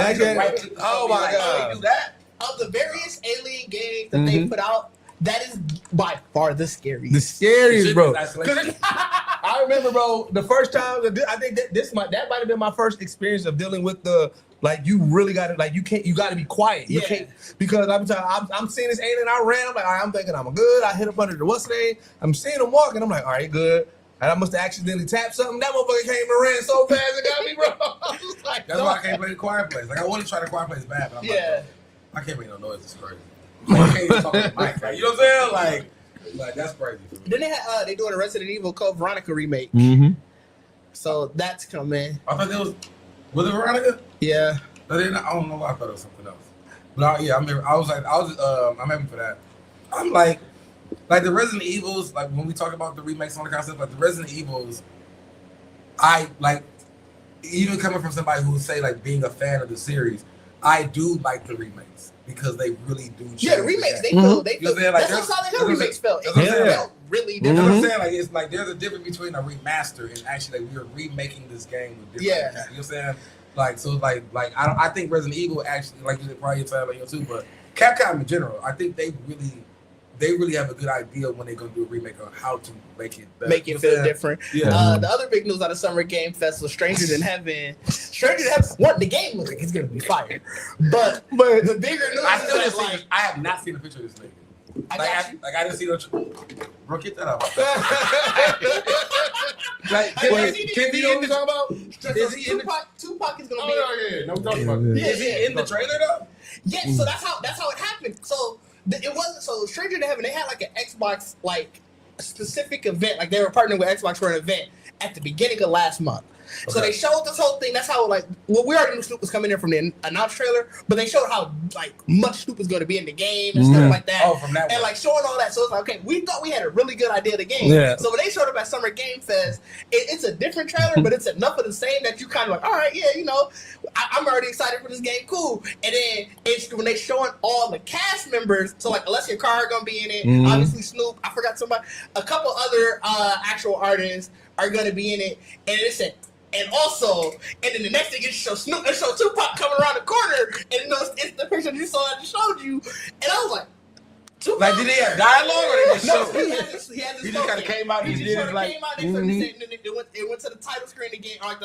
oh my god, do that. Of the various Alien games that they put out, that is by far the scariest. The scariest, bro. Isolation. I remember, bro, the first time I think that might have been my first experience of dealing with the you really got to you got to be quiet. You can't, because I'm seeing this alien. I ran. I'm like, all right, I'm thinking I'm good. I hit up under the what's name. I'm seeing him walking. I'm like, all right, good. And I must have accidentally tapped something. That motherfucker came and ran so fast it got me, bro. I was like, that's why I can't play the Quiet Place. Like I want to try the Quiet Place bad, but I'm like, I can't make no noise. It's crazy. Like, I can't even talk to the mic. Like, you know what I'm saying? Like that's crazy. Then they doing a Resident Evil Code Veronica remake. So that's coming. I thought was it Veronica? Yeah. I don't know why I thought it was something else. But I'm happy for that. I'm like the Resident Evils, like when we talk about the remakes on the concept, like the Resident Evils, I like, even coming from somebody who would say like being a fan of the series, I do like the remakes because they really do. Yeah, the remakes they feel. That's how Silent Hill remakes felt. It felt really different. You know what I'm saying? Like it's like there's a difference between a remaster and actually like we're remaking this game with different. You know what I'm saying? Like so, like I think Resident Evil actually, like you probably said like too, but Capcom in general, I think they really have a good idea when they're gonna do a remake on how to make it better. Make it feel different. Yeah. The other big news out of Summer Game Fest was Stranger Than Heaven. One, the game looks like it's gonna be fire, but the bigger news I have not seen a picture of this nigga. I didn't see no. Bro, get that out. Can you know what I'm talking about? Is he Tupac is gonna be. Oh yeah, no talking about it. Is he in the trailer though? Yes. So that's how it happened. So it wasn't so Stranger Than Heaven. They had like an Xbox specific event. Like they were partnering with Xbox for an event at the beginning of last month. Okay. So they showed this whole thing. That's how we already knew Snoop was coming in from the announced trailer, but they showed how much Snoop was going to be in the game and stuff like that. Oh, from that and showing all that. So it's like, okay, we thought we had a really good idea of the game. Yeah. So when they showed up at Summer Game Fest, it's a different trailer, but it's enough of the same that you kind of like, all right, yeah, I'm already excited for this game. Cool. And then it's when they showing all the cast members. So Alessia Cara gonna be in it. Obviously Snoop. I forgot somebody. A couple other actual artists are gonna be in it. And it said. And then the next thing is show Snoop and show Tupac coming around the corner, and it's the picture you saw I just showed you, and I was like, Tupac? Like, did they have dialogue or they just no, showed? He had this He just kind of came out and did it like. It went to the title screen again, or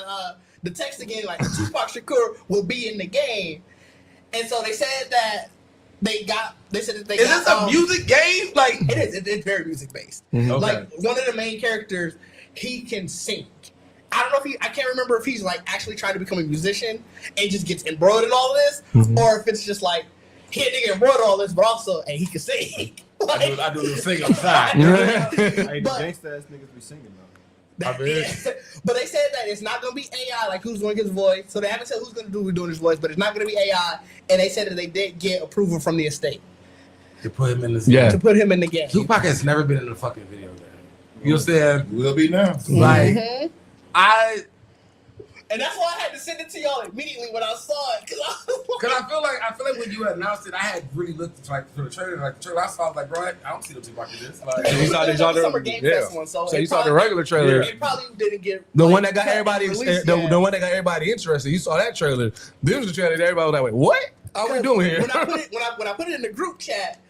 the text again, like Tupac Shakur will be in the game, and so they said that Is this a music game? Like it is. It's very music based. Okay. Like one of the main characters, he can sing. I don't know I can't remember if he's actually trying to become a musician and just gets embroiled in all this, or if it's just he ain't nigga embroiled in all this, but also he can sing. I do the sing on the side. Hey, the gangsta ass niggas be singing though. But they said that it's not gonna be AI, who's gonna get his voice. So they haven't said who's gonna do doing his voice, but it's not gonna be AI. And they said that they did get approval from the estate to put him in the to put him in the game. Tupac has never been in a fucking video game. You know what I'm saying? Will be now. And that's why I had to send it to y'all immediately when I saw it, because I feel like when you announced it, I had really looked for the trailer. The trailer I saw, I was like, bro, I don't see the Tupac in this. You saw the Summer Game Fest one, so you saw the regular trailer. It probably didn't get the one that got everybody the one that got everybody interested. You saw that trailer. This was the trailer that everybody was like, wait, what are we doing here? When I put it in the group chat,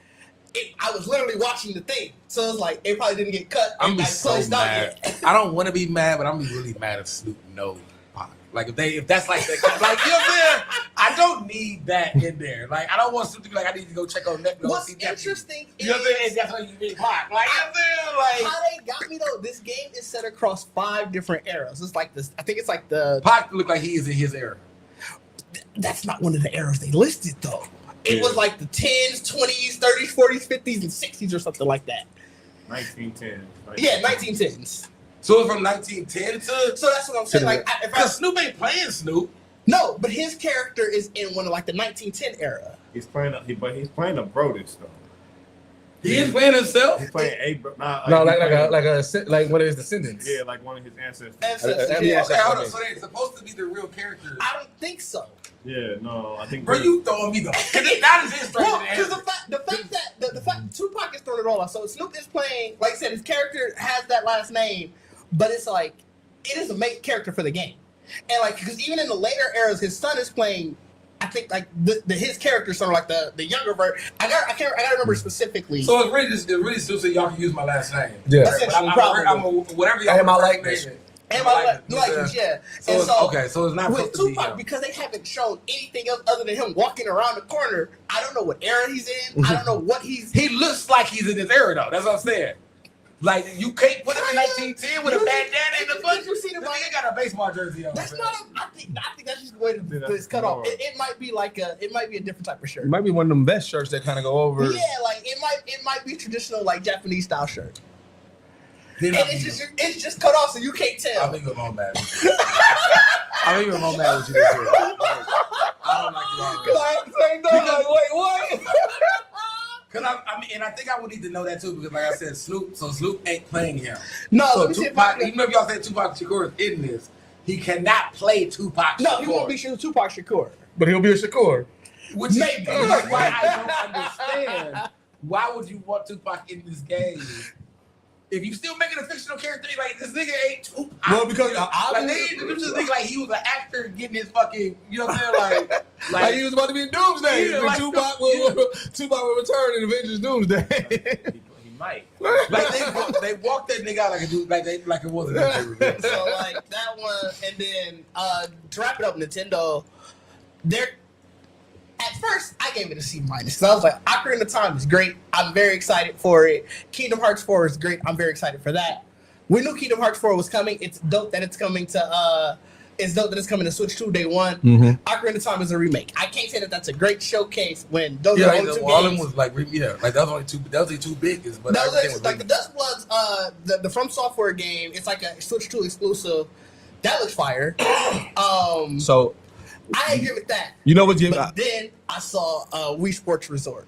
I was literally watching the thing, so it's it probably didn't get cut. I'm so mad. I don't want to be mad, but I'm really mad if Snoop knows Pac. If that's the you know what I'm saying? I don't need that in there. I don't want Snoop to be I need to go check on Netflix. What's interesting is, you know what I'm saying? That's how you need Pac. You know what I'm saying? How they got me though? This game is set across 5 different eras. It's this. I think it's the Pac look like he is in his era. That's not one of the eras they listed though. It was the 10s, 20s, 30s, 40s, 50s, and 60s or something like that. 1910. Yeah, 1910s. So it's from 1910 to. So that's what I'm saying. Because Snoop ain't playing Snoop. No, but his character is in one of the 1910 era. He's playing a Brodus though. He is playing himself. He's playing like one of his descendants. Yeah, like one of his ancestors. Yeah. Okay, hold on. So they're supposed to be the real characters. I don't think so. Yeah, no, I think. Bro, you throwing me though? That is his straight. Well, because the fact Tupac is throwing it all out. So Snoop is playing, like I said, his character has that last name, but it's like it is a main character for the game, and like because even in the later eras, his son is playing. I think like his character, sort of like the younger version. I gotta remember specifically. So it's really still so y'all can use my last name. Yeah, I'm whatever y'all my like. likeness. And my likeness, yeah. So and it's so it's not with Tupac because they haven't shown anything else other than him walking around the corner. I don't know what era he's in. I don't know what he's. He looks like he's in this era though. That's what I'm saying. Like you can't put him in 1910 with a bandana in the foot. You see the nigga got a baseball jersey on. That's not. I think that's just the way it's cut off. It might be like a different type of shirt. It might be one of them vest shirts that kind of go over. Yeah, like it might be traditional like Japanese style shirt. And it's just cut off so you can't tell. I think I'm on bad. I think I'm on bad with you. I don't like you. Because wait, what? Because I mean, and I think I would need to know that too because, like I said, Snoop ain't playing him. No, so Tupac, even if y'all say Tupac Shakur is in this, he cannot play Tupac Shakur. No, he won't be Tupac Shakur. But he'll be a Shakur. Which maybe why I don't understand. Why would you want Tupac in this game? If you still making a fictional character, like this nigga ain't Tupac. Well, because like they just think like he was an actor getting his fucking, you know what I'm saying, like he was about to be in Doomsday. Yeah, like, Tupac will return in Avengers Doomsday. He might. Like they walked that nigga out like a dude, like it wasn't that. So like that one, and then to wrap it up, Nintendo, at first, I gave it a C-. So I was like, Ocarina of Time is great. I'm very excited for it. Kingdom Hearts 4 is great. I'm very excited for that. We knew Kingdom Hearts 4 was coming. It's dope that it's coming to Switch 2 day one. Mm-hmm. Ocarina of Time is a remake. I can't say that that's a great showcase when those are the only two all of games. them was like like that was only two. That was the two biggest. But like the Dust Bloods, the From Software game. It's like a Switch 2 exclusive. That looks fire. So. I agree with that. You know what, Jim? But then I saw Wii Sports Resort.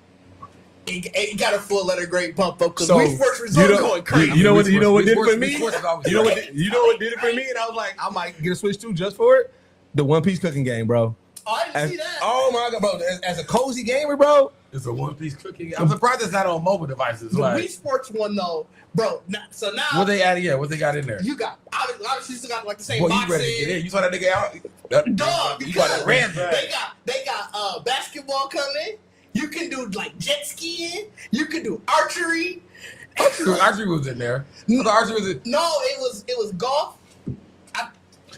It got a full letter grade bump up because Wii Sports Resort going crazy. You know what did it for me? You know what did it for me? And I was like, I might get a Switch 2 just for it. The One Piece cooking game, bro. Oh, I didn't see that. Oh my god, bro! As a cozy gamer, bro. It's a One Piece cooking game. I'm surprised it's not on mobile devices. The Wii Sports one though, bro. So now what they added? Yeah, what they got in there? You got obviously still got like the same boy, boxing. You ready to get in? You saw that nigga out? Dog, you got that ran. They got basketball coming. You can do like jet skiing. You can do archery. Archery was in there. Archery was in. No, it was golf.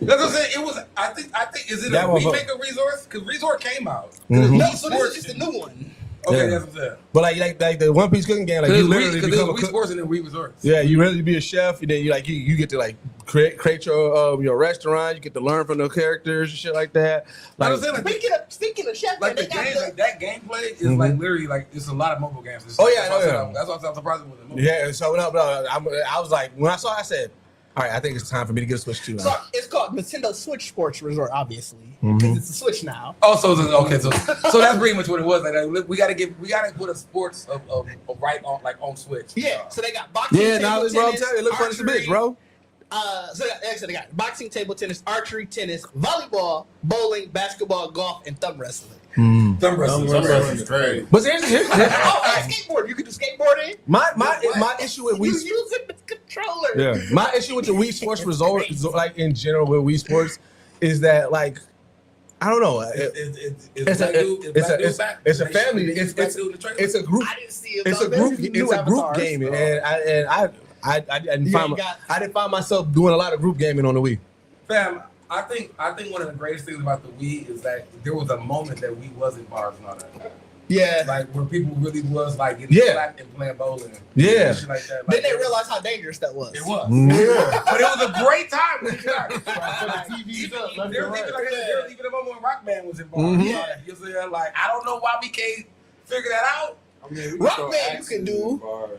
That's what I'm saying. It was. I think. Is it a remake of Resort? Because Resort came out. Mm-hmm. No, so this is just a new one. Okay, that's what I'm saying. But like the One Piece cooking game, like you literally become a Wii Sports and then Wii Resorts. Yeah, you really be a chef, and then you get to like create your restaurant. You get to learn from the characters and shit like that. Like, I was saying, like, speaking of chef, like the game, like that gameplay is like literally like it's a lot of mobile games. That's why I'm surprised it was a mobile. Yeah, so I was like, when I saw it, I said, all right, I think it's time for me to get a Switch 2. So it's called Nintendo Switch Sports Resort, obviously, because it's a Switch now. Oh, so that's pretty much what it was. Like we gotta put a sports right on on Switch. Yeah, so they got boxing. Yeah, table bro, tennis, it looks fun as a bitch, bro. So they got boxing, table tennis, archery, tennis, volleyball, bowling, basketball, golf, and thumb wrestling. Thumb wrestling is crazy. But here's skateboard. You can do skateboarding. My issue with Wii. You use it with the controller. Yeah. My issue with the Wii Sports Resort, like in general with Wii Sports, is that like I don't know. It's a family. It's a group. I didn't see it. It's a group gaming, and I didn't find myself doing a lot of group gaming on the Wii. Fam, I think one of the greatest things about the Wii is that there was a moment that Wii was in bars and all that. Yeah, like where people really was like getting slapped and playing bowling. Yeah, shit like that. Then they realized how dangerous that was. It was. Yeah, but it was a great time. There was even a moment when Rock Band was involved. You see, like I don't know why we can't figure that out. I mean, Rock Band you can do, bars,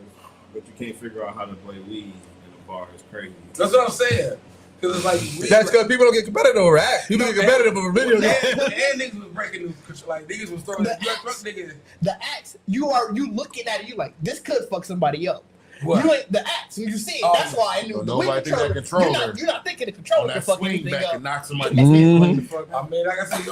but you can't figure out how to play Wii in a bar. It's crazy. That's what I'm saying. Because it's like that's because people don't get competitive over acts. People get competitive over video games. And niggas was breaking the like niggas was throwing the axe. You looking at it. You like this could fuck somebody up. What? You ain't the axe. You see it. That's why I knew the Wii controller. You're not thinking the controller can fuck anything up. And knock somebody. I mean, like I said,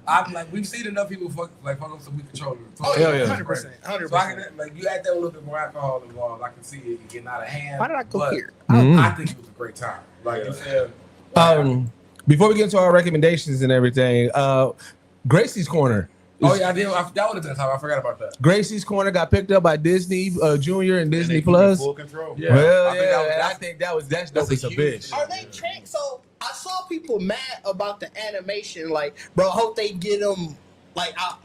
I'm like we've seen enough people fuck up some Wii controller. Oh yeah, 100%. So I can like you add that a little bit more alcohol involved. I can see it getting out of hand. Why did I go here? I think it was a great time. Like you said. Before we get into our recommendations and everything, Gracie's Corner. Oh yeah, I did. That would have been time. I forgot about that. Gracie's Corner got picked up by Disney Junior and Disney Plus. Full control. Yeah. Well, I think that's dope as a bitch. Are they changed? So I saw people mad about the animation. Like, bro, I hope they get them. Like, I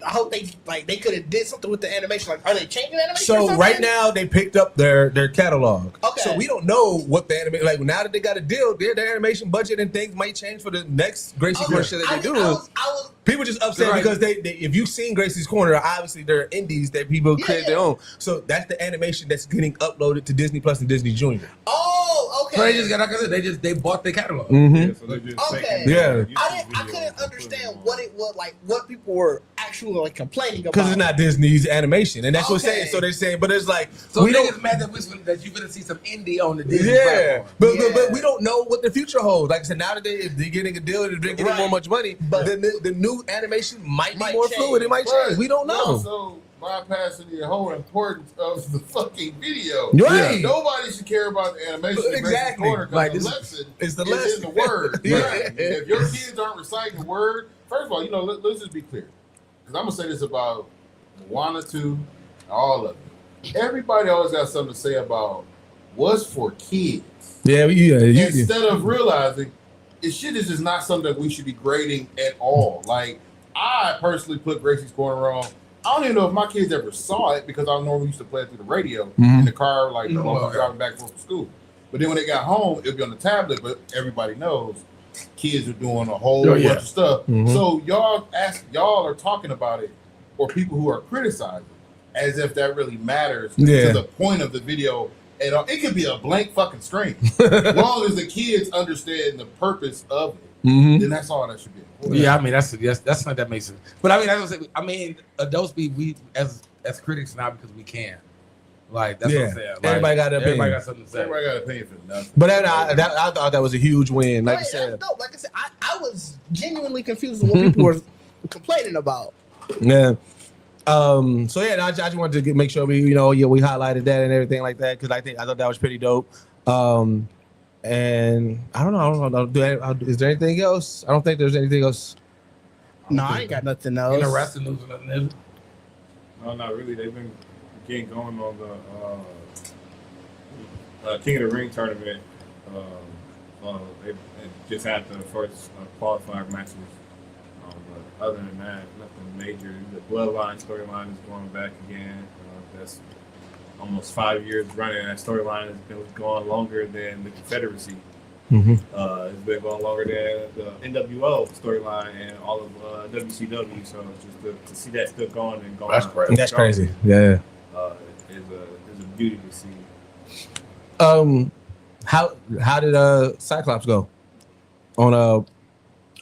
hope they could have did something with the animation. Like, are they changing animation? So right now they picked up their catalog. Okay. So we don't know what the animation, like now that they got a deal, their animation budget and things might change for the next Gracie Corner shit that they do. People just upset because they if you've seen Gracie's Corner, obviously they're indies that people create their own. So that's the animation that's getting uploaded to Disney Plus and Disney Junior. Oh, okay. So they just got like I said, they bought their catalog. Mm-hmm. So they're just Okay. making I couldn't understand what it was like, what people were actually like complaining about. Because it's not Disney's animation, and that's what Okay. they're saying. So they're saying, but it's like So we niggas don't. mad that you're gonna see some indie on the Disney Yeah, platform. but we don't know what the future holds. Like I said, now that they're getting a deal and they're getting more much money, But the new animation might be might more change. fluid. It might change. We don't know. Also, bypassing the whole importance of the fucking video. Right. Nobody should care about the animation. Exactly. Like Like, the this lesson is the is lesson. in the word. Yeah. Right. If your kids aren't reciting the word, first of all, let's just be clear. Because I'm going to say this about Moana 2, all of it. Everybody always got something to say about what's for kids. Instead of realizing this shit is just not something that we should be grading at all. Like, I personally put Gracie's Corner on. I don't even know if my kids ever saw it because I normally used to play it through the radio in the car, like while I was driving back and forth to school. But then when they got home, it'd be on the tablet. But everybody knows kids are doing a whole bunch of stuff. Mm-hmm. So y'all are talking about it, or people who are criticizing, as if that really matters to the point of the video at all. It could be a blank fucking screen, as long as the kids understand the purpose of it. Then that's all that should be. Yeah, I mean that's something that makes sense. But I mean, adults we as critics now because we can. Like that's what I'm saying. Like, everybody got an opinion. Everybody got something to say. Everybody got an opinion for nothing. But I thought that was a huge win. Like I said, that's dope. Like I said, I was genuinely confused with what people were complaining about. Yeah. So yeah, I just wanted to make sure we highlighted that and everything like that because I thought that was pretty dope. And I don't know. Is there anything else? I don't think there's anything else. No, I ain't got nothing else. In the wrestling news or nothing. No, not really. They've been getting going on the King of the Ring tournament. They just had the first qualifier matches. But other than that, nothing major. The Bloodline storyline is going back again. That's almost 5 years running. That storyline has been going longer than the Confederacy. It's been going longer than the NWO storyline and all of WCW. So just to see that still going and going. That's crazy. Yeah. Is a beauty to see. How did Cyclops go? On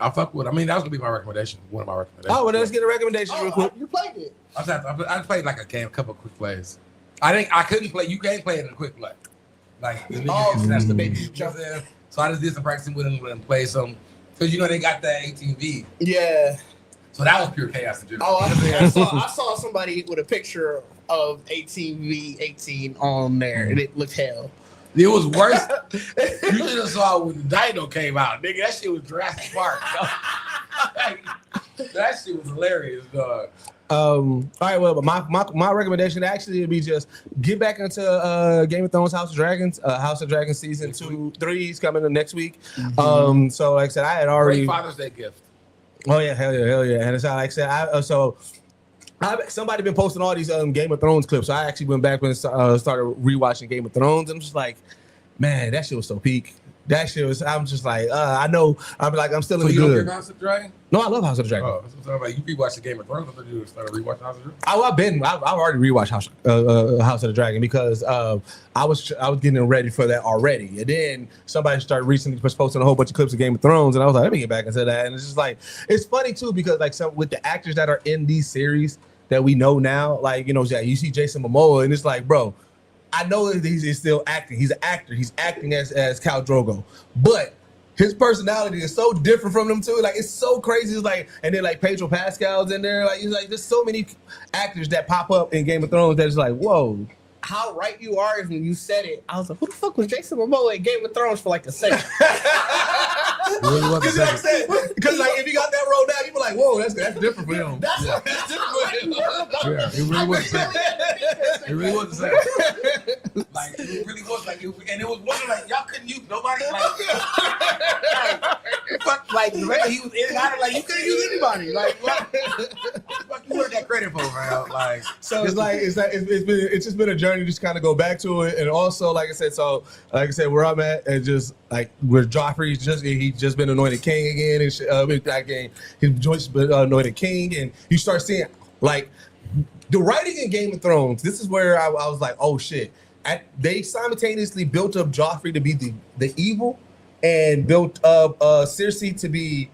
I fuck with. I mean, that was gonna be my recommendation. One of my recommendations. Oh, well, let's get a recommendation real quick. You played it. I played like a couple of quick plays. I couldn't play. You can't play it in a quick play. Like the nigga that's the baby. You know what I'm saying? So I just did some practicing with him and play some because they got that 18V. Yeah. So that was pure chaos in general. Oh, I saw somebody with a picture of 18V18 on there, and it looked hell. It was worse. You should have saw it when the Dino came out, nigga. That shit was Jurassic Park. That shit was hilarious, dog. All right, well, my recommendation actually would be just get back into Game of Thrones House of Dragons. House of Dragons season 2-3 is coming next week. So like I said, I had already Great Father's Day gift. Oh yeah, hell yeah. And it's like I said, somebody been posting all these Game of Thrones clips. So I actually went back and started rewatching Game of Thrones. I'm just like, man, that shit was so peak. That shit was. I'm just like, I know. I'm still in the you don't good. get House of the Dragon? No, I love House of the Dragon. Oh, so like you rewatched the Game of Thrones. I thought you started rewatching House of the Dragon. I've already rewatched House of the Dragon because I was getting ready for that already, and then somebody started recently posting a whole bunch of clips of Game of Thrones, and I was like, let me get back into that. And it's just like, it's funny too because like with the actors that are in these series that we know now, like you see Jason Momoa, and it's like, bro, I know that he's still acting. He's an actor. He's acting as Khal Drogo, but his personality is so different from them too. Like it's so crazy. It's like, and then like Pedro Pascal's in there. Like it's like there's so many actors that pop up in Game of Thrones that is like, whoa. How right you are is when you said it. I was like, who the fuck was Jason Momoa in Game of Thrones for like a second? Because like if you got that role down, you be like, whoa, that's different for him. That's different for him. Yeah, it really was. It really was the same. Like it really was like, and it was one like y'all couldn't use nobody. Like the way he was in and out of, like you couldn't use anybody. Like what? Fuck you want that credit for, man? Like so it's just been a journey. Just kind of go back to it, and also like I said, where I'm at, and just like where Joffrey's just been anointed king again, and that game he's just been anointed king, and you start seeing like the writing in Game of Thrones. This is where I was like, oh shit. They simultaneously built up Joffrey to be the evil, and built up Cersei to be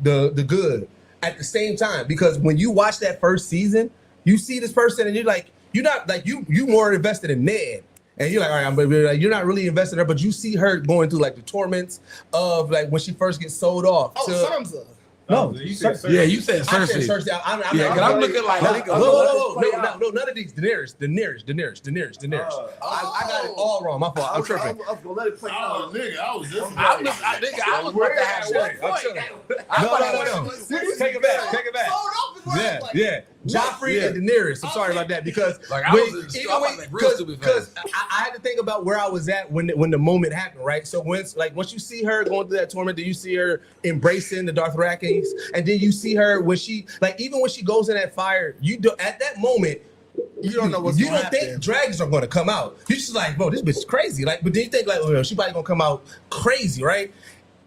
the good at the same time. Because when you watch that first season, you see this person, and you're like, you're not like you more invested in Ned, and you're like, all right, you're not really invested in her, but you see her going through like the torments of like when she first gets sold off. Oh, Sansa. No, you said Cersei. Yeah, you said Cersei. I said Cersei. I'm looking like no, none of these. Daenerys. I got it all wrong. My fault. I'm tripping. I was gonna let it play out. Nigga, I was just. I was about to have shit. No. Take it back. Yeah. Joffrey and Daenerys. I'm sorry about that because like because I had to think about where I was at when the moment happened, right? So once you see her going through that torment, then you see her embracing the Dothraki. And then you see her when she even when she goes in that fire, at that moment you don't know what's going to happen. You don't think dragons are going to come out. You're just like, bro, this bitch is crazy. Like, but then you think like, oh, she probably going to come out crazy, right?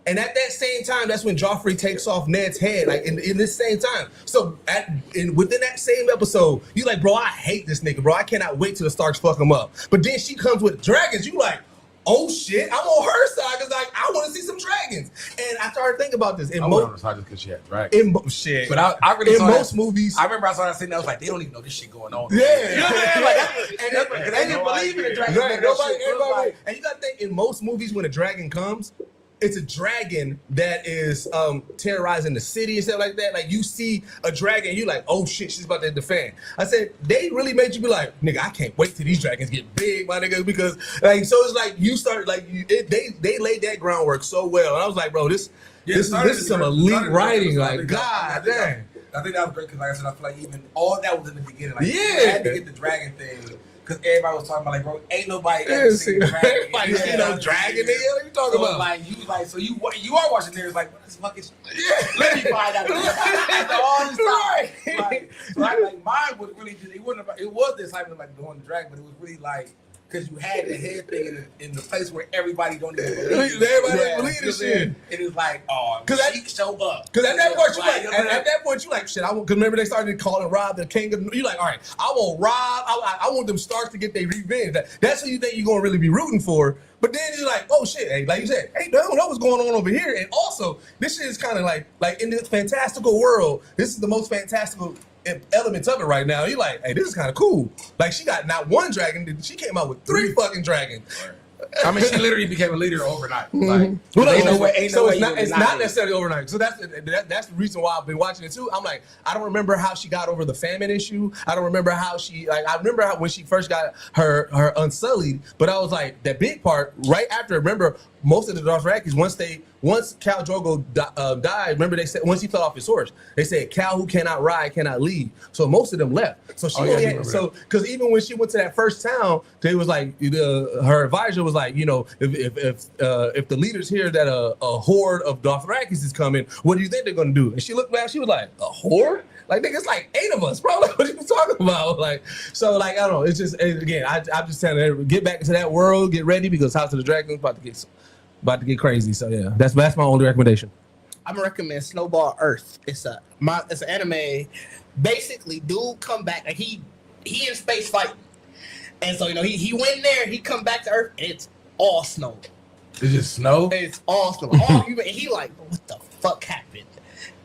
And at that same time, that's when Joffrey takes off Ned's head, like in this same time. So within that same episode, you like, bro, I hate this nigga, bro. I cannot wait till the Starks fuck him up. But then she comes with dragons. You like, oh shit, I'm on her side because like I want to see some dragons. And I started thinking about this. I went on her side just because she had dragons. Shit. But I really in saw most that, movies. I remember I saw that scene. I was like, they don't even know this shit going on. Yeah. You know what I mean? Like, they didn't believe in the dragons. Right. Everybody. And you got to think in most movies when a dragon comes, it's a dragon that is terrorizing the city and stuff like that. Like you see a dragon, you like, oh shit, she's about to defend. I said they really made you be like, nigga, I can't wait till these dragons get big, my nigga, because like so it's like you start like they laid that groundwork so well, and I was like, bro, this is some elite writing, like god damn. I think that was great because, like I said, I feel like even all that was in the beginning. Like, yeah, you had to get the dragon thing. Because everybody was talking about like, bro, ain't nobody ever seen a dragon. Like, you know, dragon, nigga. What you talking about? Like, you are watching there. It's like, what this fucking shit? Let me find out. After all this time. Like mine was really just, it was this type of like doing the dragon, but it was really like, because you had the head thing in the place where everybody don't even believe. Everybody believe this shit. It is like, oh, because that show up. Because at that point you like, shit. Because remember they started calling Rob the king of. You like, all right, I want Rob. I want them Starks to get their revenge. That's who you think you're gonna really be rooting for. But then you're like, oh shit, hey, like you said, hey, don't know what's going on over here. And also, this shit is kind of like in this fantastical world. This is the most fantastical elements of it right now. You're like, hey, this is kind of cool. Like she got not one dragon, she came out with 3 fucking dragons. I mean, she literally became a leader overnight. Like, it's not necessarily overnight. So that's the reason why I've been watching it too. I'm like, I don't remember how she got over the famine issue. I don't remember how she I remember how when she first got her unsullied. But I was like, that big part right after. Remember, most of the Dothrakis once Khal Drogo died. Remember they said once he fell off his horse, they said Khal who cannot ride cannot lead. So most of them left. So she because even when she went to that first town, they was like her advisor was like, you know, if the leaders hear that a horde of Dothrakis is coming, what do you think they're gonna do? And she looked back, she was like, a horde? Like nigga, it's like 8 of us, bro. Like, what are you talking about? Like, so like I don't know. It's just again, I'm just telling her get back into that world, get ready because House of the Dragon is about to get about to get crazy. So yeah, that's my only recommendation. I'm gonna recommend Snowball Earth. It's an anime. Basically, dude come back like he in space fighting, and so he went there. He come back to Earth, and it's all snow. It's just snow. It's all snow. And he like, what the fuck happened?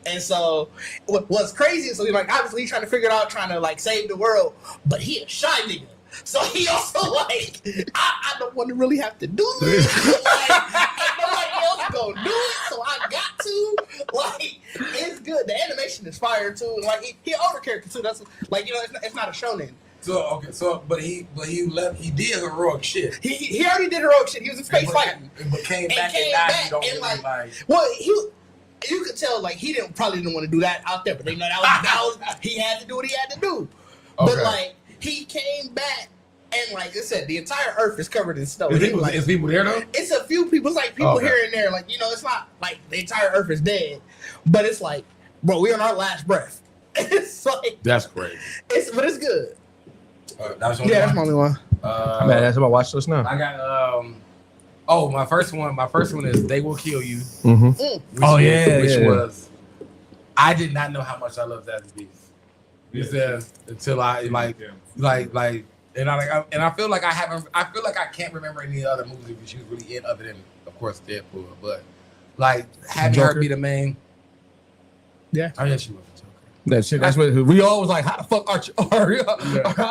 And so what's crazy is so obviously he's trying to figure it out, trying to like save the world, but he a shy nigga. So he also like, I don't want to really have to do this. Like, ain't nobody else gonna do it, so I got to. Like, it's good. The animation is fire too. Like he older character too. That's like it's not a shonen. So but he did heroic shit. He already did heroic shit. He was in space fighting, but came back and like well you could tell like he probably didn't want to do that out there, but that was he had to do what he had to do. Okay. But like he came back and like I said, the entire Earth is covered in snow. Is people there though? It's a few people. It's like people here and there. Like it's not like the entire Earth is dead, but it's like, bro, we're on our last breath. It's like that's crazy. But it's good. That's my only one. Man, that's what I watch this now. I got my first one is They Will Kill You. Mm-hmm. Which was I did not know how much I loved that beast. You said until I and I feel like I can't remember any other movies that she was really in other than of course Deadpool, but like having her be the main. Yeah. Oh yeah, she was. That shit. That's what we always like. How the fuck How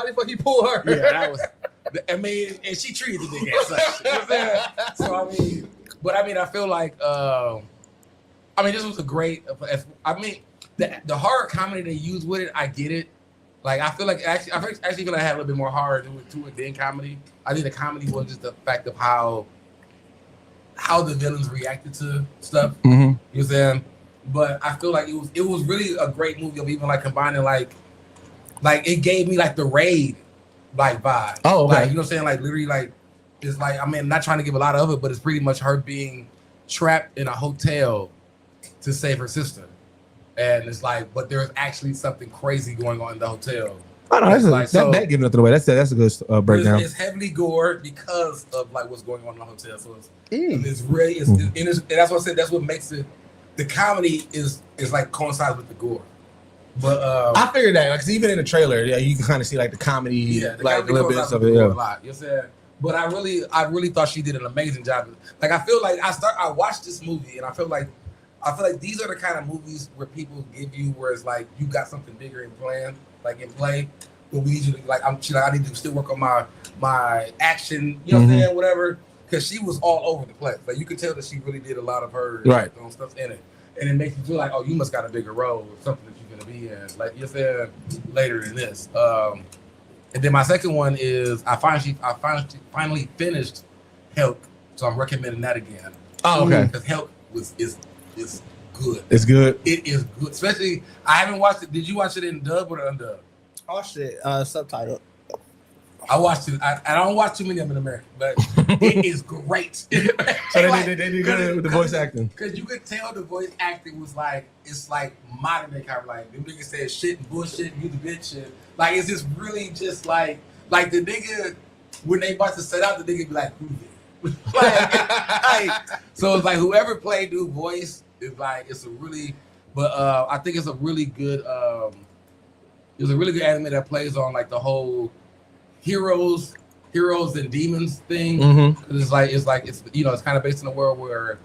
the fuck he pull her? Yeah, that was. I mean, and she treated the nigga as such. You know what I'm saying? So I feel like, this was a great. The horror comedy they used with it, I get it. Like I feel like I feel like I had a little bit more horror to it than comedy. I think the comedy was just the fact of how the villains reacted to stuff. Mm-hmm. You know what I'm saying? But I feel like it was really a great movie of even like combining like it gave me like the Raid like vibe. Oh, okay. Like, you know what I'm saying? Like literally like it's like I'm not trying to give a lot of it, but it's pretty much her being trapped in a hotel to save her sister. And it's like, but there's actually something crazy going on in the hotel. I know that giving nothing away. That's a good breakdown. It's heavily gore because of like what's going on in the hotel. So it's really and that's what I said. That's what makes it. The comedy is like coincides with the gore, but I figured that because even in the trailer, you can kind of see like the comedy, like a little bit of it. A lot, you know what I'm saying? But I really thought she did an amazing job. Like I feel like I watched this movie and I feel like these are the kind of movies where people give you where it's like you got something bigger in play, but we need you to I need to still work on my action, you know what I'm saying, whatever. Because she was all over the place. Like you could tell that she really did a lot of her own stuff in it. And it makes you feel like, oh, you must got a bigger role or something that you're gonna be in. Like you said later in this. And then my second one is I finally finished Helck. So I'm recommending that again. Oh, okay. Because Helck is good. It's good. It is good. Especially I haven't watched it. Did you watch it in dub or undubbed? I watched it subtitled. I watched it. I don't watch too many of them in America, but it is great. So they did good with the voice acting. Because you could tell the voice acting was like, it's like modern day kind of like, them niggas said shit and bullshit and you the bitch shit. Like, it's just really just like the nigga, when they about to set out, the nigga be like, who did? So it's like whoever played dude voice is like, it's a really, but I think it's a really good, anime that plays on like the whole heroes and demons thing. Mm-hmm. It's kind of based in a world where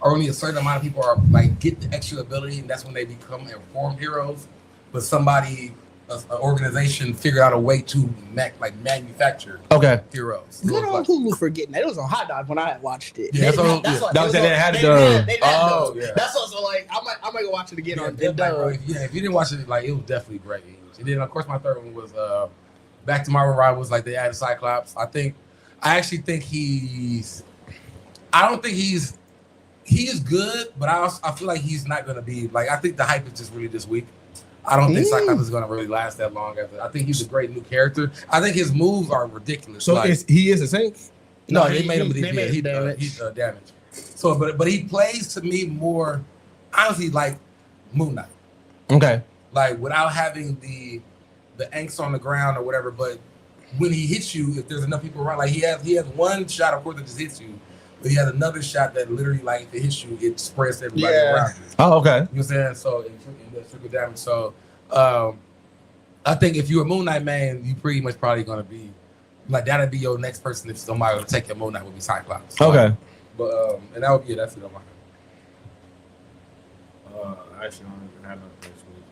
only a certain amount of people are like get the extra ability, and that's when they become informed heroes. But somebody, an organization, figured out a way to manufacture heroes. Good on Hulu for getting that. It was on Hot Dog when I had watched it. Yeah, that's what they had. That's also like I might go watch it again on. If you didn't watch it, like it was definitely great. And then of course my third one was Back to Marvel Rivals, like they added Cyclops. I actually think he's good, but I feel like he's not gonna be like, I think the hype is just really this week. I don't think Cyclops is gonna really last that long. I think he's a great new character. I think his moves are ridiculous. So he is a Saint? No, they made him damage. So but he plays to me more honestly like Moon Knight. Okay. Like without having the angst on the ground or whatever, but when he hits you, if there's enough people around, like he has one shot of course that just hits you, But he has another shot that literally, like, if it hits you, it spreads to everybody around you. Oh, okay. You know what I'm saying? So it does trickle damage. So I think if you're a Moon Knight man, you pretty much probably gonna be like that'll be your next person if somebody will take your Moon Knight would be Cyclops. Okay. But and that would be that's it on my I actually don't even have nothing this week.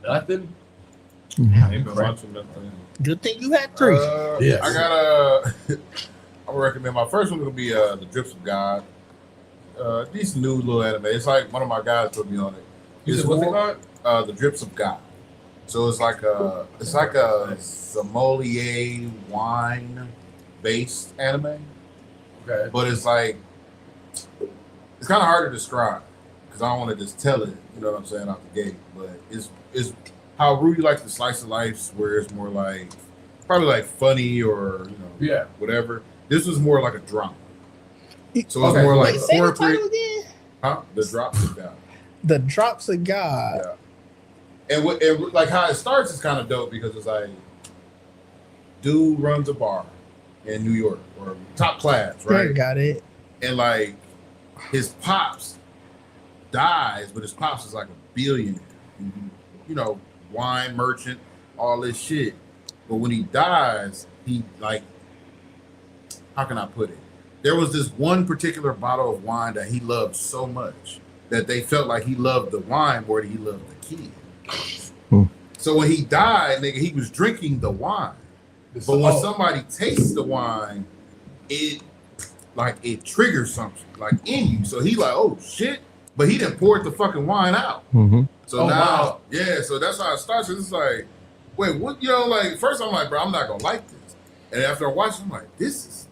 nothing. Ain't been watching nothing. Good thing you had 3. Yes. I got I would recommend my first one will be The Drips of God. Decent new little anime. It's like one of my guys put me on it. What's it called? The Drips of God. So it's like a sommelier wine based anime. Okay. But it's like it's kind of hard to describe because I don't want to just tell it, you know what I'm saying, out the gate. But it's how Rudy likes the slice of life, where it's more like probably like funny or whatever. This was more like a drama. So it's more like say the corporate. title again? Huh? The Drops of God. The Drops of God. Yeah. And like how it starts is kind of dope because it's like dude runs a bar in New York or top class, right? I got it. And like his pops dies, but his pops is like a billionaire, you know, wine merchant, all this shit. But when he dies, he like, how can I put it? There was this one particular bottle of wine that he loved so much that they felt like he loved the wine more than he loved the kid. So when he died, nigga, he was drinking the wine. But when somebody tastes the wine, it triggers something like in you. So he like, oh shit. But he didn't pour the fucking wine out. So now, so that's how it starts. It's like, wait, what? You know, like first I'm like, bro, I'm not gonna like this. And after I watch it, I'm like, this is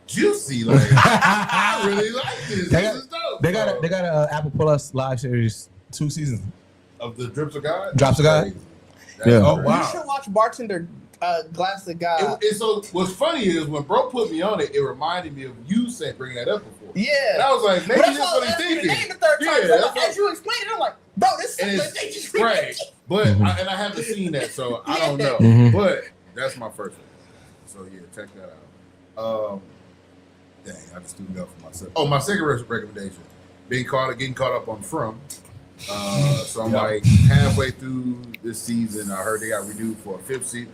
juicy. Like I really like this. This is dope. They got a Apple Plus live series, 2 seasons of the Drips of God. Drops of God. Yeah. Oh wow. You should watch Bartender Glass of God. So what's funny is when bro put me on it, it reminded me of you saying bringing that up before. Yeah. And I was like, maybe that's what he's thinking. The third time. Yeah, Like, as you explained it, I'm like, bro, this is something they just right. But I haven't seen that, so I don't know. But that's my first one. So yeah, check that out. Dang, I just threw me up for myself. Oh, my second recommendation: getting caught up on From. So I'm like halfway through this season. I heard they got renewed for a fifth and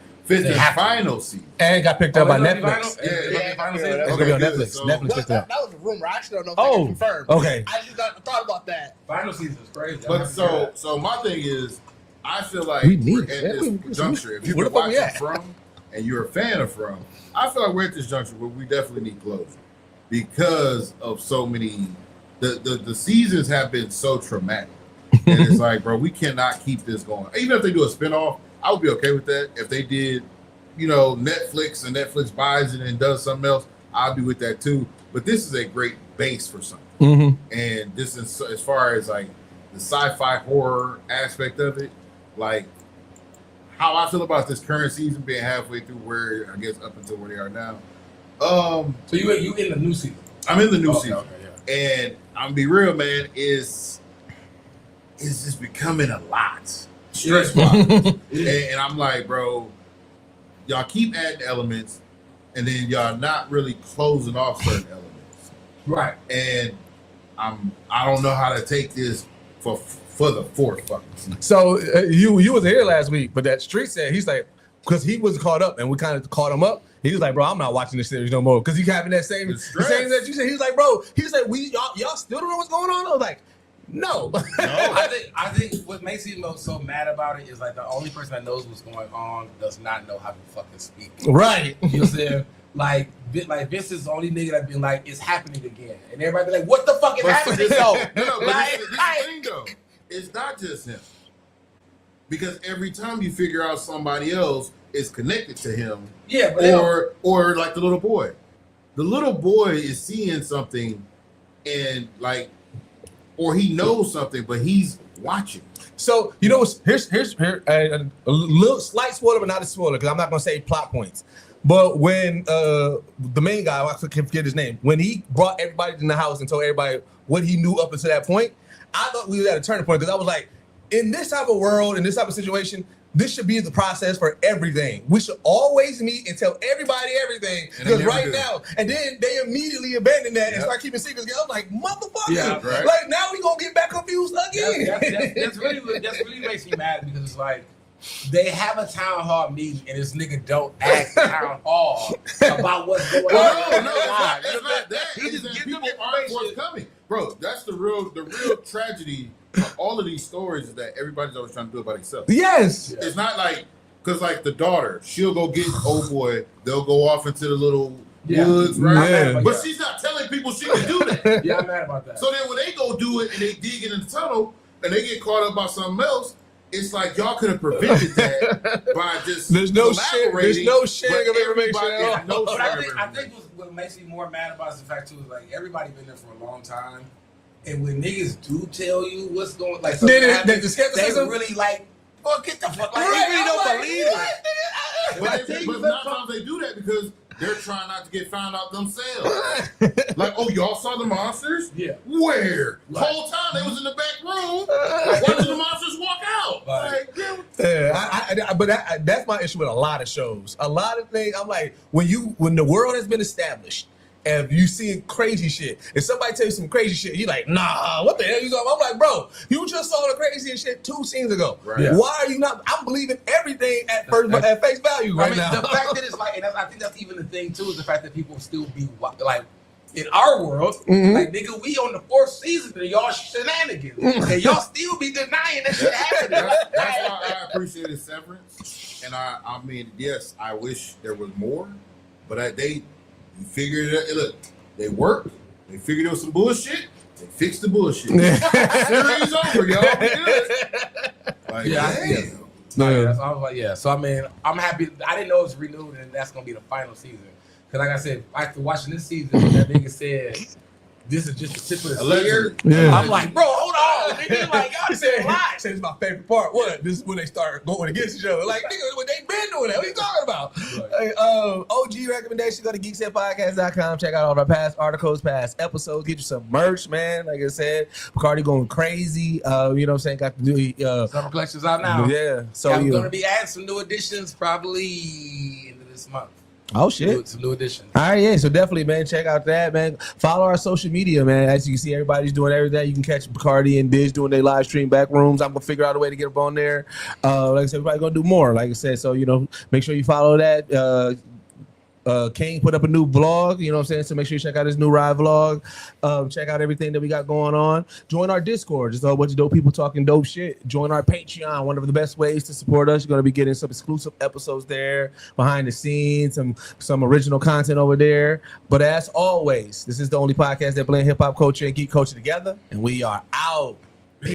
final season. And it got picked up by Netflix. Yeah, It's gonna be on Netflix. So, Netflix picked it That up. was a rumor. I actually don't know if they confirmed. Okay. I just thought about that. Final season is crazy. But so my thing is, I feel like We need we're at this juncture. If you've been watching From and you're a fan of From, I feel like we're at this juncture where we definitely need closure because of so many. The seasons have been so traumatic, and it's like, bro, we cannot keep this going. Even if they do a spinoff, I would be okay with that. If they did, you know, Netflix and Netflix buys it and does something else, I'll be with that too. But this is a great base for something. And this is as far as like the sci-fi horror aspect of it, like how I feel about this current season being halfway through where I guess up until where they are now. So you in the new season? I'm in the new season. Okay, yeah. And I'm gonna be real, man, it's just becoming a lot. Stress-wise. And I'm like, bro, y'all keep adding elements and then y'all not really closing off certain elements. Right. And I don't know how to take this for the fourth fucking season. So you was here last week, but that Street said he's like, because he was caught up and we kind of caught him up. He was like, bro, I'm not watching this series no more because he having that same the same that you said. He was like, bro, he's like, y'all still don't know what's going on. I was like, no. I think what makes me so mad about it is like the only person that knows what's going on does not know how to fucking speak. Right. You know what I'm saying? Like Vince is the only nigga that been like, it's happening again. And everybody be like, what the fuck is happening? No, but this is the thing though. It's not just him. Because every time you figure out somebody else is connected to him, yeah, but or like the little boy. The little boy is seeing something and like, or he knows something, but he's watching. So you know, here's a little slight spoiler, but not a spoiler because I'm not gonna say plot points. But when the main guy, I forget his name, when he brought everybody in the house and told everybody what he knew up until that point, I thought we were at a turning point because I was like, in this type of world, in this type of situation, this should be the process for everything. We should always meet and tell everybody everything. Because right now, and then they immediately abandon that and start keeping secrets. I'm like, motherfucker. Like now we gonna get back confused again. That's really makes me mad because it's like they have a town hall meeting and this nigga don't ask the town hall about what's going on. No, it's not that. He just gives them information. Coming. Bro, that's the real tragedy of all of these stories is that everybody's always trying to do it by themselves. Yes. It's not like, because like the daughter, she'll go get old boy, they'll go off into the little woods, right? Yeah. But she's not telling people she can do that. Yeah, I'm mad about that. So then when they go do it and they dig in the tunnel and they get caught up by something else, it's like y'all could have prevented that by just there's no sharing of information at all. But I think what makes me more mad about is the fact too is like everybody been there for a long time, and when niggas do tell you what's going, like the they skepticism really like, oh, get the fuck, like they really don't believe it. But sometimes they do that because they're trying not to get found out themselves. Like, oh, y'all saw the monsters? Yeah. Where? The whole time they was in the back room watching the monsters walk out. But that's my issue with a lot of shows. A lot of things, I'm like, when the world has been established, and you see crazy shit, if somebody tells you some crazy shit, you're like, nah, what the hell you talking about? I'm like, bro, you just saw the craziest shit 2 scenes ago. Right. Yeah. Why are you not? I'm believing everything at face value right now. The fact that it's like, and I think that's even the thing too, is the fact that people still be like, in our world, like nigga, we on the 4th season of y'all shenanigans, and y'all still be denying that shit happening. That's why I appreciated Severance, and I mean, yes, I wish there was more, but they figured it out. Look, they worked. They figured out some bullshit. They fixed the bullshit. Series over, y'all. We good. Like, I was like, yeah. So I mean, I'm happy. I didn't know it was renewed, and that's gonna be the final season. Because like I said, after watching this season, that nigga said this is just the tip of the spear. Yeah. I'm like, bro, hold on. Nigga, like, y'all said a lot. Said it's my favorite part. What? This is when they start going against each other. Like, nigga, when they been doing that. What are you talking about? Right. OG recommendation, go to geeksetpodcast.com. Check out all of our past articles, past episodes. Get you some merch, man. Like I said, Bacardi going crazy. You know what I'm saying? Got the new summer collections out now. Yeah. So I'm going to be adding some new editions probably into this month. Oh shit! Some new editions. All right, yeah. So definitely, man, check out that, man. Follow our social media, man. As you can see, everybody's doing everything. You can catch Bacardi and Diz doing their live stream Backrooms. I'm gonna figure out a way to get up on there. Like I said, we're probably gonna do more. Like I said, so make sure you follow that. King put up a new vlog, you know what I'm saying? So make sure you check out his new ride vlog. Check out everything that we got going on. Join our Discord. Just a bunch of dope people talking dope shit. Join our Patreon. One of the best ways to support us. You're going to be getting some exclusive episodes there, behind the scenes, some original content over there. But as always, this is the only podcast that blend hip-hop culture and geek culture together. And we are out.